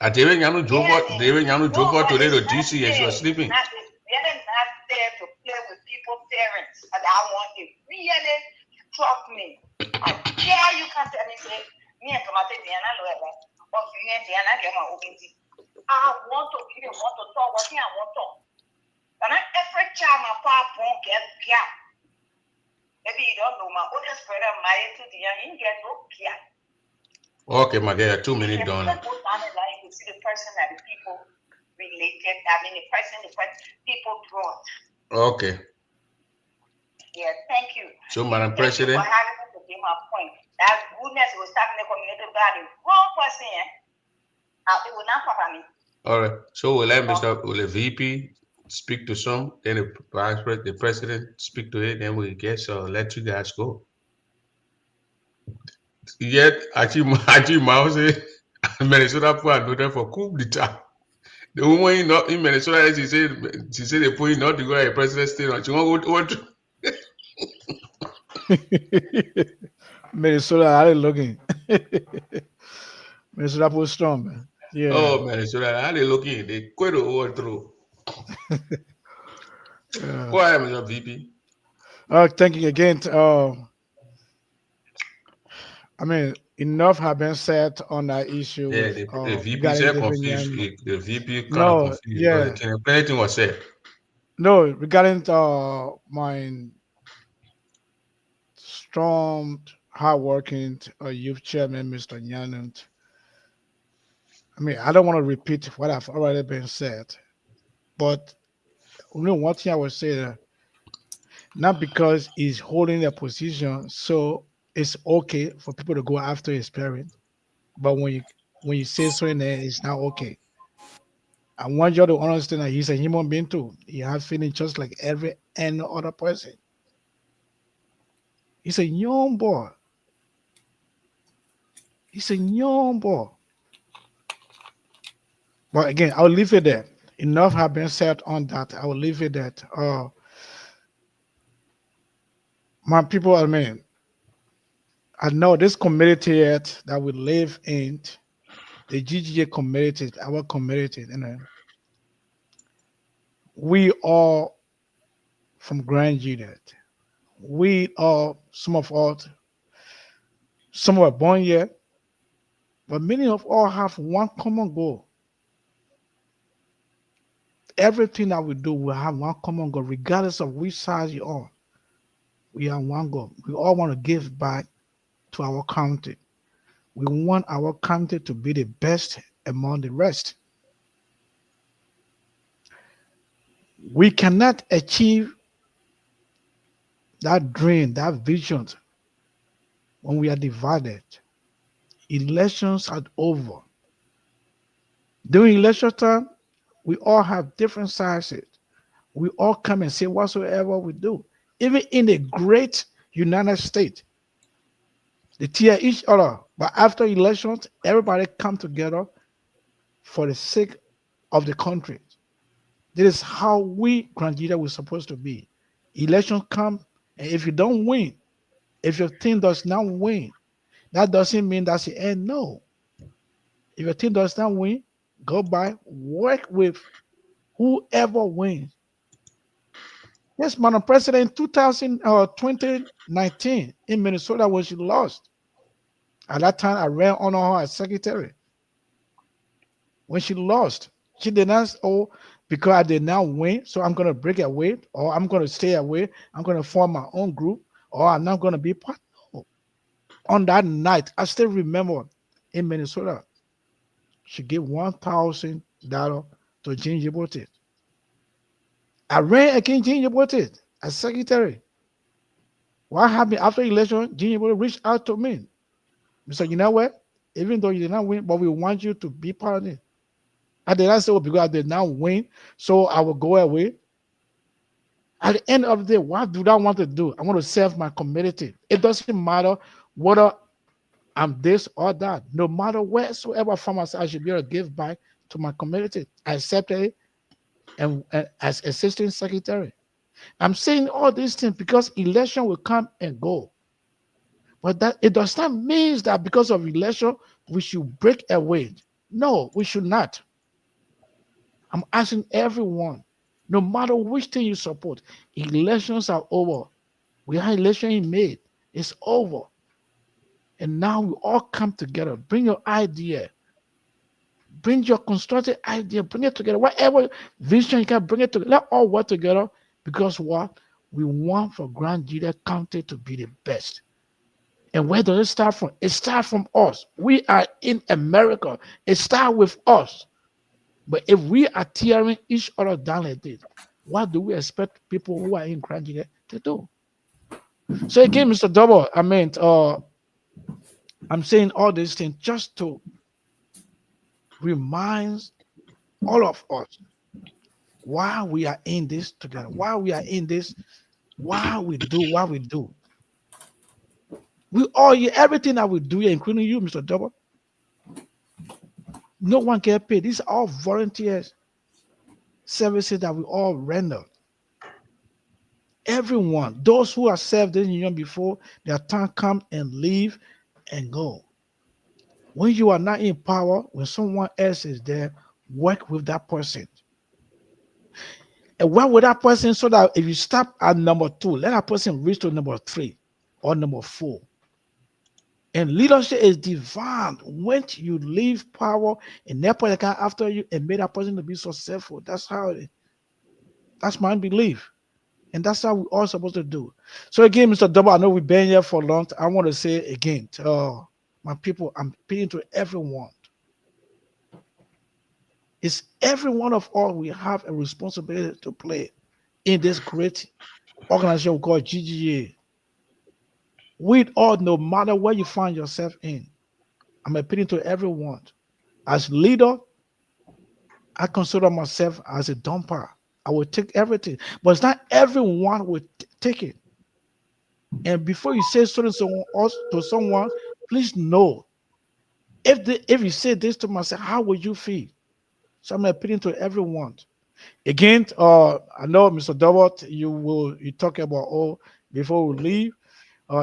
David Yanu drove out today to DC and she was sleeping. They're not there to play with people's parents. And I want it really trust me. I dare you can't tell me say me and Tomate Diana Loeva or Diana Gema Obinzi. I want to be the want to talk what I want to talk. And every child my papa won't get Ggaa. Maybe you don't know my oldest brother married to Diana, he get no Ggaa. Okay, my girl, 2 minutes done. You see the person that the people related. I mean, the person people brought. Okay. Yeah, thank you. So, Madam President. Thank you for having me to give my point. That goodness was starting the community about the wrong person. It will not cover me. All right. So we'll let the VP speak to some, then the president speak to it, then we guess let you guys go. Yet, actually, Mouse, Minnesota put another for coup d'etat. The woman in Minnesota, she said they put not to go to the president's state. She want to. Minnesota, how they looking? Minnesota put strong, man. Yeah. Oh, Minnesota, how they looking? They quit overthrow. What happened, your VP? Thank you again. I mean, enough have been said on that issue. Yeah, the VP said confused. The VP kind of confused. Yeah. Anything was said. No, regarding my strong, hardworking youth chairman, Mr. Nyanant. I mean, I don't want to repeat what I've already been said, but only one thing I would say that not because he's holding a position, so it's okay for people to go after his parent, but when you say something, it's not okay. I want you to understand that he's a human being too. He has feelings just like every any other person. He's a young boy. He's a young boy. But again, I'll leave it there. Enough have been said on that. I will leave it that. My people, I mean, I know this community yet that we live in, the GGA community, our community, we are from Grand Juliet. We are, some of us, some were born here, but many of us have one common goal. Everything that we do, we have one common goal, regardless of which side you are. We have one goal. We all want to give back to our country. We want our country to be the best among the rest. We cannot achieve that dream, that vision, when we are divided. Elections are over. During election time, we all have different sizes. We all come and say whatsoever we do. Even in the great United States, they tear each other. But after elections, everybody come together for the sake of the country. This is how we, Grand Juliet, we're supposed to be. Elections come, and if you don't win, if your team does not win, that doesn't mean that's the end. No. If your team does not win, go by, work with whoever wins. Yes, Madam President, in 2019 in Minnesota when she lost. At that time, I ran on her as secretary. When she lost, she did not say, oh, because I did not win, so I'm going to break away, or I'm going to stay away, I'm going to form my own group, or I'm not going to be part. No. On that night, I still remember in Minnesota, she gave $1,000 to Ginger Botet. I ran against Ginger Botet as secretary. What happened after election? Ginger Botet reached out to me. He said, you know what? Even though you did not win, but we want you to be part of it. I did not say, well, because I did not win, so I will go away. At the end of the day, what do I want to do? I want to serve my community. It doesn't matter whether I'm this or that. No matter wheresoever from us, I should be able to give back to my community. I accepted it and as assistant secretary. I'm saying all these things because election will come and go. But that it does not mean that because of election, we should break away. No, we should not. I'm asking everyone, no matter which thing you support, elections are over. We had election in May. It's over. And now we all come together. Bring your idea. Bring your constructive idea. Bring it together. Whatever vision you can bring it together. Let all work together. Because what? We want for Grand Julia County to be the best. And where does it start from? It starts from us. We are in America. It starts with us. But if we are tearing each other down like this, what do we expect people who are in Grand Julia to do? So again, Mr. Double, I'm saying all these things just to remind all of us why we are in this together, why we are in this, why we do what we do. We all, everything that we do here, including you, Mr. Double, no one get paid. These are all volunteers services that we all render. Everyone, those who have served in the union before, their time comes and leave and go. When you are not in power, when someone else is there, work with that person. And work with that person so that if you stop at number 2, let that person reach to number 3 or number 4. And leadership is divine. When you leave power and that person come after you and make that person to be successful, that's how it is. That's my belief. And that's how we're all supposed to do. So again, Mr. Double, I know we've been here for a long time. I want to say again, my people, I'm appealing to everyone. It's every one of us, we have a responsibility to play in this great organization called GGA. We all, no matter where you find yourself in, I'm appealing to everyone. As leader, I consider myself as a dumper. I will take everything, but it's not everyone will take it. And before you say something to someone, please know if you say this to myself, how would you feel? So I'm appealing to everyone. Again, I know Mr. Double, you talk about before we leave.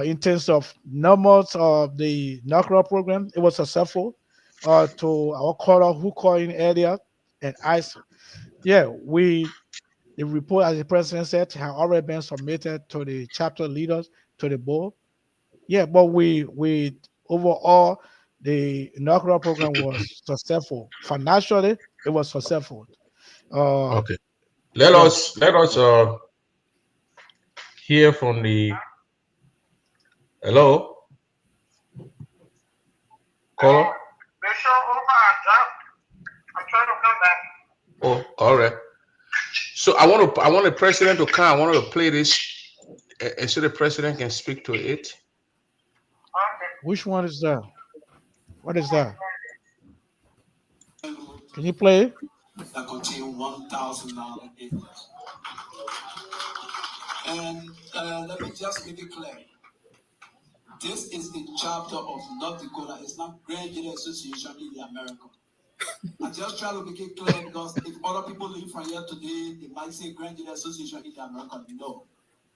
In terms of numbers of the knockout program, it was successful. To our caller who called in earlier, and the report, as the president said, had already been submitted to the chapter leaders, to the board. Yeah, but we overall the inaugural program was successful. Financially, it was successful. Okay. Let Yes. us hear from the hello caller. Make sure I'm trying to come back. Oh, all right. So I want the president to come. I want to play this, and so the president can speak to it. Okay. Which one is that? What is that? Can you play it? That contain 1,000 acres. And let me just make it clear. This is the chapter of North Dakota. It's not Grand Julia Association in the America. I just try to make it clear because if other people leave from here today, they might say Grand Julia Association in the America. No,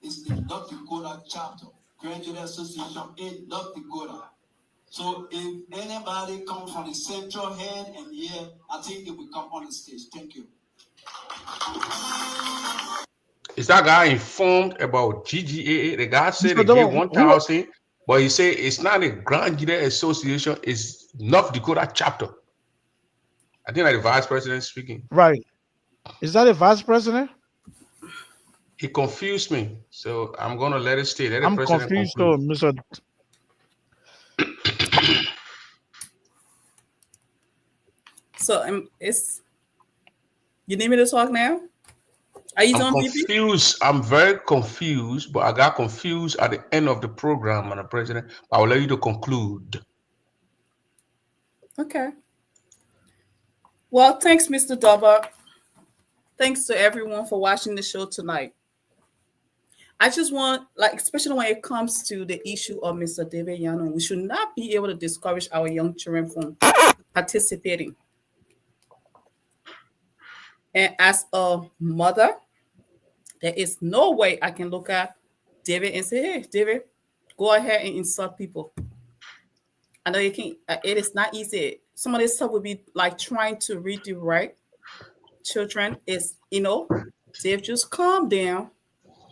it's the North Dakota chapter. Grand Julia Association in North Dakota. So if anybody comes from the central head and here, I think they will come on the stage. Thank you. Is that guy informed about GGAA? The guy said Mr. they gave Double, 1,000, but he said it's not a Grand Julia Association, it's North Dakota chapter. I think like the vice president speaking. right. Is that a vice president? He confused me, so I'm gonna let it stay. Let the I'm president confused conclude. too, Mr. So it's you need me to talk now? Are you I'm doing BP? confused. I'm very confused, but I got confused at the end of the program, Madam President. I will let you to conclude. Okay. Well, thanks, Mr. Double. Thanks to everyone for watching the show tonight. I just want, especially when it comes to the issue of Mr. David Yano, we should not be able to discourage our young children from participating. And as a mother, there is no way I can look at David and say, hey, David, go ahead and insult people. I know you can. It is not easy. some of this stuff would be like trying to redirect children. Is, you know, they've just calm down,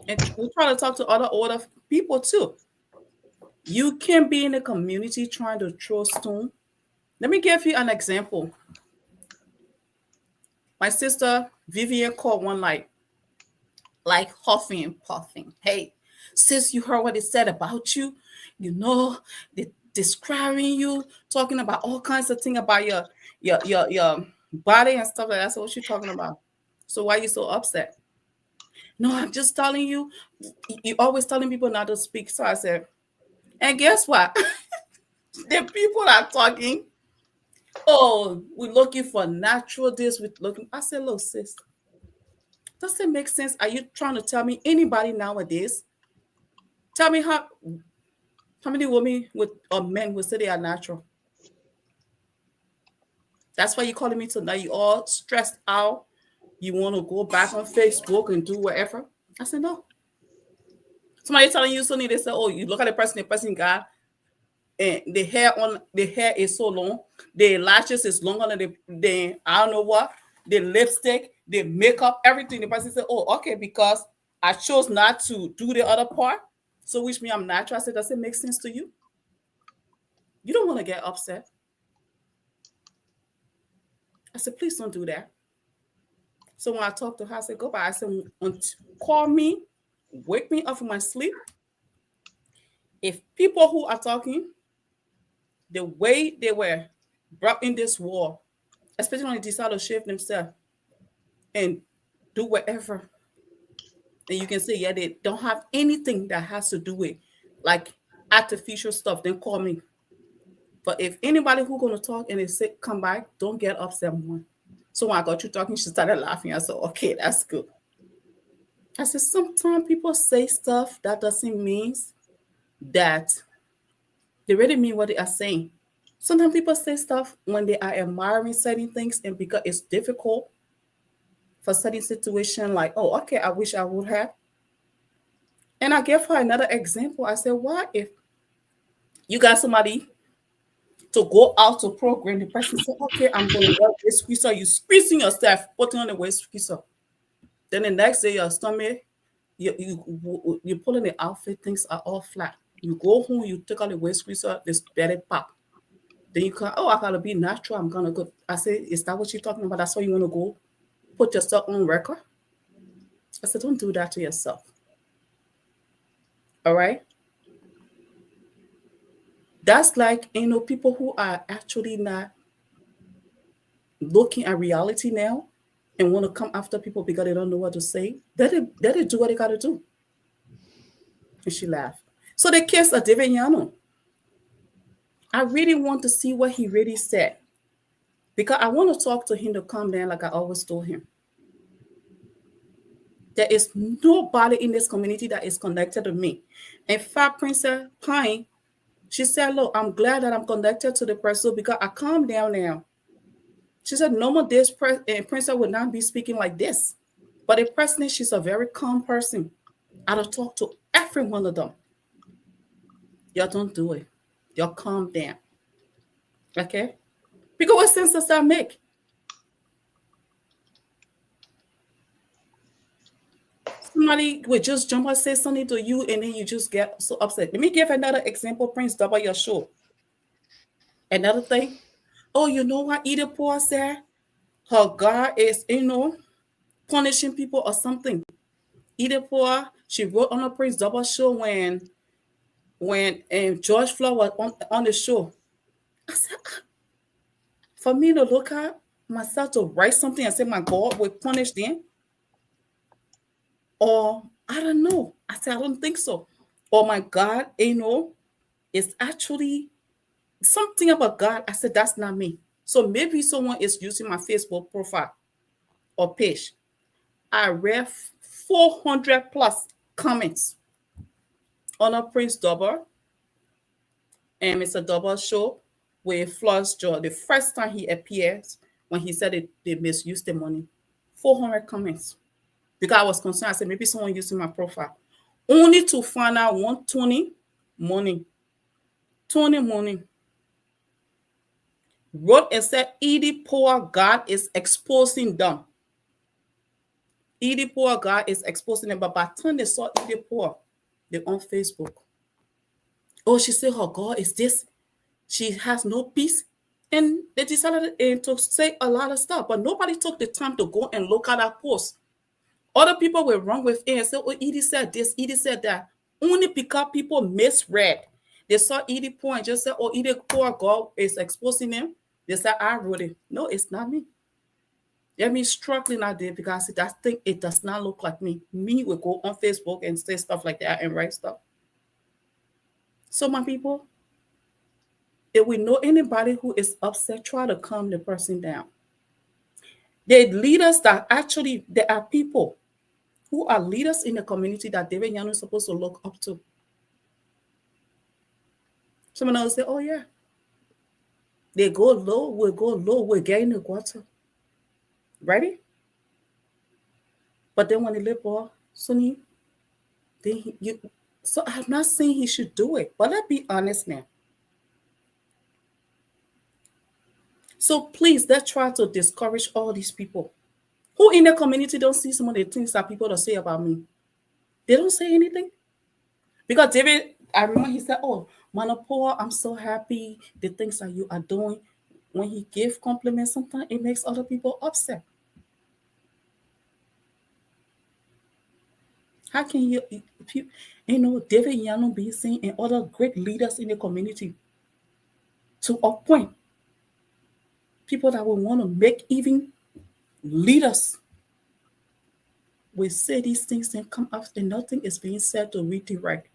and we try to talk to other older people too. You can be in a community trying to throw stone. Let me give you an example. My sister Vivian called one night, like huffing and puffing. Hey, sis, you heard what they said about you? You know, they describing you, talking about all kinds of things about your body and stuff like that. So what you talking about? So why are you so upset? No, I'm just telling you. You always telling people not to speak. So I said, and guess what? The people are talking. Oh, we're looking for natural this. We're looking. I said, look, sis, does it make sense? Are you trying to tell me anybody nowadays? Tell me how many women with or men would say they are natural? That's why you're calling me tonight. You all stressed out. You want to go back on Facebook and do whatever. I said, no. Somebody telling you something, they say, oh, you look at the person got, and the hair is so long, the lashes is longer than the I don't know what, the lipstick, the makeup, everything. The person said, oh, okay, because I chose not to do the other part, so which means I'm natural. I said, does it make sense to you? You don't want to get upset. I said, please don't do that. So when I talked to her, I said, go by. I said, call me, wake me up from my sleep. If people who are talking, the way they were brought in this war, especially when they decide to shave themselves and do whatever, and you can say, yeah, they don't have anything that has to do with like artificial stuff, then call me. But if anybody who's going to talk and they say, come back, don't get upset more. So when I got you talking, she started laughing. I said, okay, that's good. I said, sometimes people say stuff that doesn't mean that they really mean what they are saying. Sometimes people say stuff when they are admiring certain things, and because it's difficult for certain situation, like, oh, okay, I wish I would have. And I gave her another example. I said, what if you got somebody to go out to program, the person said, okay, I'm going to wear a waist squeezer. You squeezing yourself, putting on a waist squeezer. Then the next day, your stomach, you pull in the outfit, things are all flat. You go home, you take out the waist squeezer, this belly pop. Then you can, oh, I gotta be natural. I'm gonna go. I said, is that what you're talking about? That's why you want to go put yourself on record? I said, don't do that to yourself. All right. That's like, people who are actually not looking at reality now and want to come after people because they don't know what to say. Let it do what they gotta do. And she laughed. So the case of David Yano, I really want to see what he really said, because I want to talk to him to calm down, like I always told him. There is nobody in this community that is connected to me. In fact, Princess Pine, she said, look, I'm glad that I'm connected to the person because I calm down now. She said, no more this Princess would not be speaking like this. But the person, she's a very calm person. I'll talk to every one of them. Y'all don't do it. Y'all calm down. Okay? Because what sense does that make? Somebody would just jump and say something to you, and then you just get so upset. Let me give another example, Prince, double your show. Another thing. Oh, you know what Edith Poor said? Her God is, punishing people or something. Edith Poor, she wrote on a Prince double show when George Floyd was on the show. I said, for me to look at myself to write something and say my God will punish them? Or I don't know. I said, I don't think so. Oh my God, it's actually something about God. I said, that's not me. So maybe someone is using my Facebook profile or page. I read 400 plus comments on a Prince Double and Mr. Double show with Floyd's Jaw. The first time he appears, when he said they misused the money, 400 comments. Because I was concerned, I said, maybe someone using my profile. Only to find out 120 money. 20 money. wrote and said, Edie Poor, God is exposing them. Edie Poor, God is exposing them. But by the time they saw Edie Poor, they're on Facebook. Oh, she said her God is this. She has no peace. And they decided to say a lot of stuff. But nobody took the time to go and look at that post. Other people were wrong with it and said, oh, Edie said this, Edie said that. Only because people misread. They saw Edie Poor and just said, oh, Edie Poor, God is exposing them. They said, I wrote it. No, it's not me. Let me struggling out there because I think it does not look like me. Me will go on Facebook and say stuff like that and write stuff. So my people, if we know anybody who is upset, try to calm the person down. The leaders that actually, there are people who are leaders in the community that David Yanu is supposed to look up to. Someone else say, oh yeah. They go low, we're getting the water. Ready? But then when they live off, Sonny, so I'm not saying he should do it, but let's be honest now. So please, let's try to discourage all these people who in the community don't see some of the things that people don't say about me. They don't say anything. Because David, I remember he said, oh, Manapoa, I'm so happy the things that you are doing. When he gives compliments, sometimes it makes other people upset. How can you know, David Yanu be seen and other great leaders in the community to appoint people that will want to make even leaders will say these things and come after nothing is being said to redirect.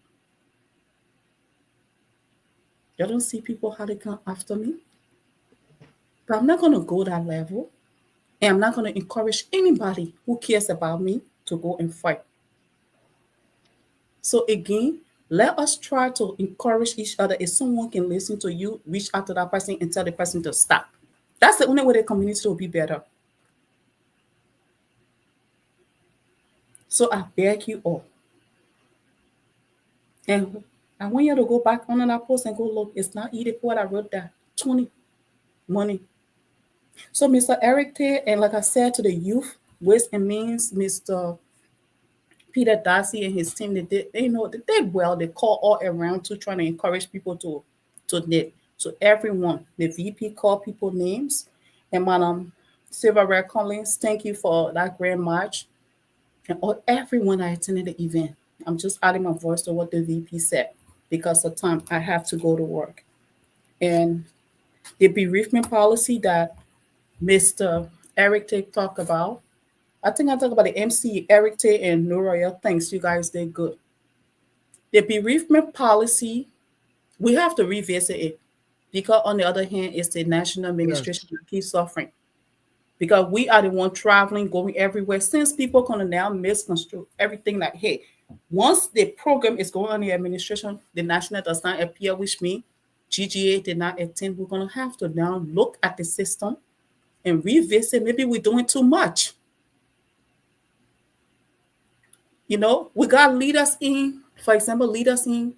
You don't see people how they come after me. But I'm not going to go that level. And I'm not going to encourage anybody who cares about me to go and fight. So again, let us try to encourage each other. If someone can listen to you, reach out to that person and tell the person to stop. That's the only way the community will be better. So I beg you all. And I want you to go back on that post and go look. It's not Edie Poor that wrote that. 20 money. So Mr. Eric Tay, and like I said to the youth, Ways and Means, Mr. Peter Darcy and his team, they did well. They call all around to try to encourage people to knit. So everyone, the VP called people names. And Madam Silver Red Collins, thank you for that grand march. And everyone that attended the event. I'm just adding my voice to what the VP said because of time I have to go to work. And the bereavement policy that Mr. Eric Tay talked about, I think I talked about the MC, Eric Tay and Noroya. Thanks, you guys did good. The bereavement policy, we have to revisit it because on the other hand, it's the national administration that keeps suffering. Because we are the one traveling, going everywhere. Since people can now misconstrue everything like, hey, once the program is going on the administration, the national does not appear, which means GGA did not attend. We're going to have to now look at the system and revisit. Maybe we're doing too much. You know, we got leaders in, for example, leaders in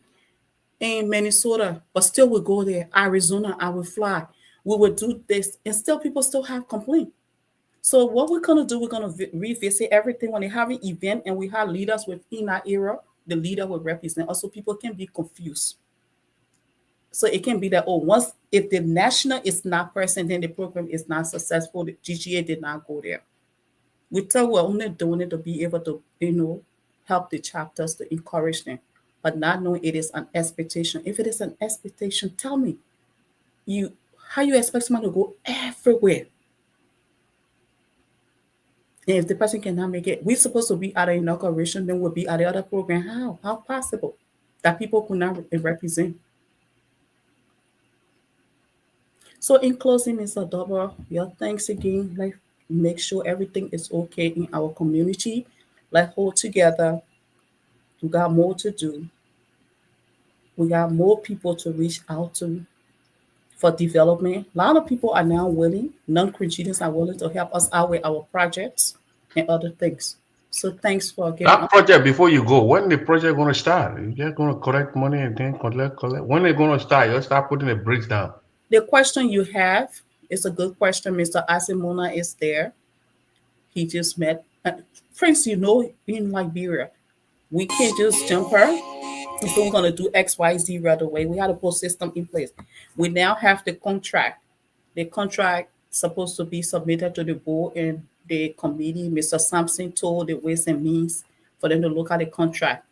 Minnesota, but still we go there. Arizona, I will fly. We will do this. And still people still have complaints. So what we're going to do, we're going to revisit everything. When they have an event and we have leaders within that era, the leader will represent. Also, people can be confused. So it can be that, once if the national is not present, then the program is not successful. The GGA did not go there. We tell we're only doing it to be able to, help the chapters, to encourage them, but not knowing it is an expectation. If it is an expectation, tell me, how you expect someone to go everywhere? And if the person cannot make it, we're supposed to be at an inauguration, then we'll be at the other program. How possible that people could not represent? So in closing, Mr. Dober, your thanks again. Like, make sure everything is okay in our community. Like, hold together. We got more to do. We got more people to reach out to for development. A lot of people are now willing, non-Christians are willing to help us out with our projects and other things. So thanks for getting that project. Before you go, when the project going to start? You're going to collect money and then collect. When they're going to start? You'll start putting the bricks down. The question you have, It's a good question. Mr. Asimona is there. He just met Prince. You know, in Liberia, we can't just jump her. If we're gonna do XYZ right away, we had to put system in place. We now have the contract. The contract supposed to be submitted to the board and the committee. Mr. Sampson told the Ways and Means for them to look at the contract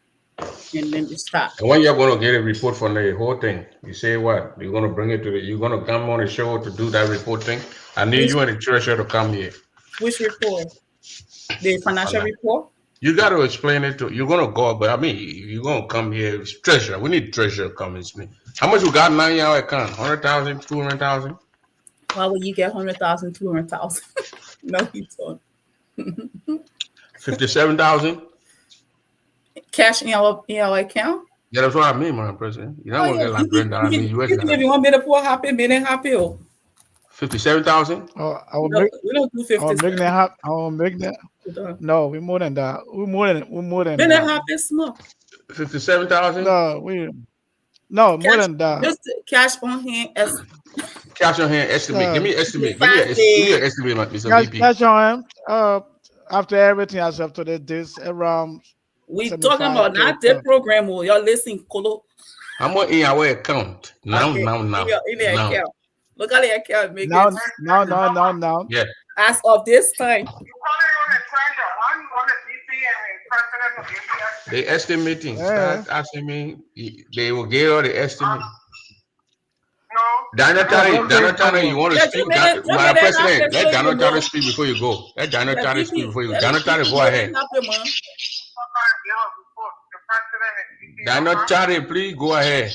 and then to start. And when you're going to get a report from the whole thing, you say what? You're going to bring it to the, you're going to come on the show to do that report thing? I need you and the treasurer to come here. Which report? The financial report? You got to explain it to, you're going to go, but I mean, you're going to come here. Treasurer, we need treasurer coming to me. How much you got now in your account? 100,000, 200,000? Why would you get 100,000, 200,000? No, you don't. 57,000? Cash in our account? Yeah, that's what I mean, Madam President. You're not going to get like $100,000. I mean, US If you want me to pour happy, me then happy. 57,000? Oh, We don't do 57. I'll make that. No, we're more than that. We're more than Then that. happy small. 57,000? No, more than that. Just cash on hand as cash on hand estimate. Give me an estimate. Give me an estimate, Mr. VP. Cash on hand. After everything else up to this around. We talking about not the program. You're listening, Kolo. I'm in our account now. In the account. Look at the account. Now. Yeah. As of this time. They estimating. Start asking me. They will get all the estimate. Dino Tana, you want to speak? My president, let Dino Tana speak before you go. Let Dino Tana speak before you go. Dino Tana, go ahead. Dino Tana, please go ahead.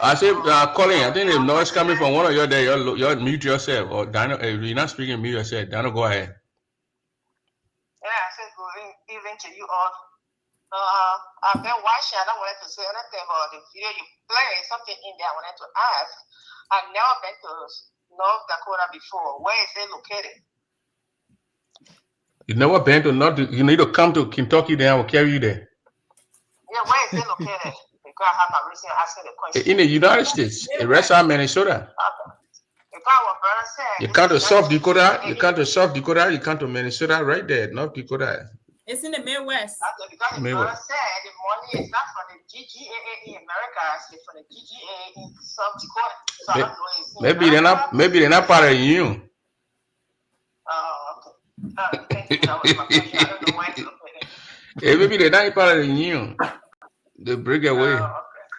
I said, Colin, I think the noise coming from one of you there. You're mute yourself. Or Dino, if you're not speaking, mute yourself. Dino, go ahead. Yeah, I said good evening to you all. I've been watching. I don't want to say anything about the video you play. Something in there I wanted to ask. I've never been to North Dakota before. Where is it located? You never been to North? You need to come to Kentucky. Then I will carry you there. Yeah, where is it located? Because I have a reason asking the question. In the United States, the rest of Minnesota. Okay. Because what brother said. You come to South Dakota. You come to South Dakota. You come to Minnesota. Right there, North Dakota. It's in the Midwest. Because the brother said the money is not from the GGAA in America, it's from the GGAA in South Dakota. So I don't know maybe they're not part of the union. Okay. Thank you. That was my question. I don't know why it's located. Yeah, maybe they're not part of the union. They break away. Okay.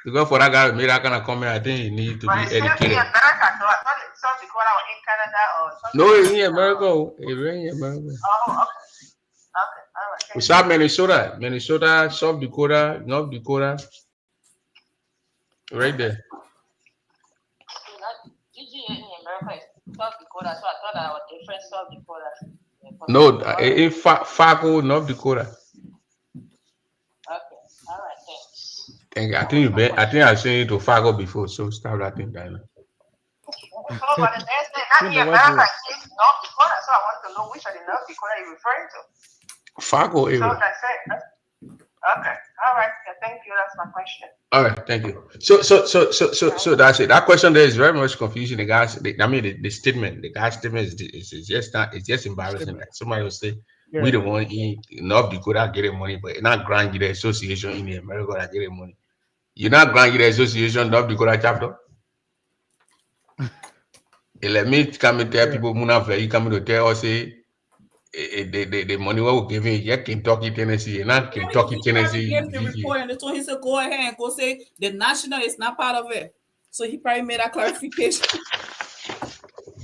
Because for that guy to make that kind of comment, I think he needs to be educated. In America, so I thought it's South Dakota or in Canada or something. No, it's in America. It's in America. Oh, okay. Okay, all right. We start Minnesota, South Dakota, North Dakota. Right there. GGA in America is South Dakota, so I thought that was different South Dakota. No, in Fargo, North Dakota. Okay, all right, thanks. Thank you. I think I've seen it to Fargo before, so start writing down. But not in America, it's North Dakota, so I want to know which of the North Dakota you're referring to. Fargo area. So that's it. Okay. All right. Thank you. That's my question. All right. Thank you. So that's it. That question there is very much confusing. The guys, the statement, the guy's statement is just not. It's just embarrassing. That somebody will say we the one in North Dakota getting money, but not Grand Ggaa Association in America that getting money. You're not Grand Ggaa Association North Dakota chapter. Let me come and tell people, you coming to tell us say. The money we were giving, yeah, Kentucky, Tennessee, and not Kentucky, Tennessee. He gave the report and he said, go ahead and go say the national is not part of it. So he probably made a clarification.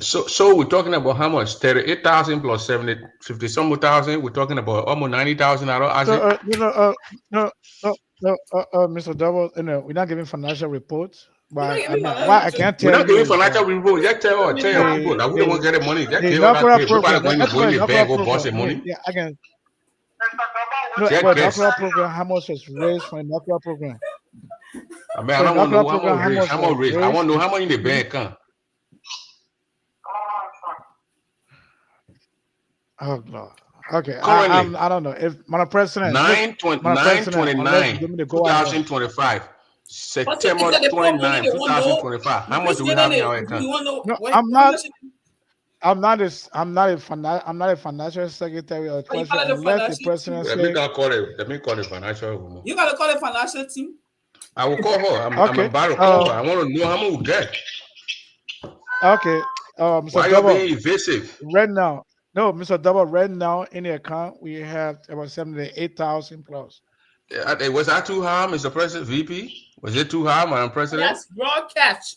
So we're talking about how much? 38,000 plus 50 some thousand. We're talking about almost $90,000. Mr. Double, we're not giving financial reports. But I can't tell you. We're not giving financial reports. Just tell people that we don't want to get the money. Just tell that people going to go in the bank or boss the money. Yeah, I can. No, for the NACRA program, how much was raised for the NACRA program? I mean, I don't want to know how much raised. I want to know how much in the bank account. Oh, Lord. Okay, I don't know. If my president 9/29/2025, September 29, 2025. How much do we have in our account? No, I'm not a financial secretary or treasurer unless the president Let me call it financial woman. You gotta call the financial team. I will call her. I'm about to call her. I want to know how much we get. Okay. Why Mr. you Double, being evasive? right now, no, Mr. Double, right now in the account we have about 78,000 plus. Was that too high, Mr. President, VP? Was it too high, Madam President? That's raw cash.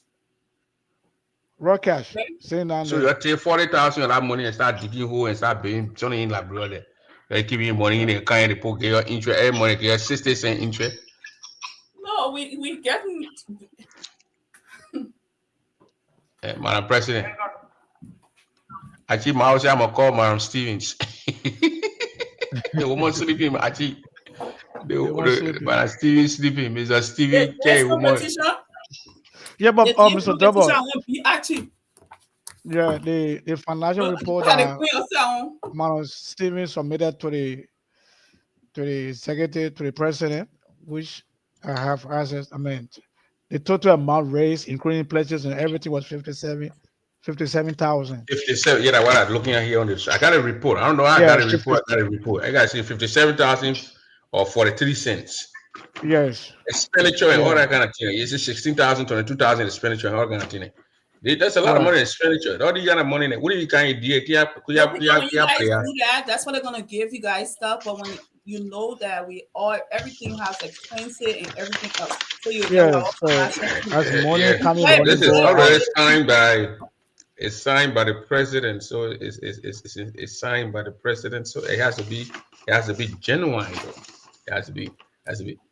Raw cash. So you take 40,000 of that money and start digging hole and start paying Johnny in like brother. They give you money in the account, they put your interest, every money get 60 cents interest. No, we getting. Madam President, actually, my house, I'm gonna call Madam Stevens. The woman sleeping, actually. Madam Stevens sleeping, Mr. Stevens, yeah, but Mr. Double. Yeah, the financial report that Madam Stevens submitted to the secretary, to the president, which I have access. I mean, the total amount raised, including pledges and everything, was 57,000. 57. Yeah, that's what I'm looking at here on this. I got a report. I don't know. I got a report. I got to see 57,000 or 43 cents. Yes. Expenditure and all that kind of thing. Is it 16,000, 22,000 expenditure and all that kind of thing? That's a lot of money in expenditure. All the kind of money. What do you kind of do? When you guys do that, that's what they're gonna give you guys stuff. But when you know that everything has expenses and everything else, so you as money coming. This is already signed by. It's signed by the president, so it's signed by the president. So it has to be genuine. Though. It has to be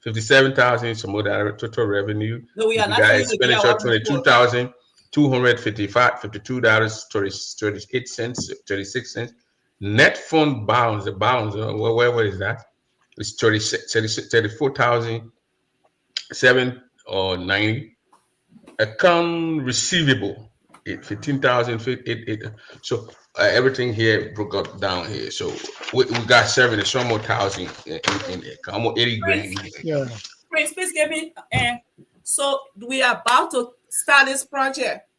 57,000 some of the total revenue. No, we are not got expenditure $22,255.38 36 cents. Net fund balance, the balance, where is that? It's 34,790. Account receivable. 15,000. So everything here broke up down here. So we got 70 some more thousand in there, almost 80 grand. Yeah. Please give me. And so we are about to start this project.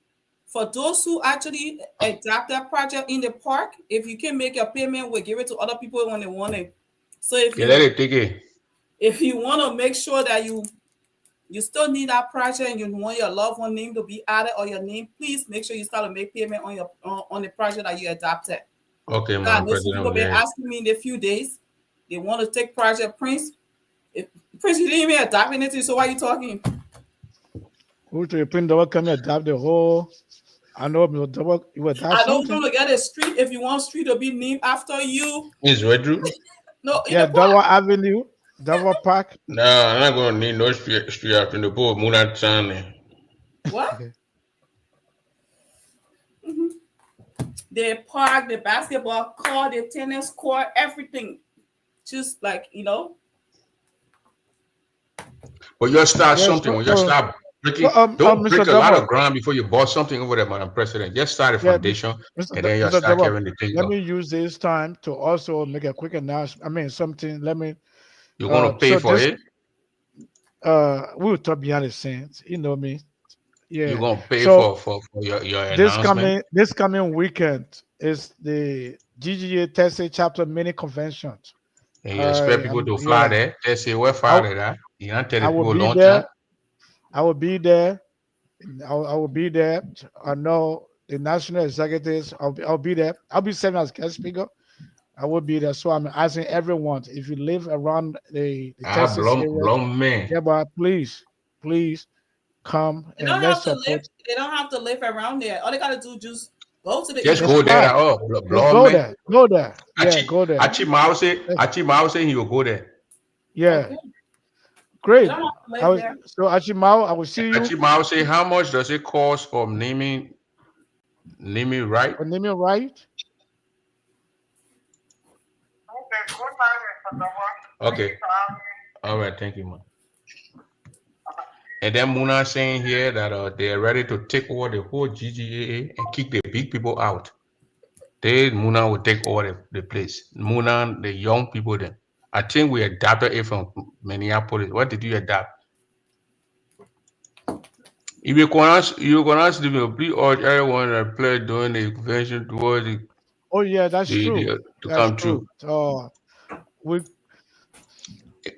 For those who actually adopt that project in the park, if you can make your payment, we'll give it to other people when they want it. So if you want to make sure that you still need that project and you want your loved one name to be added or your name, please make sure you start to make payment on the project that you adopted. Okay, man. People been asking me in a few days. They want to take Project Prince. Prince, you didn't even adopt anything, so why are you talking? Who to print the come adopt the whole? I know you adopt I don't want to get a street if you want street to be named after you. Is Redru? No, yeah, Dover Avenue. Dover Park? No, I'm not going to need no street after the poor Muna Town. What? Okay. The park, the basketball court, the tennis court, everything. Just like, But you'll start something. When you start breaking, don't break a lot of ground before you bought something over there, Madam President. Just start a foundation and then you'll start carrying the thing. Let me use this time to also make a quick announcement. I mean, something, let me. You're going to pay for it? We'll talk behind the scenes. You know me. Yeah. You're going to pay for your announcement? This coming weekend is the GGA Texas Chapter Mini Convention. And you expect people to fly there? They say, where fly there? You don't tell people long time? I will be there. I will be there. I know the national executives. I'll be there. I'll be serving as guest speaker. I will be there. So I'm asking everyone, if you live around the Texas area, yeah, but please come and let's support. They don't have to live around there. All they gotta do just go to the. Just go there. Go there. Yeah, go there. Achimao say he will go there. Yeah. Okay. Great. So Achimao, I will see you. Achimao say, how much does it cost for naming right? For naming right? Okay. All right. Thank you, man. And then Muna saying here that they're ready to take over the whole GGA and kick the big people out. Muna will take over the place. Muna, the young people then. I think we adapted it from Minneapolis. What did you adapt? If you can ask them, please urge everyone that pledged during the convention towards Oh yeah, that's true. to That's come true. true. We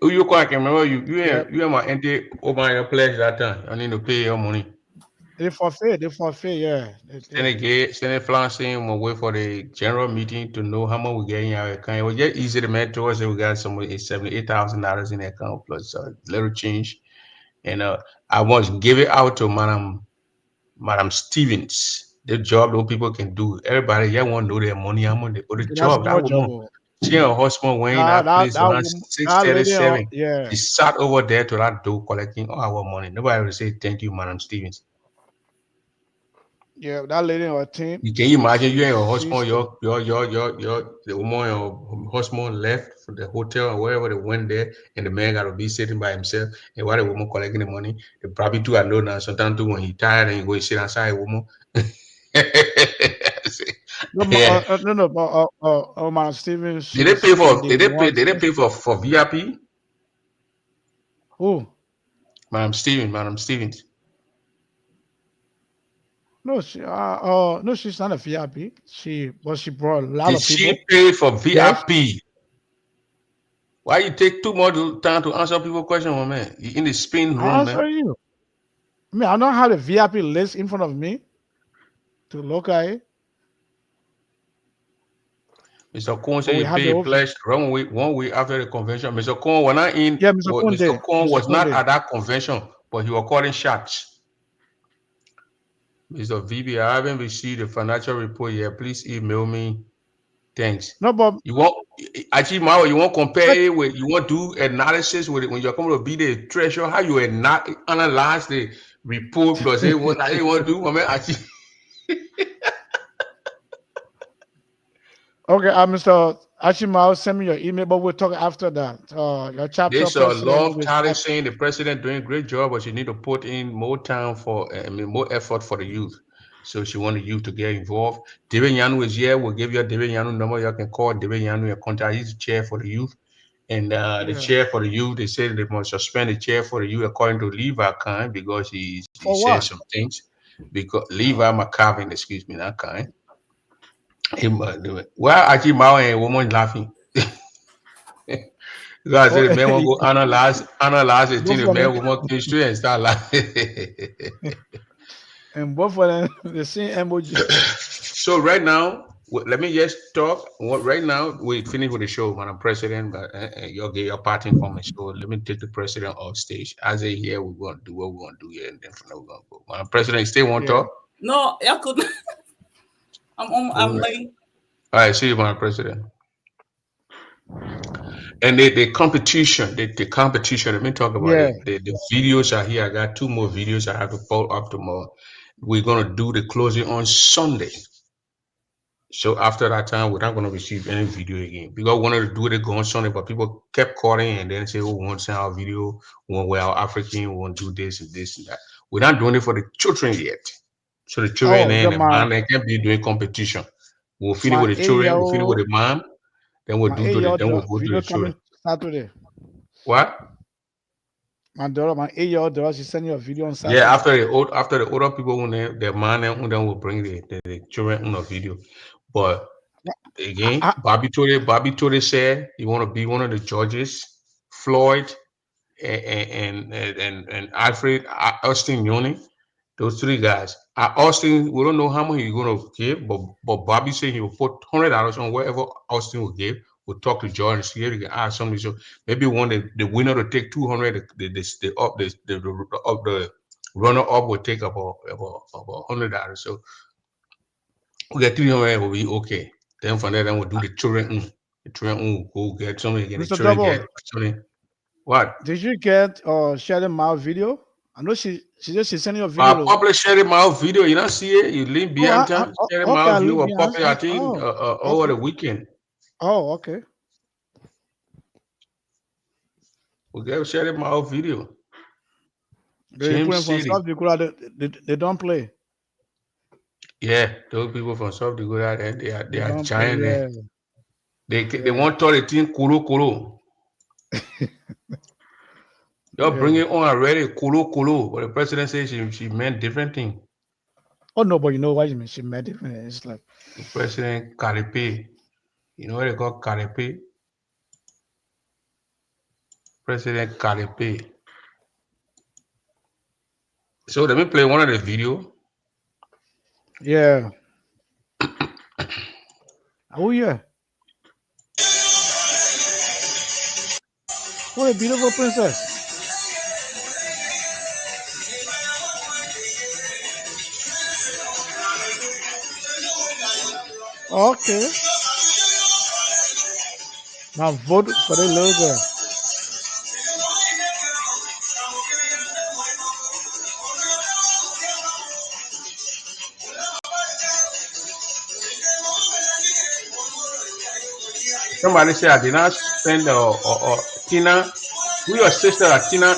You can remember yeah. you and my auntie open your pledge that time. I need to pay your money. They forfeit. They forfeit. Yeah. Senate Flansing will wait for the general meeting to know how much we get in our account. It was just easy to make towards it. We got some $78,000 in the account plus a little change. And I must give it out to Madam Stevens. The job those people can do. Everybody yeah want to know their money. I'm on the That's job. That more job. woman, she and her husband went in that place around That lady. 6:37. Yeah. She sat over there to that door collecting all our money. Nobody will say thank you, Madam Stevens. Yeah. That lady on her team. You can imagine you and your She's husband, the woman, your husband left from the hotel or wherever they went there, and the man got to be sitting by himself. And while the woman collecting the money, they probably too alone now. Sometimes too when he tired and he go sit outside a woman. No, but Madam Stevens, Did they she's pay for? in the Did they pay? one. Did they pay for VIP? Who? Madam Stevens. No, no, she's not a VIP. She brought a lot Did of she people. pay for Yes. VIP? Why you take too much time to answer people's questions, my man? You in the spin I room, answer man. you. I mean, I don't have the VIP list in front of me to look at it. Mr. Cohen But said we he have the paid office. pledge 1 week after the convention. Mr. Cohen was not in. Yeah, Mr. Mr. Conde. Cohen Mr. was not Conde. at that convention, but he was calling shots. Mr. VB, I haven't received the financial report yet. Please email me. Thanks. No, but You want actually, Mao, you want compare it with you want to do analysis with it when you're coming to be the treasurer, how you analyze the report plus it what you want to do, my man. Actually, okay, Mr. Ashimao, send me your email, but we'll talk after that. Your chapter there's a president lot of will talent start. saying the president doing a great job, but she need to put in more time for more effort for the youth. So she want the youth to get involved. David Yanu is here. We'll give you a David Yanu number. You can call David Yanu and contact. He's the chair for the youth. And the chair for the youth, they said they must suspend the chair for the youth according to Levi Khan because he said some things. Because Levi McCarvin, excuse me, not Khan. Well, actually, Mao and a woman laughing. Because the man will go analyze the thing, the man will walk in straight and start laughing. And both of them, the same emoji. So right now, let me just talk. Right now, we finish with the show, Madam President, but you'll get your parting comments. So let me take the president off stage. As a here, we're going to do what we're going to do here, and then from there we're going to go. Madam President, still want to talk? No, I couldn't. I'm late. All right, see you, Madam President. And the competition, the competition, let me talk about it. The videos are here. I got 2 more videos I have to pull up tomorrow. We're going to do the closing on Sunday. So after that time, we're not going to receive any video again. Because we wanted to do it on Sunday, but people kept calling and then say, oh, we want to send our video. We're African, we want to do this and this and that. We're not doing it for the children yet. So the children and the mom, they can't be doing competition. We'll finish with the children, we'll finish with the mom, then we'll go to the children. Saturday. What? My 8-year-old daughter, she sent you a video on Saturday. Yeah, after the older people, when their man and then will bring the children on a video. But again, Bobby Tore said he want to be one of the judges. Floyd and Alfred Austin Yoni, those 3 guys. Austin, we don't know how much he's gonna give, but Bobby said he will put $100 on whatever Austin will give. We'll talk to George and see if he can ask somebody. So maybe the winner to take 200, the runner up will take about $100. So we get 300 will be okay. Then from there, then we'll do the children. The children will go get something again. The children get something. What? Did you get Sharon Mao video? I know she sent you a video. Published Sharon Mao video. You don't see it? You link behind time. Sharon Mao video was published, I think, over the weekend. Oh, okay. We get Sharon Mao video. They put from South Dakota. They don't play. Yeah, those people from South Dakota, they are giant. Yeah. They want to the thing kuro. You're bringing on already Kulu, but the president says she meant different thing. Oh no, but you know what you mean? She meant different. It's like the President Karipe. You know what they call Karipe? President Karipe. So let me play one of the video. Yeah. Oh yeah. What a beautiful princess. Okay. Now vote for the little girl. Somebody say I did not spend Tina. Who your sister? Tina.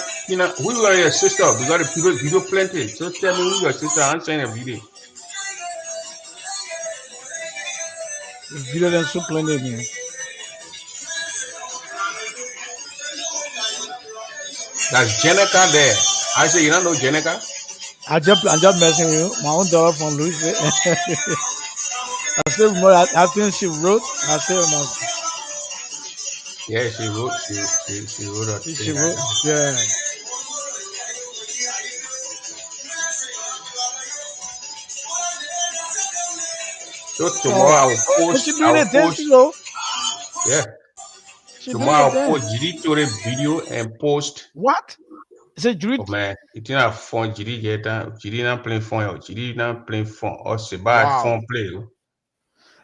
Who are your sister? We got a video plenty. So tell me who your sister. I'm saying a video. The video then so plenty, man. That's Jenica there. I say you don't know Jenica? I'm just messing with you. My own daughter from Louisville. I still remember. I think she wrote. I still remember. Yeah, she wrote. She wrote a thing. She wrote. Yeah. So tomorrow I will post. She doing a dance though. Yeah. Tomorrow I'll post Jiri Tore video and post. What? Is it Jiri? Oh man, it's not fun. Jiri get down. Jiri not playing fun. Jiri not playing fun. Or say bad fun play.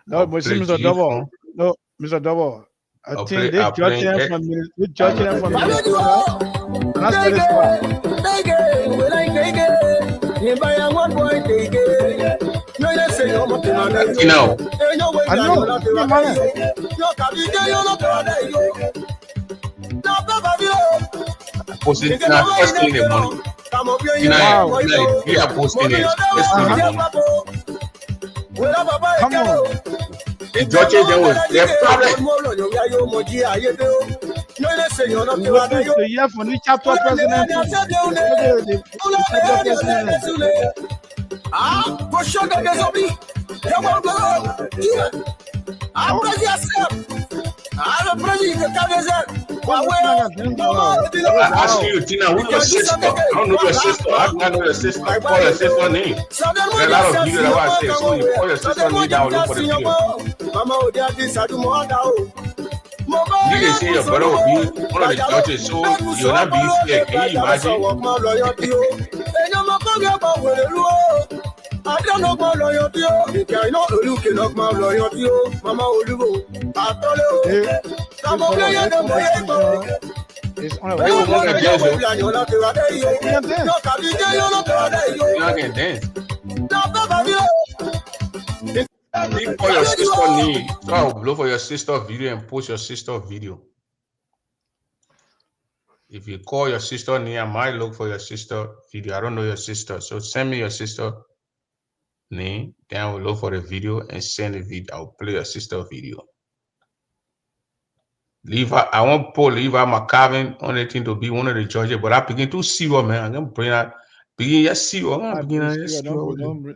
No, but see, Mr. Double. No, Mr. Double. I think they judging him from Minnesota. And that's very smart. You know. I know. Posting Tina first thing in the morning. Tina, we are posting it first thing in the morning. Come on. The judges they was their problem. The year for new chapter president. I ask you, Tina, who's your sister? I don't know your sister. I do not know your sister. Call your sister name. There are a lot of videos that I say. So you call your sister name down, look for the video. You can see your brother will be one of the judges, so you're not being fair. Can you imagine? I don't know about loyalty. You can't know look enough my loyalty. Mama Olugo. I told you. Come on, it's on a way. You can dance. You call your sister name. So I'll blow for your sister video and post your sister video. If you call your sister name, I might look for your sister video. I don't know your sister. So send me your sister name. Then I will look for the video and send the video. I'll play your sister video. Leave her, I won't leave out my cabin on anything to be one of the judges, but I begin to see what man. I'm gonna bring out begin yes see what I'm begin.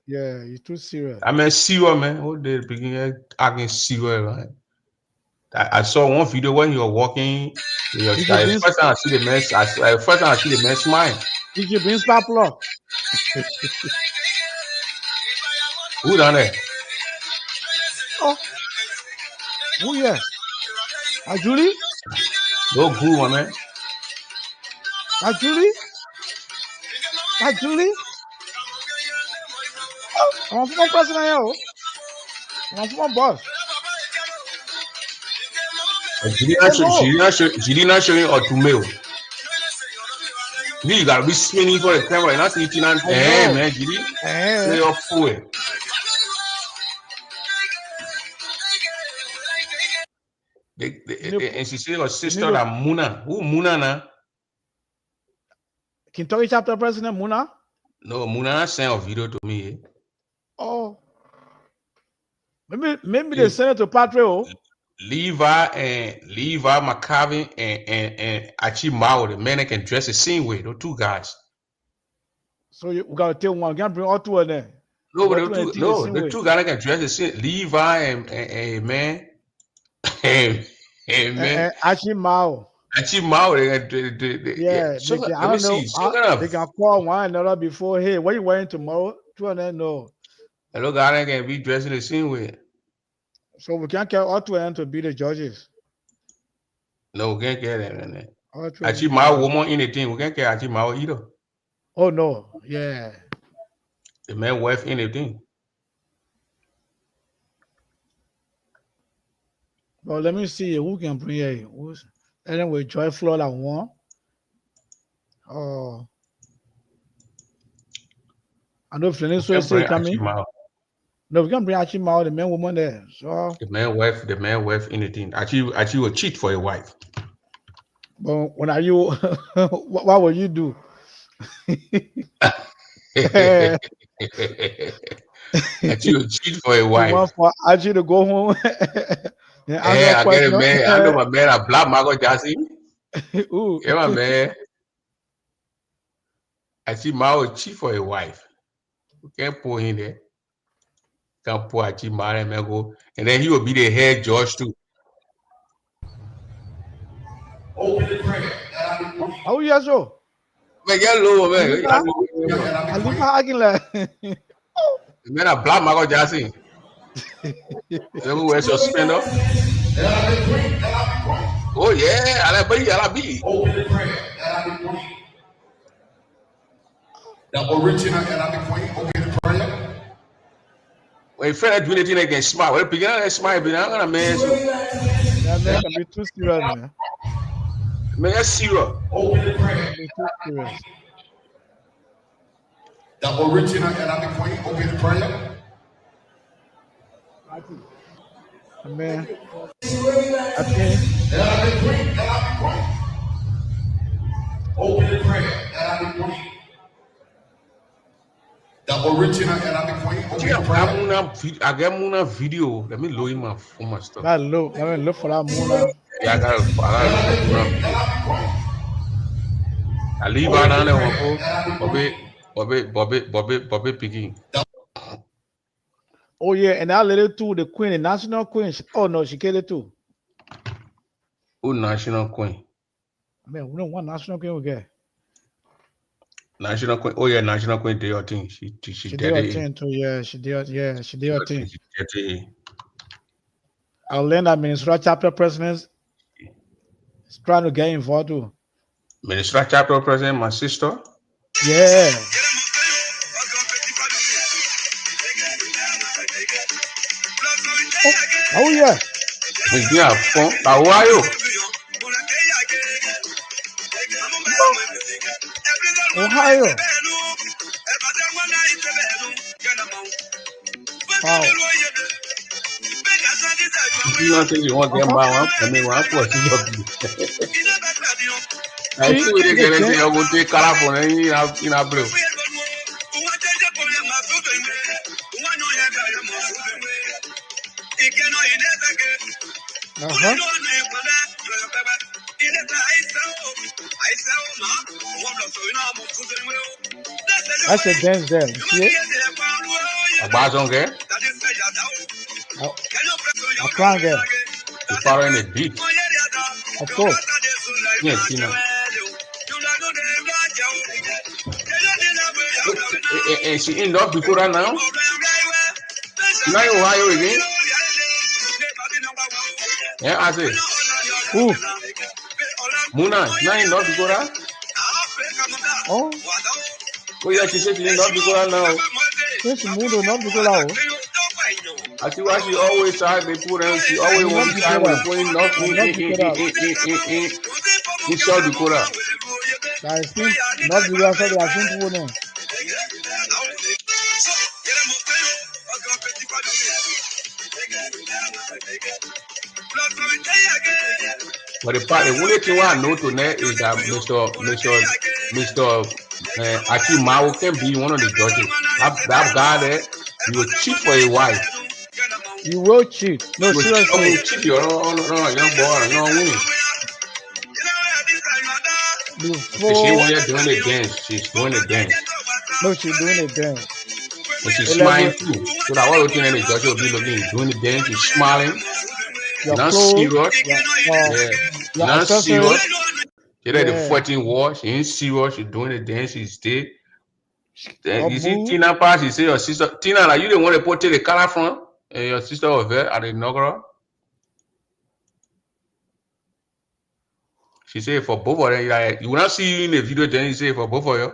Yeah, you're too serious. I mean see what man. What they begin I can see what right. I saw one video when you were walking. First time I see the man. First time I see the man smile. Did you bring Spapula? Who down there? Oh yeah. Julie? No good one, man. Julie? Julie? I'm from president here. I'm from boss. Julie not showing or to mail. You gotta be spinning for the camera and not see it. Hey man, Julie. Hey, you're fool. And she said her sister that Muna. Who Muna now? Kentucky chapter president Muna? No, Muna sent a video to me. Oh. Maybe they sent it to Patrio. Levi McCarvin and Achie Mao, the men that can dress the same way. Those two guys. So we gotta take one. We can't bring all two of them. No, but the two guys that can dress the same. Levi and man. and man. Achie Mao. Achie Mao. Yeah. So, I don't know. They can call one another before. Hey, what you wearing tomorrow? Two of them know. Hello, guys can be dressing the same way. So we can't get all two of them to be the judges. No, we can't get them. Achie Mao woman anything. We can't get Achie Mao either. Oh no, yeah. The man wife anything. Well, let me see who can bring here. Anyway, Joy Florida won. Oh, I know Fleniso is still coming. No, we can bring Achie Mao, the man woman there. So the man wife anything. Achie will cheat for a wife. But when are you? What will you do? Achie will cheat for a wife. You want for Achie to go home? I get a man. I know my man. I black Margot Jassy. Yeah, my man. Achie Mao will cheat for a wife. We can't pull him there. Can't pull Achie Mao and go, and then he will be the head judge too. Open the prayer. Oh yes, so. Man, get low, man. Man, a black Margot Jassy. Then wear suspender. Oh yeah, I'll be. Open the prayer. The original Arabic queen. Open the prayer. When you friend do anything against smile, well, begin to smile, but I'm gonna man. That man can be too serious, man. Man, that's serious. Open the prayer. Be too serious. The original Arabic queen. Open the prayer. Man, I think. Arabic queen. Open the prayer. Arabic queen. The original Arabic queen. Open the prayer. I got Muna video. Let me load in my phone, my stuff. That look. I mean, look for that Muna. Yeah, I got look for Muna. I leave out on there. Bobby picking. Oh yeah, and that lady too, the queen, the national queen. Oh no, she killed it too. Oh, national queen. Man, we don't want national queen we get. National queen. Oh yeah, national queen did her thing. She did her thing too. Yeah, she did her thing. Our land Minister chapter president is trying to get involved too. Minister chapter president, my sister. Yeah. Oh yeah. Yeah, how are you? Ohio. Wow. You want to get my I mean, one for I see what they get into. I will take California in a blue. That's a dance there. You see it? A bazon there? A crown there. You follow in the beat. Of course. Yes, you know. And she in North Dakota now? Now in Ohio again? Yeah, I say. Who? Muna, now in North Dakota? Oh. Oh yeah, she said she's in North Dakota now. Yes, she moved to North Dakota. I see why she always tried to put her. She always wants to try to put in North in South Dakota. I think North Dakota, so they are simple now. But the only thing I know tonight is that Mr. Achie Mao can be one of the judges. That guy there, he will cheat for a wife. You will cheat. No, You seriously. cheat your young boy, no winning. Okay, she Before, when you're doing the dance, she's doing the dance. no, she's doing it then. And she's smiling 11, too. So that what looking at the judge will be looking, doing the dance, she's smiling, your not clothes, serious. Yeah. your Not accessories. serious. She like the Yeah. 14 war, she ain't serious, she doing the dance, she's there. Then Your you see move. Tina pass, she say your sister, Tina, like you the one that put the color front, and your sister was there at the inaugural. She say for both of them, like, you will not see you in the video, then you say for both of you.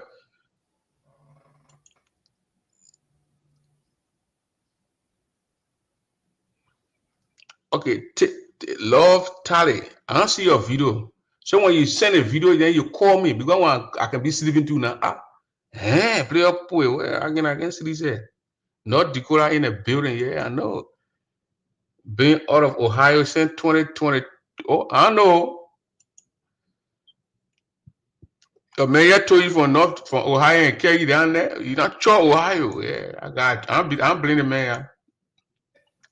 Okay, love Tally. I don't see your video. So when you send a video, then you call me because I can be sleeping too now. Play up again. I can see this here. North Dakota in a building. Yeah, I know. Being out of Ohio since 2020. Oh, I know. The mayor told you from Ohio and carry you down there. You're not sure Ohio. Yeah, I'm blaming the mayor.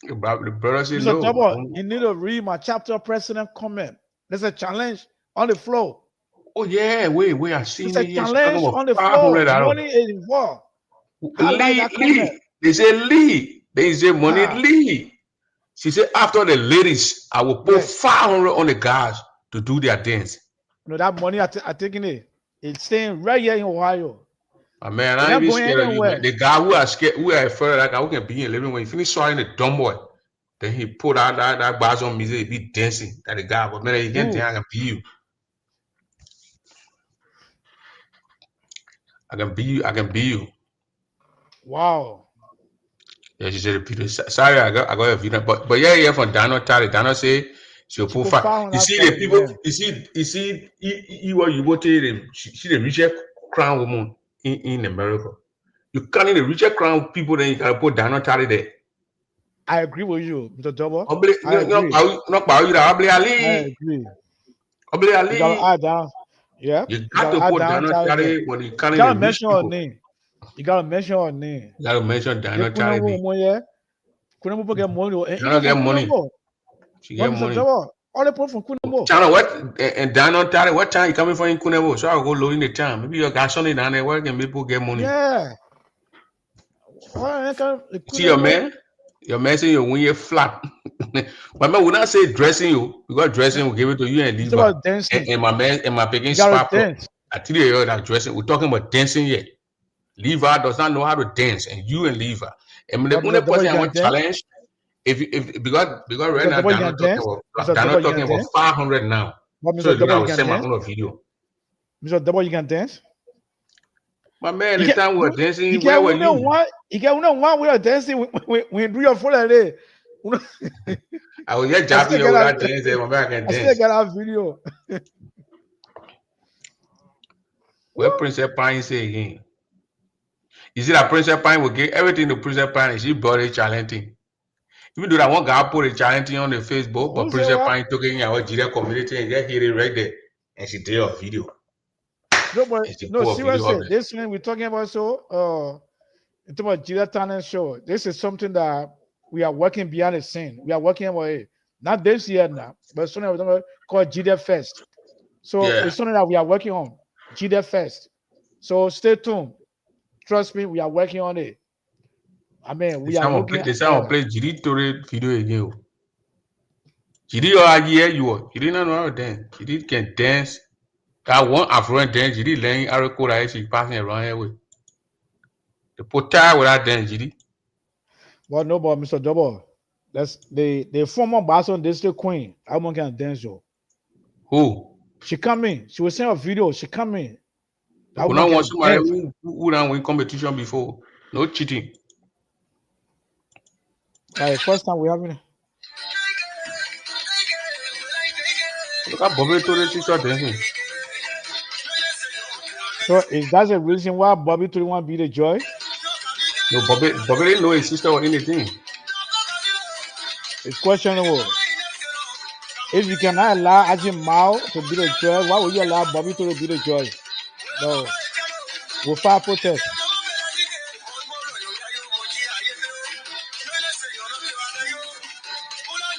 The brother said Mr. no. Double, you need to read my chapter president comment. There's a challenge on the floor. Oh yeah, wait. I seen There's it. a Yes, talking challenge about on the floor. $500. Money is involved. Highlight that comment. Lee. They say Lee. They say money Ah. Lee. She said after the ladies, I will put 500 on the guys to do their dance. No, that money I taking it. It's staying right here in Ohio. Man, It's I'm not even going scared of you, anywhere. man. The guy who are scared, who are afraid that guy who can be in living when he finish swallowing the dumb boy, then he put out that bars on music, he be dancing. That the guy, but man, he can't dance, I can be you. I can be you. Wow. Yeah, she said the video. Sorry, I got a video, but yeah, from Dano Tari. Dano say she'll put fire. You see the people. You see, what you go to them. She the richest crown woman in America. You can't in the richest crown people, then you can put Dano Tari there. I agree with you, Mr. Double. I agree. You gotta add down. Yeah. You got to put Dano Tari when you can't You gotta in the rich mention her people. name. You gotta mention her name. You gotta mention Dano Tari. Couldn't get money. Dano get money. She get money. All the people from Kunabo. China, what and Dano Tari, what time you coming from in Kunabo? So I'll go low in the town. Maybe you got something down there where can people get money. Yeah. See your man? Your man saying you win your flat. My man will not say dressing you because dressing will give it to you and leave her. And my man and my picking spot. I tell you that dressing. We're talking about dancing here. Lever does not know how to dance, and you and Lever. And the only person I want to challenge, because right now Dano talking about 500 now. So I will send my own video. Mr. Double, you can dance. My man, the time we were dancing, where were you? You get one we are dancing when do your full day. I was just jabbing you without dancing. My man can dance. I still got our video. Where Princess Pine say again? You see that Princess Pine will get everything to Princess Pine. She brought a challenging. Even though that one guy put a challenging on the Facebook, but Princess Pine took it in our Ggaa community and just hit it right there. And she did a video. No, seriously, this thing we're talking about, it's about Ggaa talent show. This is something that we are working behind the scene. We are working on it. Not this year now, but something we're going to call Ggaa Fest. So it's something that we are working on. Ggaa Fest. So stay tuned. Trust me, we are working on it. I mean, we are looking. They say I'll play Gidi Tore video again. Gidi or you. Gidi not know how to dance. Gidi can dance. That one Afro dance. Gidi laying arrow that she passing around here with. The put tie without dance, Gidi. Well, no, but Mr. Double, that's the former Boston District Queen. I want to dance you. Who? She come in. She was saying a video. She come in. I don't want somebody who don't win competition before. No cheating. Like first time we having. Look at Bobby Tore sister dancing. So is that a reason why Bobby Tore want to be the joy? No, Bobby didn't know his sister or anything. It's questionable. If you cannot allow Ajin Mao to be the joy, why would you allow Bobby Tore to be the joy? No. We'll file protest.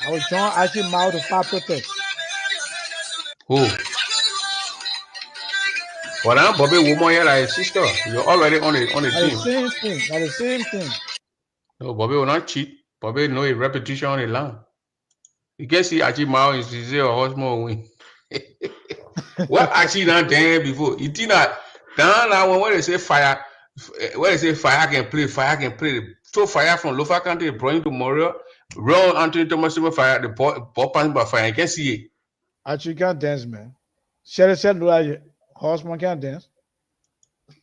I was John actually mouth to fire protest. Who? Well, I'm Bobby woman here, like sister. You're already on the That's team. the same thing. That's the same thing. No, Bobby will not cheat. Bobby know a repetition on the line. You can see Achi Mao is a horse more win. What Achi done there before? You think that down now when they say fire, when they say fire can play. So fire from local country, bring to Morio, run Anthony Thomas fire, the pop and by fire. You can see it. Actually, can't dance, man. Sherry said, "No, horseman can't dance."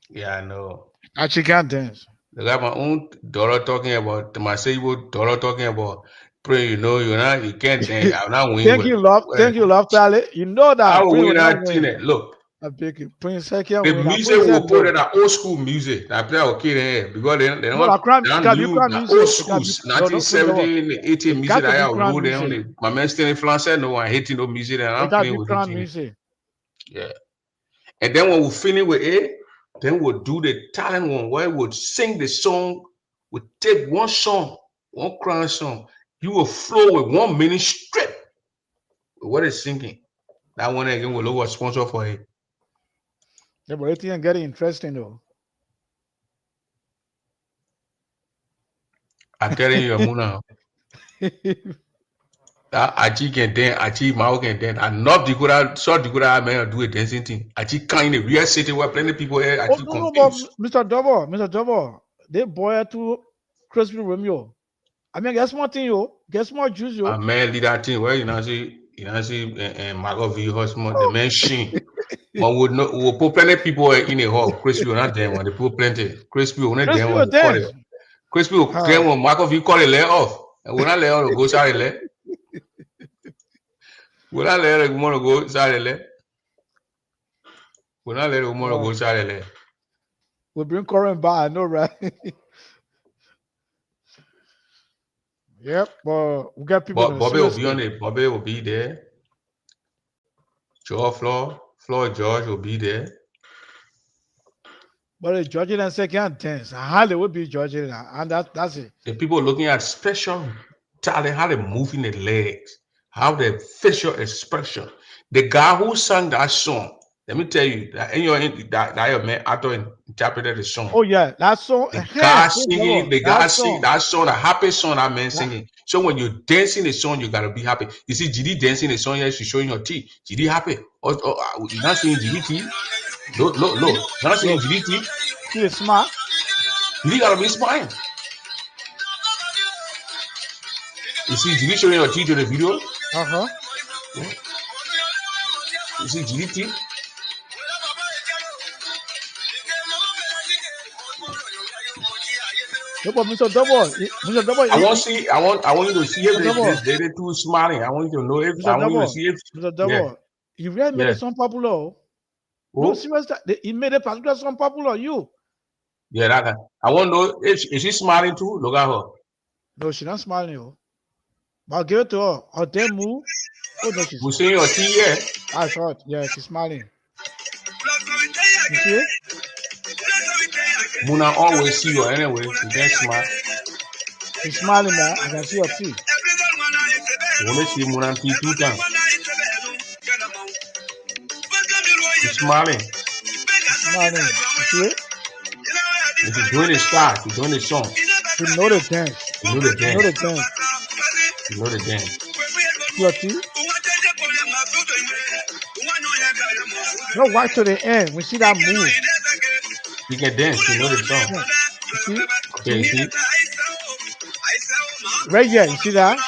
Yeah, I know. Actually, can't dance. I got my own daughter talking about my Sable daughter talking about pray. You know, you can't dance. I'm not winning. Thank you, love, Tally. You know that. I will Prince win will not that thing. Look. I pick it. Prince can't The win. music will put it old school music. I play okay there because they No, don't new old school 1970, 80 music that I roll there. My man standing France, no one hating no music and I'm playing with the music. Yeah. And then when we finish with it, then we'll do the talent one where we'll sing the song. We'll take one song, one crown song. You will flow with 1 minute straight. What is singing? That one again will look a sponsor for it. Yeah, but it ain't getting interesting though. I'm telling you, Muna. That Achi can dance, Achi Mao can dance. And not the good man do a dancing thing. Achi kind of real city where plenty people here Achi confused. Mr. Double, they boy to Crispy Romeo. I mean, guess more thing, yo. Guess more juice, yo. A man lead that thing where you know see Margot V Hosman, the man sheen. But we'll put plenty people in a hall. Crispy will not dance when they put plenty. Crispy will not dance when call it. Crispy will dance when Margot V call it lay off. And when I lay off, go sorry lay. When I let it go sorry. When I let it go sorry. We'll bring Corin by, I know, right? Yep, but we got people. Bobby will be on it. Bobby will be there. Floor George will be there. But Georgia and second tense. How they would be Georgia, and that's it. The people looking at special talent, how they moving their legs, how their facial expression. The guy who sang that song, let me tell you, that your man actor interpreted the song. Oh yeah, that song. The guy singing, that song, the happy song that man singing. So when you're dancing the song, you gotta be happy. You see, GD dancing the song here, she's showing her teeth. GD happy. You're not seeing GD teeth. Look. You're not seeing GD teeth. She is smart. GD gotta be smiling. You see GD showing her teeth in the video? Uh-huh. Yeah. You see GD teeth? Mr. Double. I want you to see if they're too smiling. I want you to know if Mr. I want you to see if Mr. Double. You really made it song popular. No, seriously, he made a particular song popular. You. Yeah, that. I want to know if is she smiling too? Look at her. No, she's not smiling. Yo. But I'll give it to her. Her damn move. Oh no, she's. You see your teeth, yeah? I saw it. Yeah, she's smiling. You see it? Muna always see you anyway. She can't smile. She's smiling, man. I can see her teeth. You only see Muna teeth 2 times. She's smiling. She's smiling. You see it? And she's doing the style. She's doing the song. You know the dance. You know the dance. You know the dance. You know the dance. Your teeth? No, right to the end. We see that move. You can dance. You know the song. You see? Okay, you see? Right here. You see that?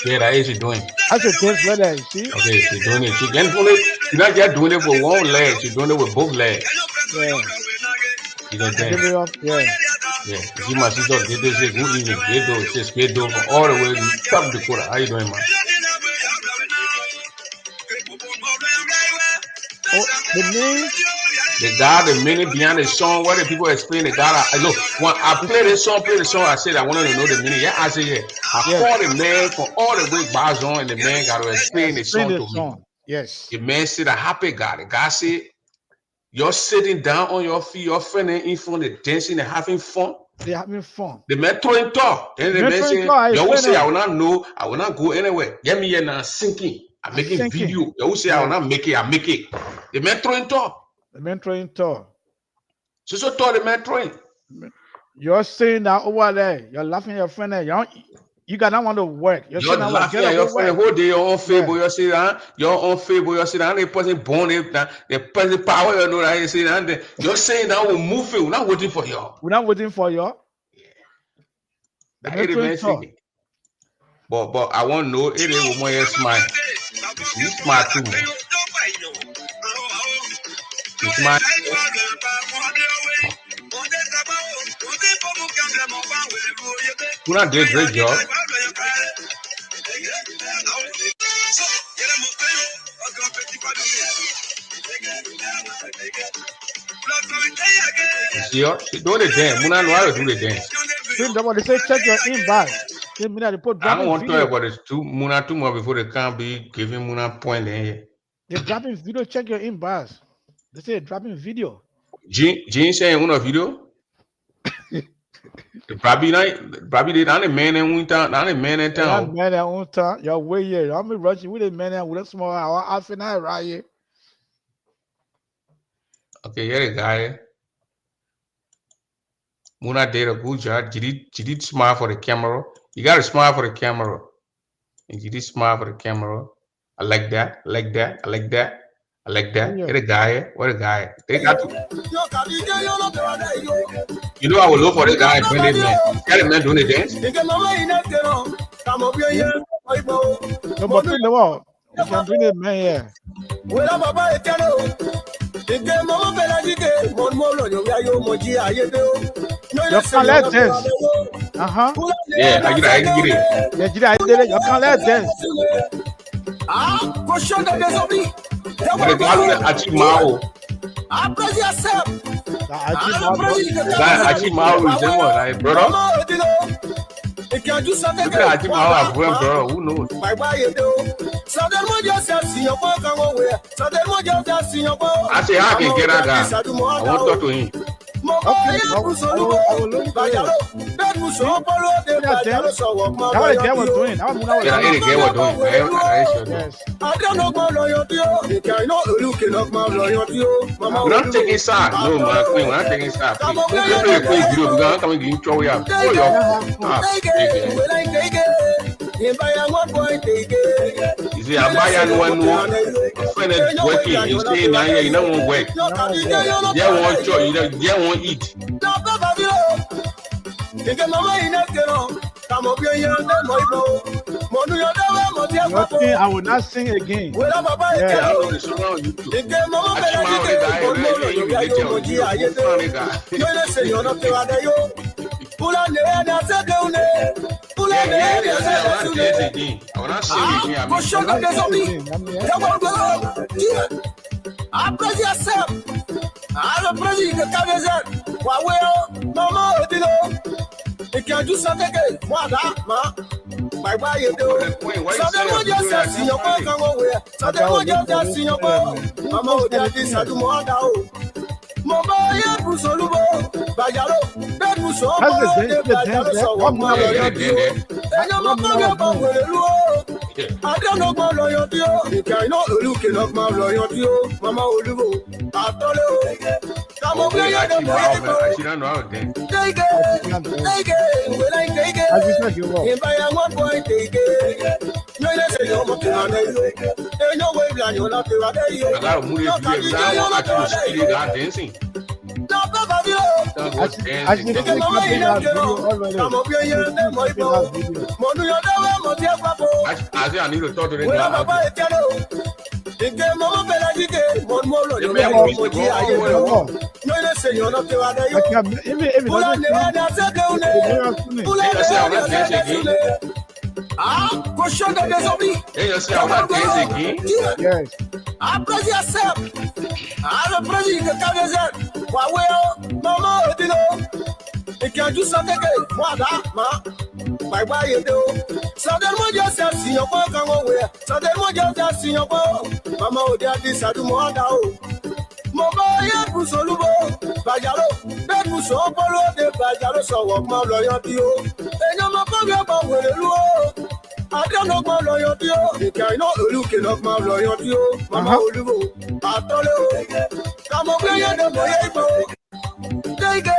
Yeah, that is she doing. That's a dance right there. You see? Okay, she's doing it. She's not just doing it for one leg. She's doing it with both legs. Yeah. You can dance. Yeah. Yeah. You see my sister, they do say good evening. They do say straight door from all the way to top Dakota. How you doing, man? Oh, the guy, the meaning behind the song, what the people explain the guy. Look, when I play the song, I said I wanted to know the meaning. Yeah, I said, yeah. I called the man from all the way bars on, and the man got to explain the song to me. Yes. The man said a happy guy. The guy said, you're sitting down on your feet, your friend in front of dancing and having fun. They're having fun. The man throwing talk. And the man saying, you will say, I will not know, I will not go anywhere. Get me here now sinking. I'm making video. You will say, I will not make it, I make it. The man throwing talk. The man throwing talk. So talk the man throwing. You're saying that over there, you're laughing at your friend there. You got not want to work. You're laughing at your friend whole day, your own favor, you see that, your own favor, you see that, the person born the person power, you know that, you see that, you're saying that we'll move it, we're not waiting for you. We're not waiting for you. That is the man thinking. But I want to know, it is more smart. You smart too. You smart. You not did a great job. She doing the dance. Muna know how to do the dance. They say check your inbox. I don't want to talk about it too. Muna too much before they can't be giving Muna point in here. They're dropping video. Check your inbox. They say dropping video. Jean saying one video. Probably they not a man in winter, not a man in town. Man in winter, you're way here. I'm rushing with a man with a small half an hour right here. Okay, here the guy. Muna did a good job. She did smile for the camera. You gotta smile for the camera. And she did smile for the camera. I like that. I like that. I like that. I like that. Yeah. Here the guy. What a guy. They got to. You know I will look for the guy when they man. Tell the man doing the dance. No, but think about you can bring the man here. You can't let dance. Yeah, I get it. Yeah, you can't let dance. The guy Achimao. Achimao is the one, right, brother? Look at Achimao, brother. Who knows? I say I can get that guy. I want to talk to him. Okay, I will look at it. How the guy was doing? How the guy was doing? Yes. We're not taking side. No, man, we're not taking side. We're not coming to trouble. You see, I buy one friend is working. You stay in here, you don't work. They won't show you, they won't eat. I will not sing again. Yeah, I know the song on YouTube. I will not sing It can do something again. What up, ma? Bye bye, you do. Something just see your work on where. Something just see your work. Mama, this I do more now. Mama, ya Busolubo, Bayalo, Ben Muso, I don't know about loyalty. You cannot look at my loyalty. Mama Olubo, I told you. Come over here, I don't know. Take it. Will I take it? If I am 1 point, take it. No, let's say you're not there's no way you're not dancing. I need to talk to the question that there's only. Yes. I praise yourself. I praise you. Mama, it can do something. What bye bye, you do. So then what you say, see your work on where. So then what you just see your work. Mama, this I do more now. Mobile Busolubo, Bajaro, Bebuso, Polo de Bajaro, so what my loyalty. And I'm a bugger about I don't know my loyalty. You can not look at my loyalty. Mama Olubo, I told you. Come over here, the boy. Take it.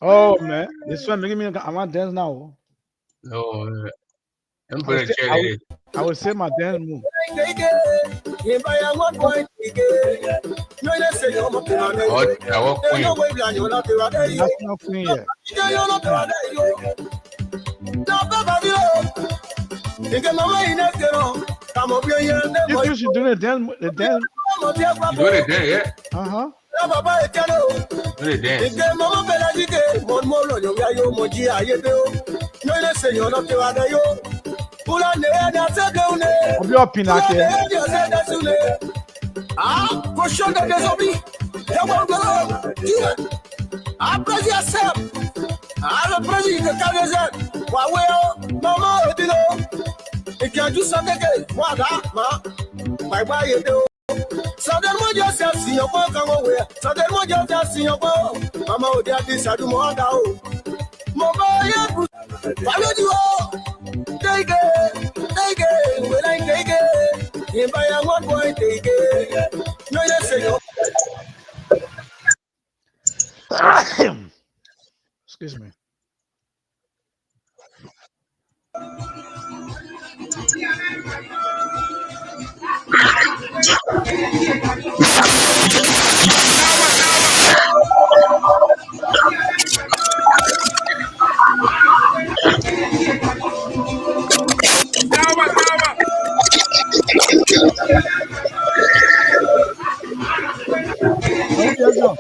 Oh man, this one making me. I want dance now. No, I'm I will gonna say, check I will, it. I will say my dance move. If I am one point, no, let's say you're not I walk queen. National queen yet. If you should do the dance, You doing it there, yeah? uh-huh. Doing it dance. I'll be up in that here. Ah, question that there's a bit. I praise yourself. I praise the Canadian. Mama, you know, if you do something, what bye bye, you do. So then, what you see your work away. So then, what you see your work. Mama, would have this, I do more now. Mama, you follow you all. Take it, when I take it. If I am one boy, take it. No, yes, Excuse me. Oh, yes, no.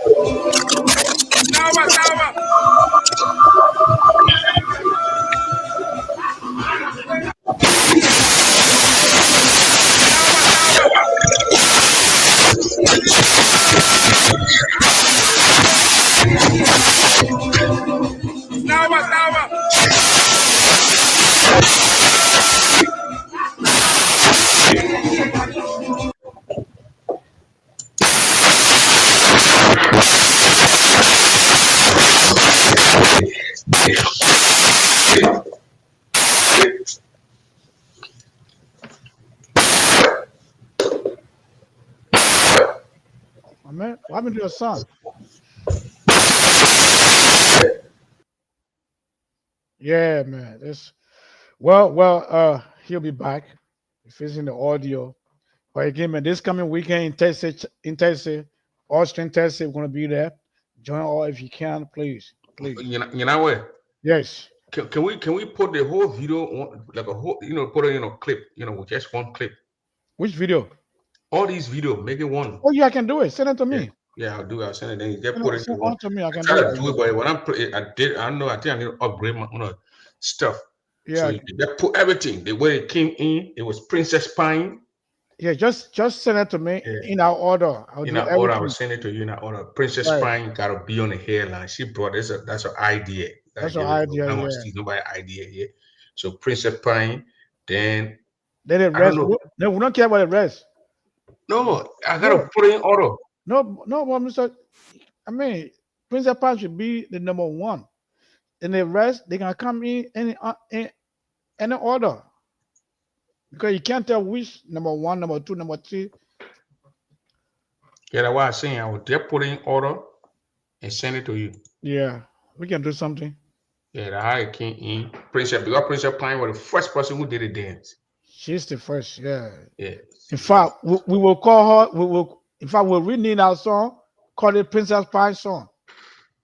Man, what happened to your son? Yeah, man. This he'll be back. If he's in the audio. But again, man, this coming weekend in Texas, Austin, Texas, we're gonna be there. Join all if you can, please. You know what? Yes. Can we put the whole video on, like a whole, put it in a clip, with just one clip. Which video? All these videos, make it one. Oh yeah, I can do it. Send it to me. Yeah, I'll do it. I'll send it. Then you just put it Send in one. to me. I can try do to do it, but when I don't know. I think I need to upgrade my stuff. Yeah. So you just put everything the way it came in. It was Princess Pine. Yeah, just send it to me in our order. I will send it to you in our order. Princess Pine gotta be on the hairline. She brought that's her idea. That's her idea. I'm gonna steal nobody's idea here. So Princess Pine, then it rest. No, we don't care about the rest. No, I gotta put it in order. No, but Mr. I mean, Princess Pine should be the number one. And the rest, they can come in any order. Because you can't tell which number one, number two, number three. Yeah, that's what I'm saying. I will just put it in order and send it to you. Yeah, we can do something. Yeah, that's how it came in. Princess Pine was the first person who did the dance. She's the first, yeah. Yeah. In fact, we will call her. We'll rename our song, call it Princess Pine song.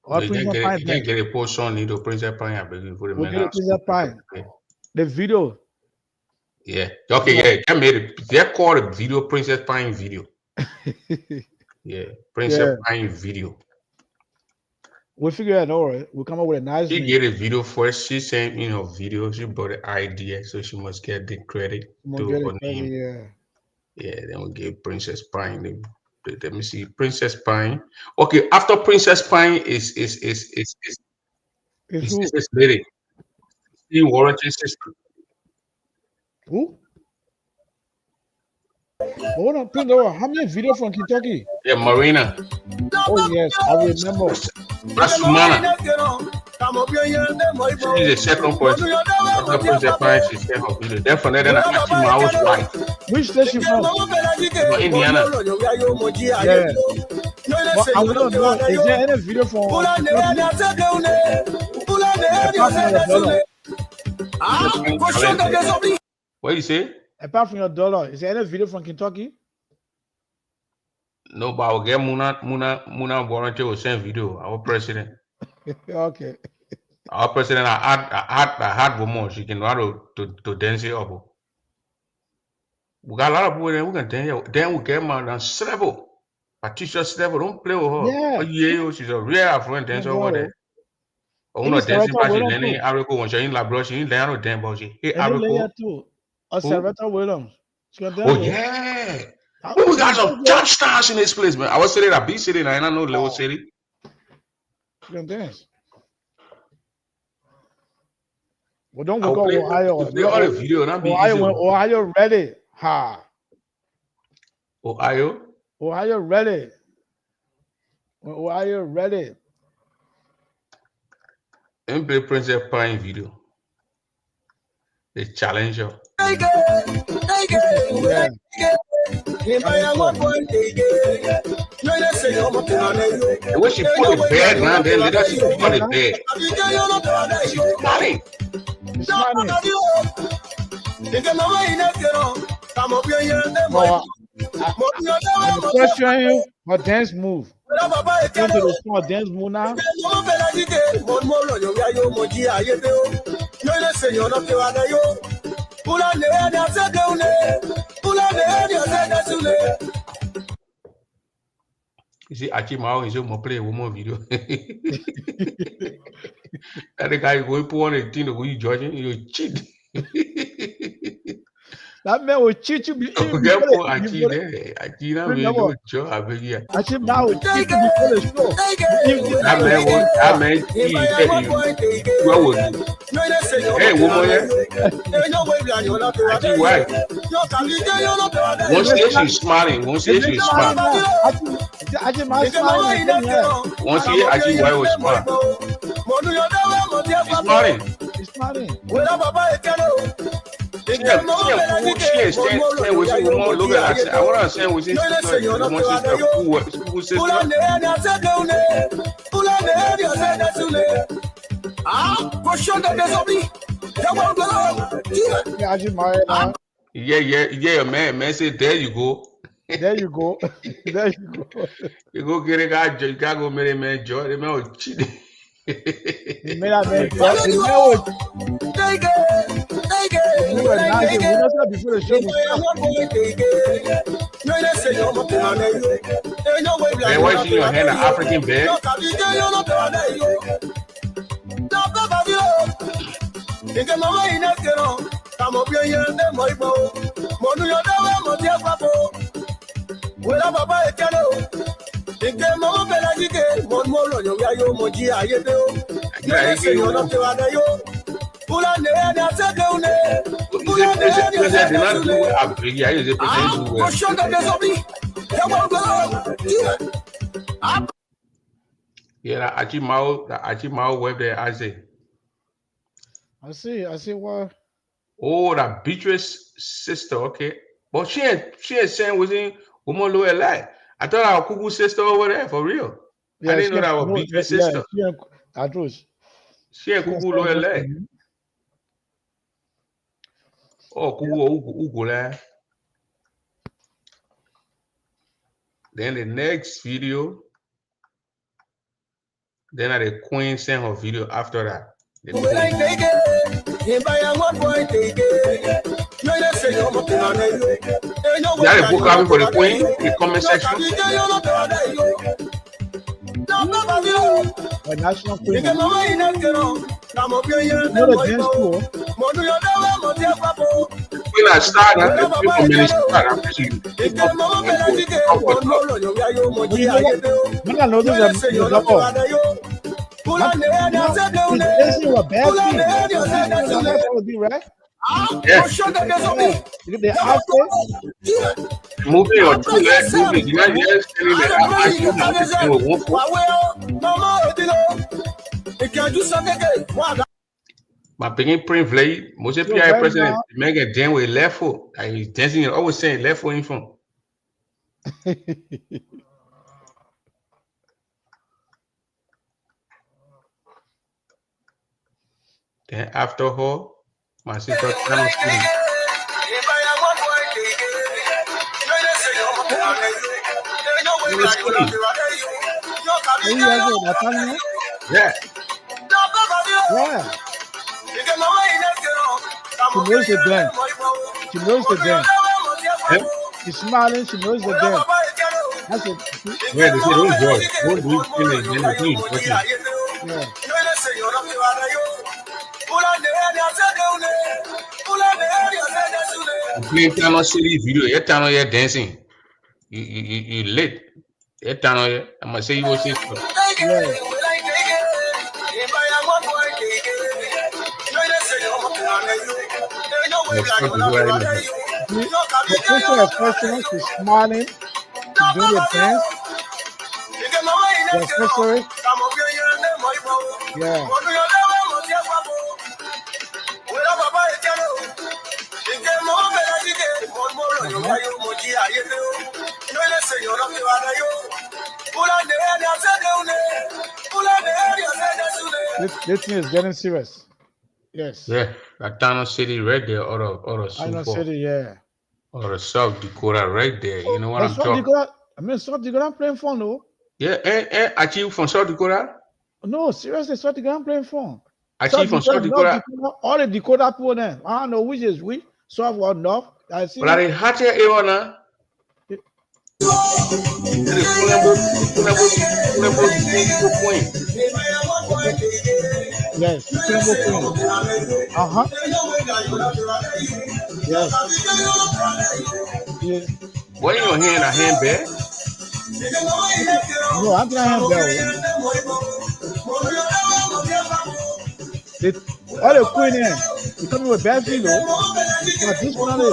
Or you can't get a post song into Princess Pine. I beg you for the we'll get Princess Pine. The video. Yeah. Okay. Yeah. I made it. They called a video Princess Pine video. Yeah. Princess Pine video. We'll figure it out. We'll come up with a nice. She get a video first. She sent me a video. She brought the idea, so she must get the credit to her name. Yeah. Then we give Princess Pine. Let me see. Princess Pine. Okay. After Princess Pine is this lady. Warranty sister. Who? Hold on, Prince Noah, how many videos from Kentucky? Yeah, Marina. Oh yes, I remember. That's Sumana. She's the second person. After President Pine, she sent her video. Then from there, then Achimao's wife. Which station from? From Indiana. Yeah. But I want to know, is there any video from Kentucky? What you say? Apart from your dollar, is there any video from Kentucky? No, but I'll get Muna volunteer will send video. Our president. Okay. Our president, I had woman. She can know how to dance it up. We got a lot of people there who can dance. Then we get man and Slevo. Patricia Slevo, don't play with her. Yeah. Oh, yeah, she's a real affluent dancer over there. Oh, no, dancing, but she's learning Arico when she's in La Broche. She ain't learning no dance, but she hit Arico. Sylvester Williams. Oh, yeah. Oh, we got some top stars in this place, man. I was sitting at B City, and I know Little City. You can dance. Well, don't go Ohio. Ohio ready. Ha. Ohio ready. Ohio ready. And play Princess Pine video. The challenger. Yeah. The way she put the bed, man, then later she put the bed. She's smiling. I'm questioning you. Her dance move. Come to the small dance move now. You see, Achimao is going to play one more video. That the guy going to put on a thing that you judging, you cheat. That man will cheat you. Achi there. Achi now will do a job. Achi now will cheat you before the show. That man, he said what would you? Hey, woman, Achi, why? One say she's smiling. One say she's smiling. One say Achi, why was smiling? He's smiling. He's smiling. She is saying with you more look at I want to say with sister who sister. Yeah, man say there you go. There you go. There you go. You go get a guy, you gotta go marry man joy, the man will cheat. The man before the show. Man, why is your hand an African bed? Yeah, Achimao web there, I say. I see what. Oh, that Beatrice sister, okay. But she ain't saying within woman lower life. I thought our Kuku sister over there for real. Yeah, I didn't know that was Beatrice sister. She ain't Kuku lower leg. Oh, Kuku there. Then the next video. Then the queen sent her video after that. The queen. You have a book coming for the queen in the comment section. A national queen. Not a dance tour. Queen has started. The people Minnesota. When I know this is a double. It's a bad thing. That would be right. Yes. They ask it. Moving or two legs, moving. You know, yes, telling me I should not be saying one foot. My beginning print play, most of the president make a dance with left foot. And he's dancing, always saying left foot in front. Then after her, my sister Tano City. Yeah. Yeah. She knows the dance. She knows the dance. Yeah. She's smiling. She knows the dance. That's it. Yeah, they say don't boy. Don't do it. Yeah. Playing Tano City video. Yeah, Tano, you're dancing. You lit. Yeah, Tano, I'm gonna say you will say so. Yeah. The facial expression, she's smiling, she's doing the dance. The accessory. Yeah. This thing is getting serious. Yes. Yeah, Tano City right there, or Tano City, yeah. Or South Dakota right there. You know what I'm South talking Dakota, I mean, South Dakota playing phone, though. Yeah, achieve from South Dakota? No, seriously, South Dakota playing phone. Achieve from South Dakota? All the Dakota people there. I don't know which is which. South or North. I see. Well, I didn't have to hear now. Yes, yes. Yes. What in your hand? A handbag? No, I'm not handbag. All the queen here, you come with bad people. But this one is.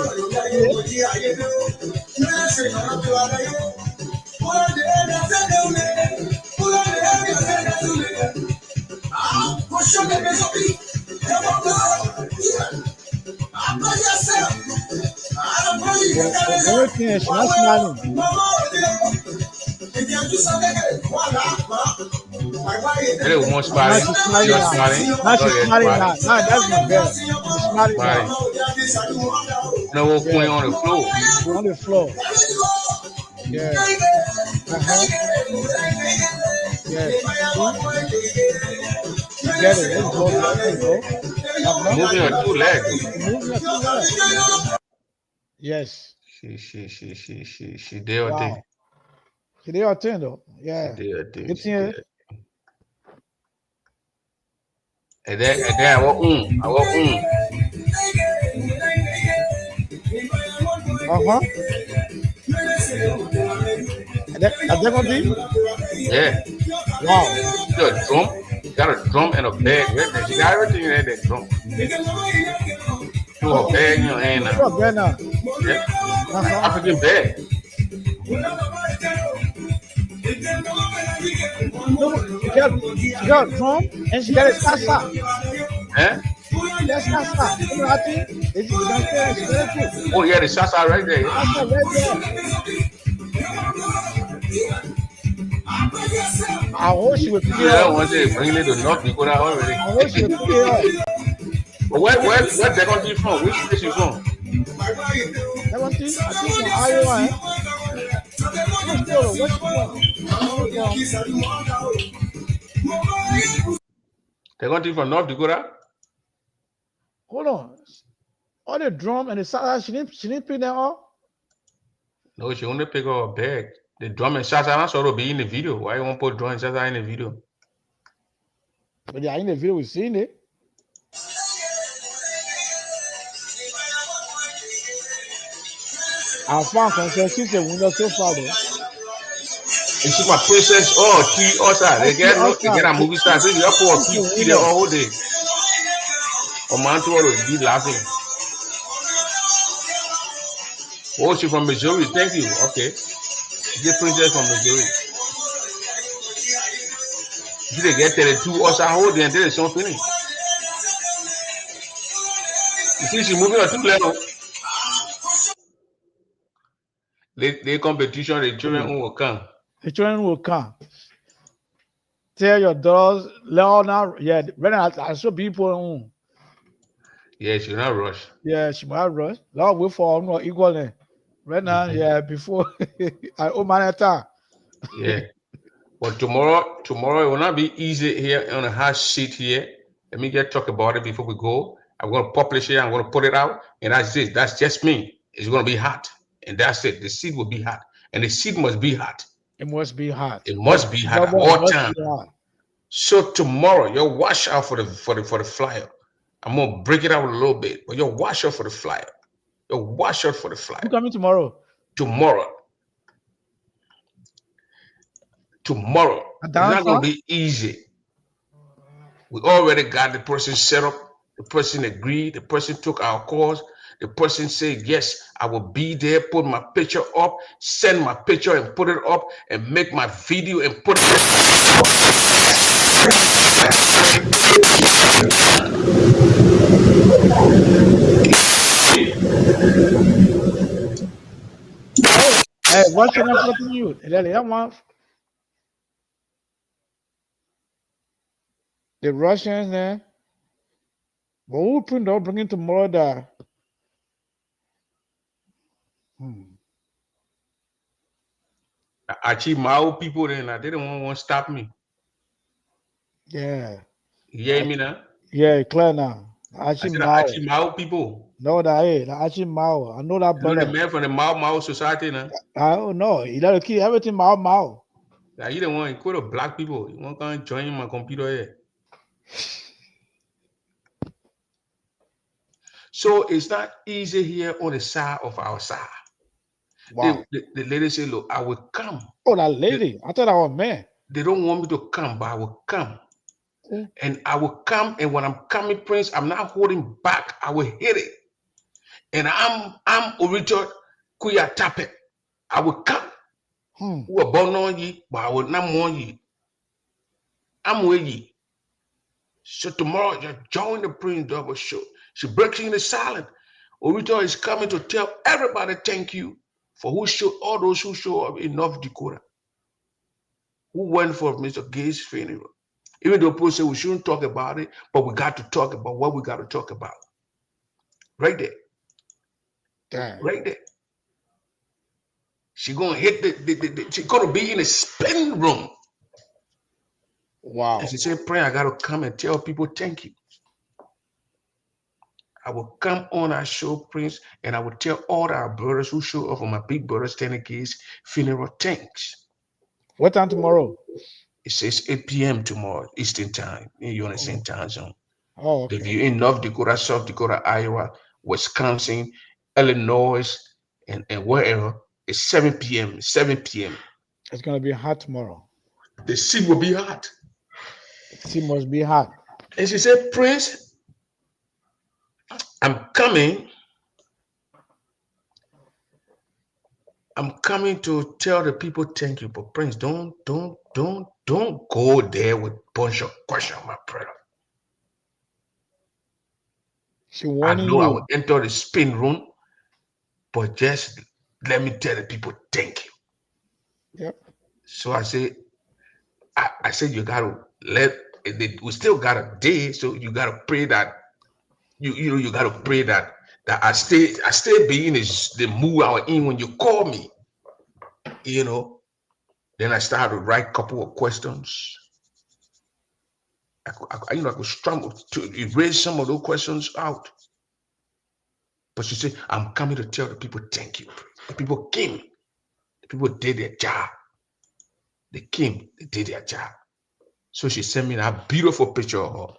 Everything is not smiling. Hello, more smiling. She's smiling now. She's smiling now. That's not bad. She's smiling now. No, we're going on the floor. On the floor. Yeah. Yeah. Get it. Let's go. Moving on two legs. Moving on two legs. Yes. She did her thing. She did her thing, though. Yeah. She did her thing. It's here. And then I walk Are they gonna be? Yeah. Wow. You got a drum and a bag right there. She got everything in that drum. Throw her bag in your hand now. Throw her bag now. Yeah. African bag. She got a drum and she got a salsa. Huh? That's salsa. You know, I think it's oh yeah, the salsa right there. Salsa right there. I wish you would pick it Yeah, up. once they bring it to North Dakota already. I wish you would pick it up. But where they gonna be from? Which place you from? That one thing, I think from Iowa. They're going to be from North Dakota? Hold on. All the drum and the salsa, she didn't pick that up? No, she only pick up a bag. The drum and salsa, I'm sure will be in the video. Why you won't put drum and salsa in the video? But yeah, in the video, we've seen it. Our fan says she's a winner so far, though. And she's my princess. Oh, T. Oscar. They get a movie star. So you have to T there all day. Or man to be laughing. Oh, she from Missouri. Thank you. Okay. The princess from Missouri. Did they get 32 or so hold and there is something? You see, she moving on 2 level. The competition, the children who will come. The children will come. Tell your daughters, Leona, yeah, when I saw people, Yeah, she not rush. yeah, she might rush. Lord, wait for no equal. Right now, yeah, before I owe my time. Yeah. But tomorrow it will not be easy here on a hot seat here. Let me get talk about it before we go. I'm going to publish it. I'm going to put it out, and that's it. That's just me. It's going to be hot, and that's it. The seed will be hot, and the seed must be hot. It must be hot. It must be hot at all time. So tomorrow, you'll watch out for the flyer. I'm gonna break it out a little bit, but you'll watch out for the flyer. You'll watch out for the flyer. Who coming tomorrow? Tomorrow. It's not gonna be easy. We already got the person set up. The person agreed. The person took our calls. The person said, yes, I will be there, put my picture up, send my picture and put it up, and make my video and put it up. Hey, what's your name for you? The Russians, man. But who don't bring it tomorrow that? I achieve my old people then. They didn't want to stop me. Yeah. You hear me now? Yeah, clear now. I said I achieve my old people. No, that ain't. I achieve Mao. I know that brother. You know the man from the Mao society now? I don't know. You gotta keep everything Mao. Now you don't want to quote of black people. You want to come and join my computer here. So it's not easy here on the side of our side. Wow. The lady said, look, I will come. Oh, that lady. I thought I was man. They don't want me to come, but I will come. And I will come, and when I'm coming, Prince, I'm not holding back. I will hit it. And I'm Orito Kuya Tape. I will come. Who are born on ye, but I will not want ye. I'm with ye. So tomorrow, just join the Prince Double Show. She breaks in the silence. Orito is coming to tell everybody thank you for all those who show up in North Dakota, who went for Mr. Gay's funeral. Even though people say we shouldn't talk about it, but we got to talk about what we got to talk about. Right there. Damn. Right there. She's going to hit she's going to be in a spin room. Wow. And she said, pray, I got to come and tell people thank you. I will come on our show, Prince, and I will tell all our brothers who show up on my big brother Stanley Gay's funeral thanks. What time tomorrow? It says 8 p.m. tomorrow, Eastern time. You're on the same time zone. Oh, okay. If you're in North Dakota, South Dakota, Iowa, Wisconsin, Illinois, and wherever, it's 7 p.m. 7 p.m. It's going to be hot tomorrow. The sea will be hot. The sea must be hot. And she said, Prince, I'm coming to tell the people thank you. But Prince, don't go there with a bunch of questions, my brother. I know I will enter the spin room, but just let me tell the people thank you. Yep. So I said, you gotta we still got a day, so you gotta pray that you gotta pray that I stay be in the mood I was in when you call me. Then I started to write a couple of questions. I could struggle to erase some of those questions out. But she said, I'm coming to tell the people thank you. The people came. The people did their job. They came, they did their job. So she sent me that beautiful picture of her.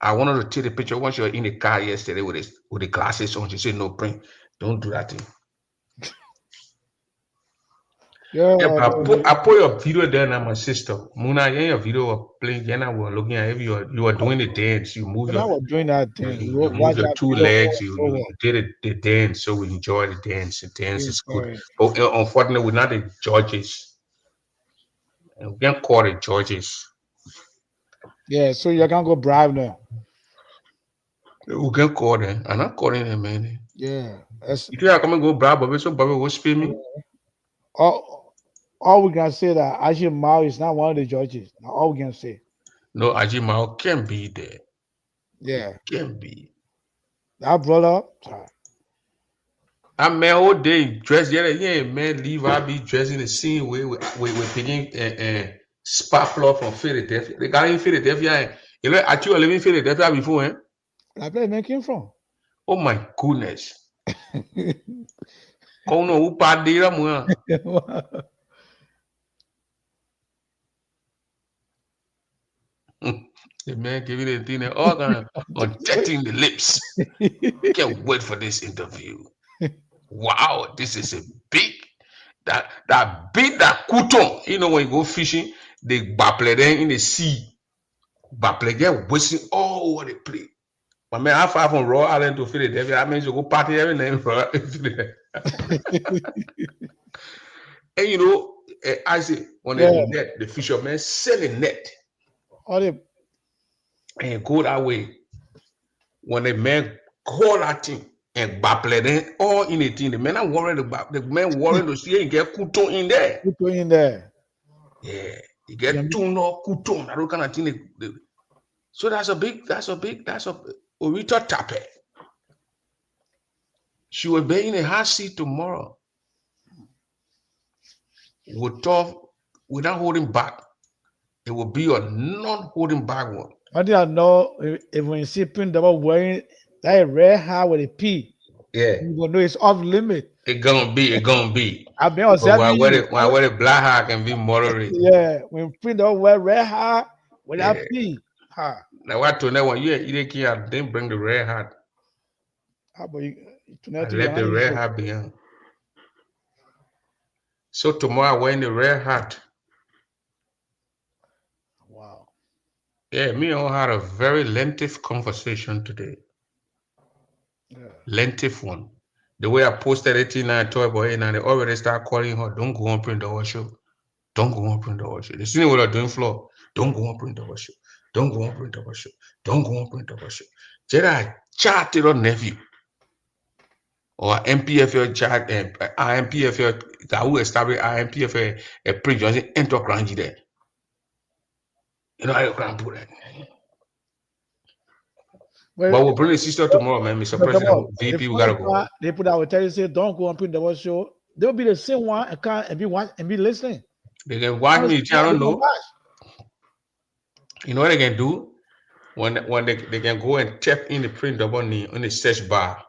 I wanted to take the picture once you were in the car yesterday with the glasses on. She said, no, Prince, don't do that thing. Yeah, Yeah, but I put your video there now, my sister. Muna, yeah, your video was playing. Yeah, now we're looking at if you were doing the dance. You move when I your was doing that thing, we you move watch your that two video legs. over and You over. did it the dance, so we enjoy the dance. The dance is good. Sorry. But unfortunately, we're not the judges. And we can't call the judges. Yeah, so you can go bribe them. We can call them. I'm not calling them, man. Yeah, that's If you are coming go bribe Bobby, so Bobby will spay me. all we can say that Ajay Mao is not one of the judges. Now all we can say. No, Ajimao can be there. Yeah, It can be. that brother. I man all day dressed yeah, man leave I be dressing the same way with picking spark plug from Philadelphia. The guy in Philadelphia, you know, actually living in Philadelphia before, eh? That's where man came from. Oh my goodness. Oh no, who bad day the man giving the thing all kind of jetting the lips. Can't wait for this interview. Wow, this is a big that big that kuton. You know when you go fishing, they bapple them in the sea. Bapple get whistling all over the place. But man, how far from Raw Island to Philadelphia? That means you go party every night. And you know, I say when the net, the fishermen sell a net All the and go that way. When the man call that thing and bapple them all in the thing, the men are worried about the men worried to see and get kuton in there. people in there. Yeah, you get tuna, kuton, that kind of thing. So that's a Orita Tape. She will be in a hot seat tomorrow. We'll talk without holding back. It will be a non-holding back one. I didn't know if when you see Pin Double wearing that red hat with a P, Yeah, you will know it's off limit. it gonna be. I've been on But when I wear Saturday. it, when I wear the black hat, I can be moderate. Yeah, when Pin Double wear red hat with Yeah. that P. Ha. Now what to know when you didn't bring the red hat. How about you? I left the red hat behind. So tomorrow I'm wearing the red hat. Wow. Yeah, me and her had a very lengthy conversation today. Yeah. Lengthy one. The way I posted it in Toy Boy and they already start calling her, don't go on print the show. Don't go on print the show. They see what I'm doing floor. Don't go on print the show. Don't go on print the show. Don't go on print the show. Jedi chatted on nephew. Or MPFL chat and IMPFL who established IMPFL a print Johnson enter cranky there. You know how you can put that. But we'll bring the sister tomorrow, man. Mr. President, VP, we gotta go. They put out a tell you say don't go on Pin Double show. They'll be the same one and can't and be watch and be listening. They can watch me. I don't know. You know what they can do? When they can go and tap in the print double knee on the search bar.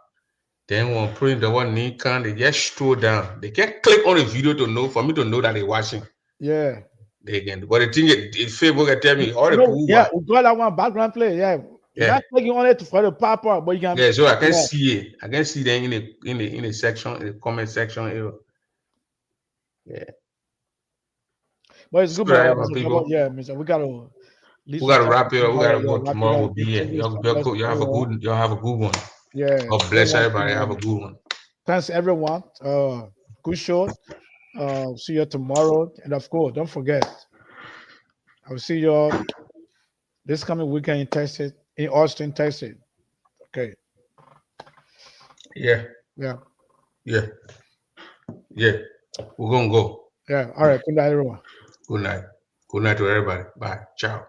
Then when print double knee can they just scroll down. They can click on the video to know for me to know that they're watching. Yeah. They can. But the thing is Facebook can tell me all the people. Yeah, we got that one background play. Yeah. You're not clicking on it for the pop up, but you can. Yeah, so I can see it. I can see them in the section, in the comment section. Yeah. But it's good, right, people. Yeah, Mr. We gotta. We gotta wrap it up. We gotta go tomorrow. We'll be here. Y'all have a good one. Yeah. God bless everybody. Have a good one. Thanks everyone. Good show. See you tomorrow, and of course, don't forget. I will see you this coming weekend in Texas, in Austin, Texas. Okay. Yeah. Yeah. Yeah. Yeah. We're gonna go. Yeah. All right. Good night, everyone. Good night. Good night to everybody. Bye. Ciao.